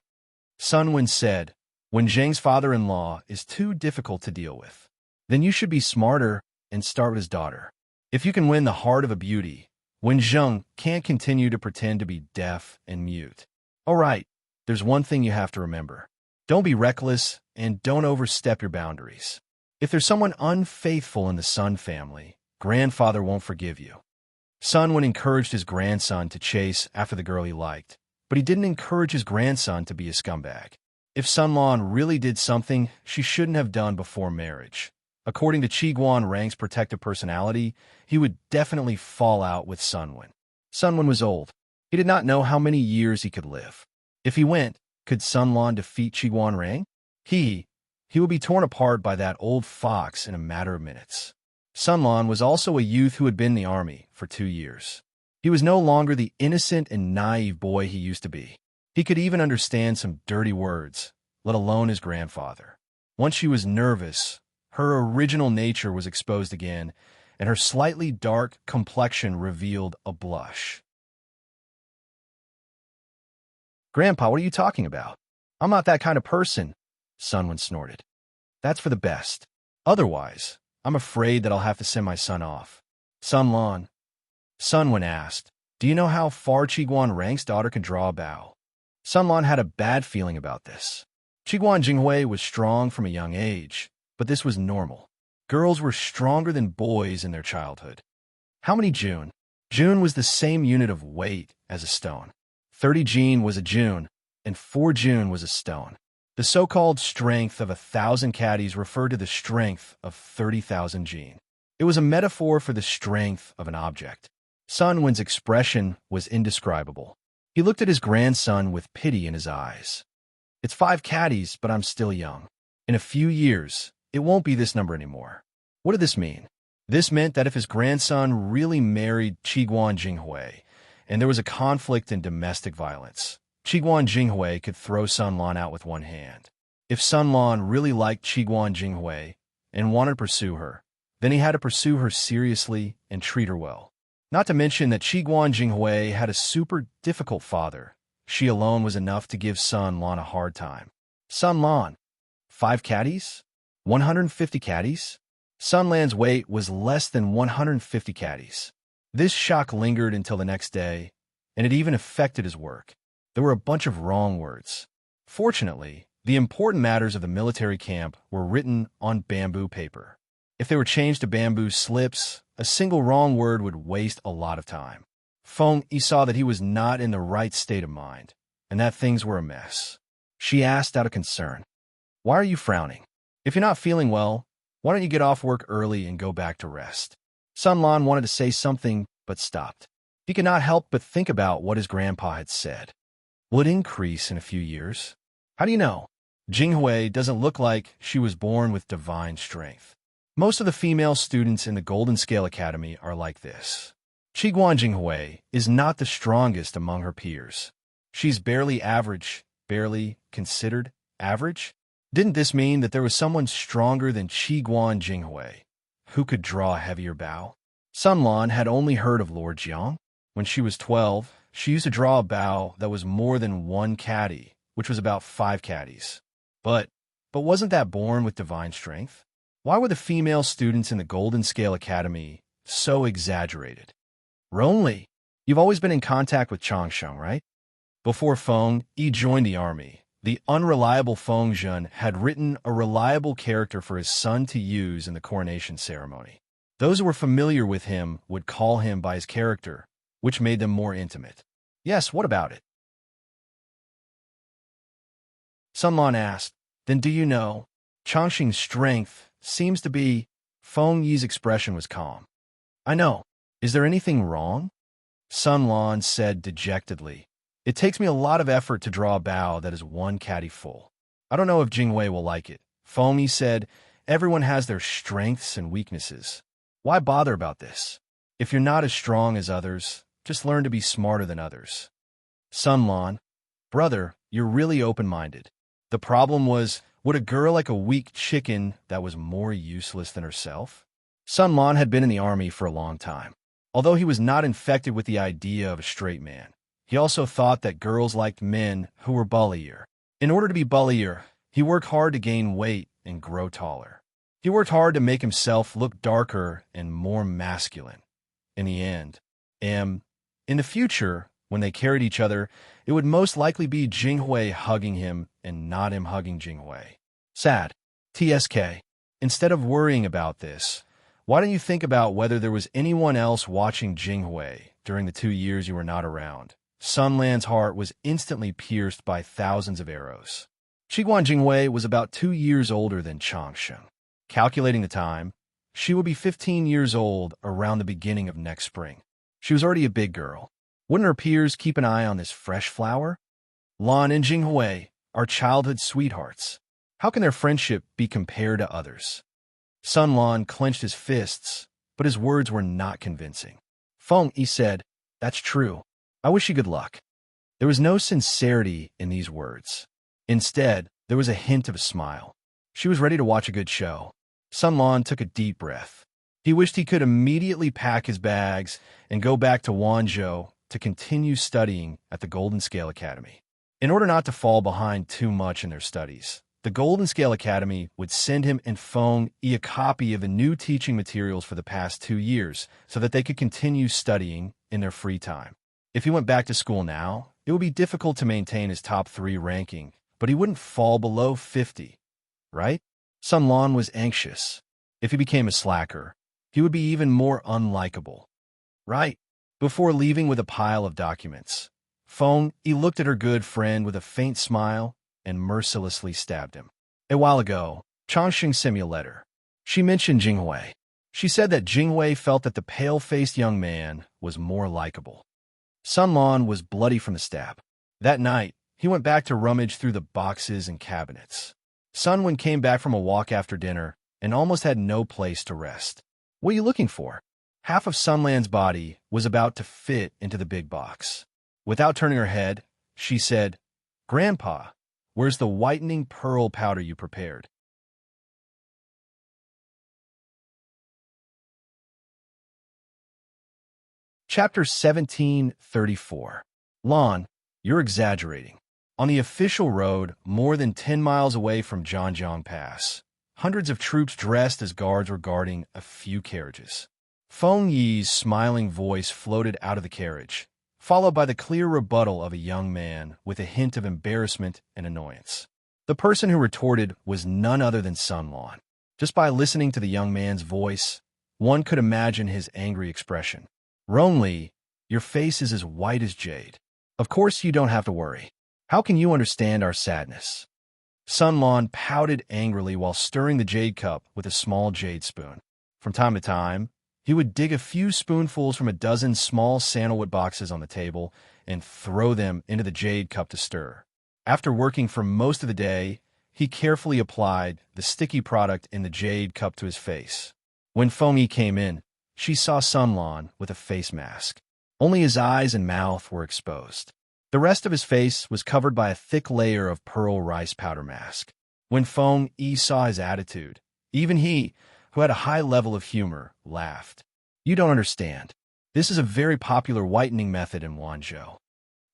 Sunwin said, when Zheng's father-in-law is too difficult to deal with, then you should be smarter and start with his daughter. If you can win the heart of a beauty, Wen Zheng can't continue to pretend to be deaf and mute. All right, there's one thing you have to remember. Don't be reckless and don't overstep your boundaries. If there's someone unfaithful in the Sun family, grandfather won't forgive you. Sunwin encouraged his grandson to chase after the girl he liked, but he didn't encourage his grandson to be a scumbag. If Sunlan really did something she shouldn't have done before marriage, according to Qiguan Rang's protective personality, he would definitely fall out with Sunwin. Sunwin was old. He did not know how many years he could live. If he went, could Sunlan defeat Qiguan Rang? He would be torn apart by that old fox in a matter of minutes. Sunlan was also a youth who had been in the army for 2 years. He was no longer the innocent and naive boy he used to be. He could even understand some dirty words, let alone his grandfather. Once she was nervous, her original nature was exposed again, and her slightly dark complexion revealed a blush. "Grandpa, what are you talking about? I'm not that kind of person," Sunwin snorted. "That's for the best. Otherwise, I'm afraid that I'll have to send my son off." Sunlan. Sunwin asked, "Do you know how far Qiguan Rang's daughter can draw a bow?" Sunlan had a bad feeling about this. Qiguan Jinghui was strong from a young age, but this was normal. Girls were stronger than boys in their childhood. How many June? June was the same unit of weight as a stone. 30 June was a June, and 4 June was a stone. The so-called strength of 1,000 caddies referred to the strength of 30,000 Jin. It was a metaphor for the strength of an object. Sunwin's expression was indescribable. He looked at his grandson with pity in his eyes. "It's 5 caddies, but I'm still young. In a few years, it won't be this number anymore." What did this mean? This meant that if his grandson really married Qiguan Jinghui, and there was a conflict in domestic violence, Qiguan Jinghui could throw Sunlan out with one hand. If Sunlan really liked Qiguan Jinghui and wanted to pursue her, then he had to pursue her seriously and treat her well. Not to mention that Qiguan Jinghui had a super difficult father. She alone was enough to give Sunlan a hard time. Sunlan. 5 caddies? 150 caddies? Sunlan's weight was less than 150 caddies. This shock lingered until the next day, and it even affected his work. There were a bunch of wrong words. Fortunately, the important matters of the military camp were written on bamboo paper. If they were changed to bamboo slips, a single wrong word would waste a lot of time. Feng Yi saw that he was not in the right state of mind, and that things were a mess. She asked out of concern, "Why are you frowning? If you're not feeling well, why don't you get off work early and go back to rest?" Sun Lan wanted to say something, but stopped. He could not help but think about what his grandpa had said. Will it increase in a few years? How do you know? Jinghui doesn't look like she was born with divine strength. Most of the female students in the Golden Scale Academy are like this. Qiguan Jinghui is not the strongest among her peers. She's barely average, barely considered average. Didn't this mean that there was someone stronger than Qiguan Jinghui, who could draw a heavier bow? Sun Lan had only heard of Lord Jiang. When she was 12, she used to draw a bow that was more than one caddy, which was about 5 caddies. But wasn't that born with divine strength? Why were the female students in the Golden Scale Academy so exaggerated? Ronli, you've always been in contact with Changsheng, right? Before Feng Yi joined the army, the unreliable Feng Zhen had written a reliable character for his son to use in the coronation ceremony. Those who were familiar with him would call him by his character, which made them more intimate. Yes, what about it? Sun Lan asked. Then do you know? Changsheng's strength seems to be... Feng Yi's expression was calm. I know. Is there anything wrong? Sun Lan said dejectedly. It takes me a lot of effort to draw a bow that is one caddy full. I don't know if Jingwei will like it. Feng Yi said, everyone has their strengths and weaknesses. Why bother about this? If you're not as strong as others, just learn to be smarter than others. Sun Lan, brother, you're really open-minded. The problem was, would a girl like a weak chicken that was more useless than herself? Sun Lan had been in the army for a long time. Although he was not infected with the idea of a straight man, he also thought that girls liked men who were bullier. In order to be bullier, he worked hard to gain weight and grow taller. He worked hard to make himself look darker and more masculine. In the end, in the future, when they carried each other, it would most likely be Jinghui hugging him and not him hugging Jinghui. Sad. TSK. Instead of worrying about this, why don't you think about whether there was anyone else watching Jinghui during the 2 years you were not around? Sun Lan's heart was instantly pierced by thousands of arrows. Qiguan Jinghui was about 2 years older than Changsheng. Calculating the time, she would be 15 years old around the beginning of next spring. She was already a big girl. Wouldn't her peers keep an eye on this fresh flower? Lan and Jinghui are childhood sweethearts. How can their friendship be compared to others? Sun Lan clenched his fists, but his words were not convincing. Feng Yi said, that's true. I wish you good luck. There was no sincerity in these words. Instead, there was a hint of a smile. She was ready to watch a good show. Sun Lan took a deep breath. He wished he could immediately pack his bags and go back to Wanzhou to continue studying at the Golden Scale Academy. In order not to fall behind too much in their studies, the Golden Scale Academy would send him and Feng Yi a copy of the new teaching materials for the past 2 years so that they could continue studying in their free time. If he went back to school now, it would be difficult to maintain his top 3 ranking, but he wouldn't fall below 50, right? Sun Lan was anxious. If he became a slacker, he would be even more unlikable, right? Before leaving with a pile of documents, Feng Yi looked at her good friend with a faint smile and mercilessly stabbed him. A while ago, Changsheng sent me a letter. She mentioned Jinghui. She said that Jinghui felt that the pale-faced young man was more likable. Sun Lan was bloody from the stab. That night, he went back to rummage through the boxes and cabinets. Sun Wen came back from a walk after dinner and almost had no place to rest. What are you looking for? Half of Sun Lan's body was about to fit into the big box. Without turning her head, she said, Grandpa, where's the whitening pearl powder you prepared? Chapter 1734. Lan, you're exaggerating. On the official road, more than 10 miles away from Zhanjiang Pass, hundreds of troops dressed as guards were guarding a few carriages. Feng Yi's smiling voice floated out of the carriage, followed by the clear rebuttal of a young man with a hint of embarrassment and annoyance. The person who retorted was none other than Sun Lan. Just by listening to the young man's voice, one could imagine his angry expression. Ronli, your face is as white as jade. Of course you don't have to worry. How can you understand our sadness? Sun Lan pouted angrily while stirring the jade cup with a small jade spoon. From time to time, He would dig a few spoonfuls from a dozen small sandalwood boxes on the table and throw them into the jade cup to stir. After working for most of the day, he carefully applied the sticky product in the jade cup to his face. When Feng Yi came in, she saw Sun Lan with a face mask. Only his eyes and mouth were exposed. The rest of his face was covered by a thick layer of pearl rice powder mask. When Feng Yi saw his attitude, even he, who had a high level of humor, laughed. "You don't understand. This is a very popular whitening method in Wanzhou."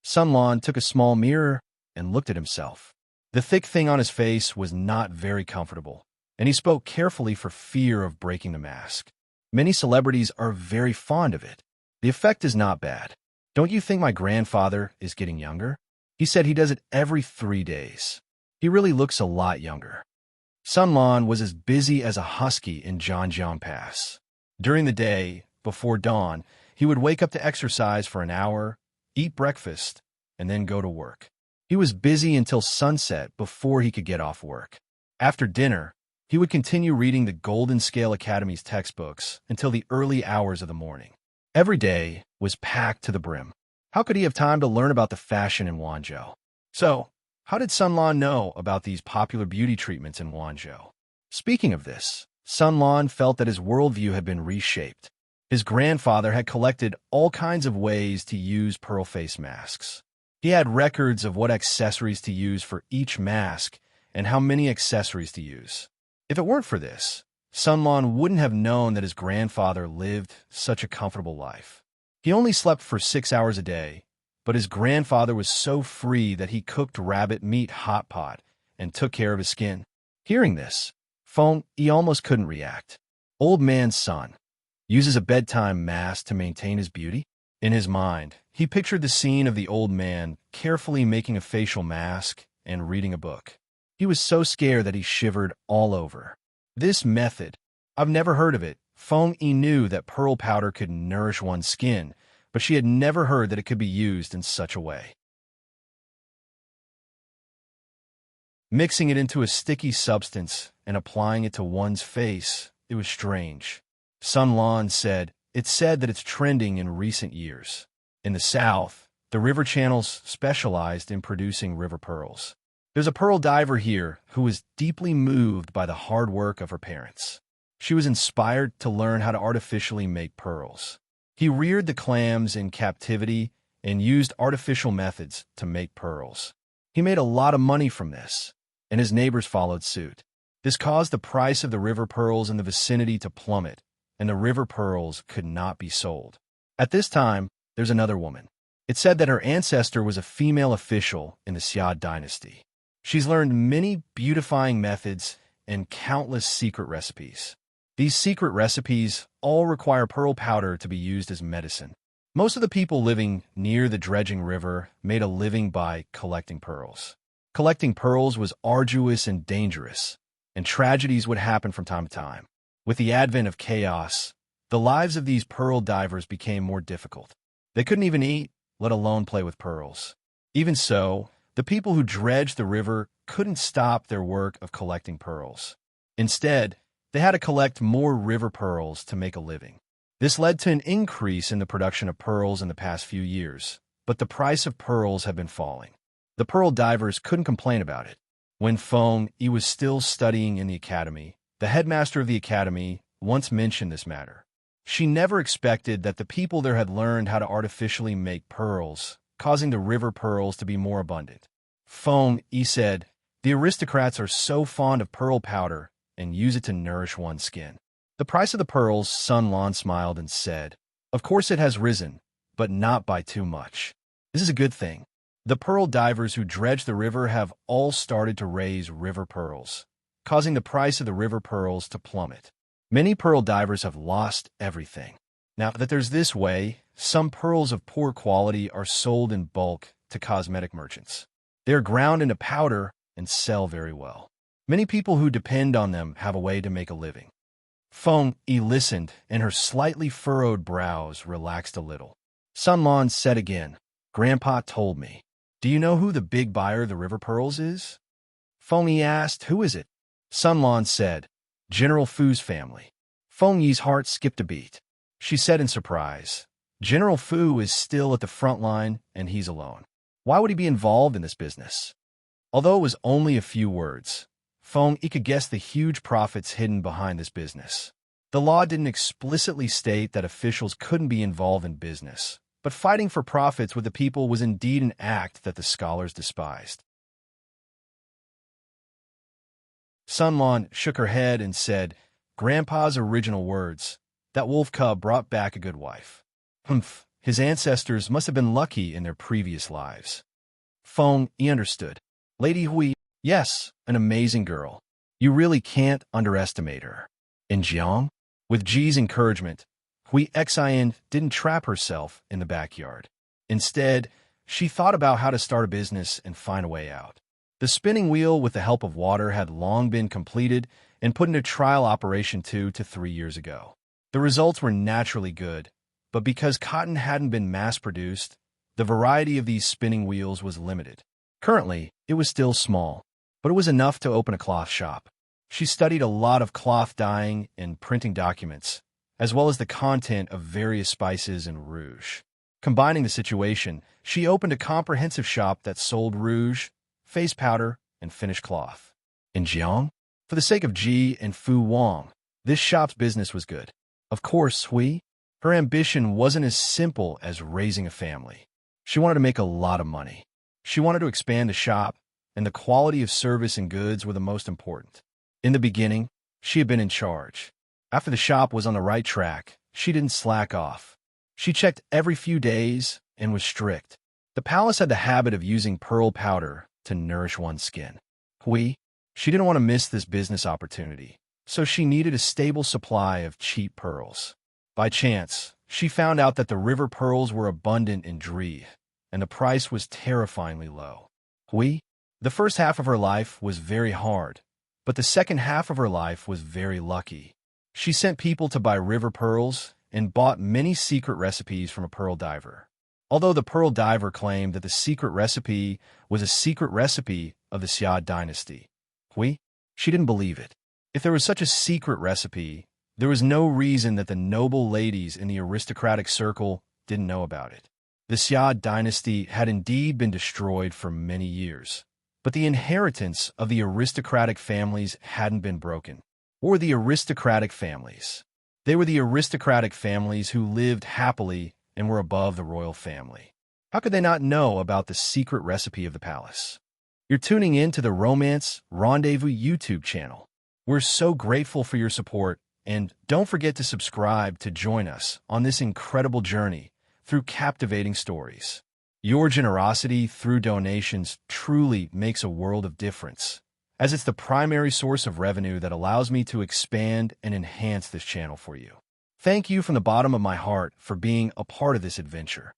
Sun Lan took a small mirror and looked at himself. The thick thing on his face was not very comfortable, and he spoke carefully for fear of breaking the mask. "Many celebrities are very fond of it. The effect is not bad. Don't you think my grandfather is getting younger? He said he does it every 3 days. He really looks a lot younger." Sun Lan was as busy as a husky in Zhangjiang Pass. During the day, before dawn, he would wake up to exercise for an hour, eat breakfast, and then go to work. He was busy until sunset before he could get off work. After dinner, he would continue reading the Golden Scale Academy's textbooks until the early hours of the morning. Every day was packed to the brim. How could he have time to learn about the fashion in Wanzhou? So, how did Sun Lan know about these popular beauty treatments in Wanzhou? Speaking of this, Sun Lan felt that his worldview had been reshaped. His grandfather had collected all kinds of ways to use pearl face masks. He had records of what accessories to use for each mask and how many accessories to use. If it weren't for this, Sun Lan wouldn't have known that his grandfather lived such a comfortable life. He only slept for 6 hours a day, but his grandfather was so free that he cooked rabbit meat hot pot and took care of his skin. Hearing this, Feng Yi almost couldn't react. Old man's son uses a bedtime mask to maintain his beauty? In his mind, he pictured the scene of the old man carefully making a facial mask and reading a book. He was so scared that he shivered all over. This method, I've never heard of it. Feng Yi knew that pearl powder could nourish one's skin, but she had never heard that it could be used in such a way. Mixing it into a sticky substance and applying it to one's face, it was strange. Sun Lan said, "It's said that it's trending in recent years. In the south, the river channels specialized in producing river pearls. There's a pearl diver here who was deeply moved by the hard work of her parents. She was inspired to learn how to artificially make pearls. He reared the clams in captivity and used artificial methods to make pearls. He made a lot of money from this, and his neighbors followed suit. This caused the price of the river pearls in the vicinity to plummet, and the river pearls could not be sold. At this time, there's another woman. It's said that her ancestor was a female official in the Xia dynasty. She's learned many beautifying methods and countless secret recipes. These secret recipes all require pearl powder to be used as medicine. Most of the people living near the dredging river made a living by collecting pearls. Collecting pearls was arduous and dangerous, and tragedies would happen from time to time. With the advent of chaos, the lives of these pearl divers became more difficult. They couldn't even eat, let alone play with pearls. Even so, the people who dredged the river couldn't stop their work of collecting pearls. Instead, they had to collect more river pearls to make a living. This led to an increase in the production of pearls in the past few years, but the price of pearls had been falling. The pearl divers couldn't complain about it. When Feng Yi was still studying in the academy, the headmaster of the academy once mentioned this matter. She never expected that the people there had learned how to artificially make pearls, causing the river pearls to be more abundant. Feng Yi said, "The aristocrats are so fond of pearl powder and use it to nourish one's skin." The price of the pearls, Sun Lan smiled and said, "Of course it has risen, but not by too much. This is a good thing. The pearl divers who dredge the river have all started to raise river pearls, causing the price of the river pearls to plummet. Many pearl divers have lost everything. Now that there's this way, some pearls of poor quality are sold in bulk to cosmetic merchants. They are ground into powder and sell very well. Many people who depend on them have a way to make a living." Feng Yi listened, and her slightly furrowed brows relaxed a little. Sun Lan said again, "Grandpa told me. Do you know who the big buyer of the river pearls is?" Feng Yi asked, "Who is it?" Sun Lan said, "General Fu's family." Feng Yi's heart skipped a beat. she said in surprise. General Fu is still at the front line, and he's alone. Why would he be involved in this business? Although it was only a few words, Feng Yi could guess the huge profits hidden behind this business. The law didn't explicitly state that officials couldn't be involved in business, but fighting for profits with the people was indeed an act that the scholars despised. Sun Lan shook her head and said, Grandpa's original words, that wolf cub brought back a good wife. Humph, his ancestors must have been lucky in their previous lives. Feng Yi understood. Lady Hui, yes, an amazing girl. You really can't underestimate her. In Jiang? With Ji's encouragement, Hui Xian didn't trap herself in the backyard. Instead, she thought about how to start a business and find a way out. The spinning wheel with the help of water had long been completed and put into trial operation 2 to 3 years ago. The results were naturally good, but because cotton hadn't been mass-produced, the variety of these spinning wheels was limited. Currently, it was still small, but it was enough to open a cloth shop. She studied a lot of cloth dyeing and printing documents, as well as the content of various spices and rouge. Combining the situation, she opened a comprehensive shop that sold rouge, face powder, and finished cloth. In Jiang? For the sake of Ji and Fu Wang, this shop's business was good. Of course, Hui, her ambition wasn't as simple as raising a family. She wanted to make a lot of money. She wanted to expand the shop, and the quality of service and goods were the most important. In the beginning, she had been in charge. After the shop was on the right track, she didn't slack off. She checked every few days and was strict. The palace had the habit of using pearl powder to nourish one's skin. Hui, she didn't want to miss this business opportunity, so she needed a stable supply of cheap pearls. By chance, she found out that the river pearls were abundant in Dri, and the price was terrifyingly low. Hui, the first half of her life was very hard, but the second half of her life was very lucky. She sent people to buy river pearls and bought many secret recipes from a pearl diver. Although the pearl diver claimed that the secret recipe was a secret recipe of the Xia dynasty, Hui, she didn't believe it. If there was such a secret recipe, there was no reason that the noble ladies in the aristocratic circle didn't know about it. The Xia dynasty had indeed been destroyed for many years, but the inheritance of the aristocratic families hadn't been broken. Or the aristocratic families. They were the aristocratic families who lived happily and were above the royal family. How could they not know about the secret recipe of the palace? You're tuning in to the Romance Rendezvous YouTube channel. We're so grateful for your support, and don't forget to subscribe to join us on this incredible journey through captivating stories. Your generosity through donations truly makes a world of difference, as it's the primary source of revenue that allows me to expand and enhance this channel for you. Thank you from the bottom of my heart for being a part of this adventure.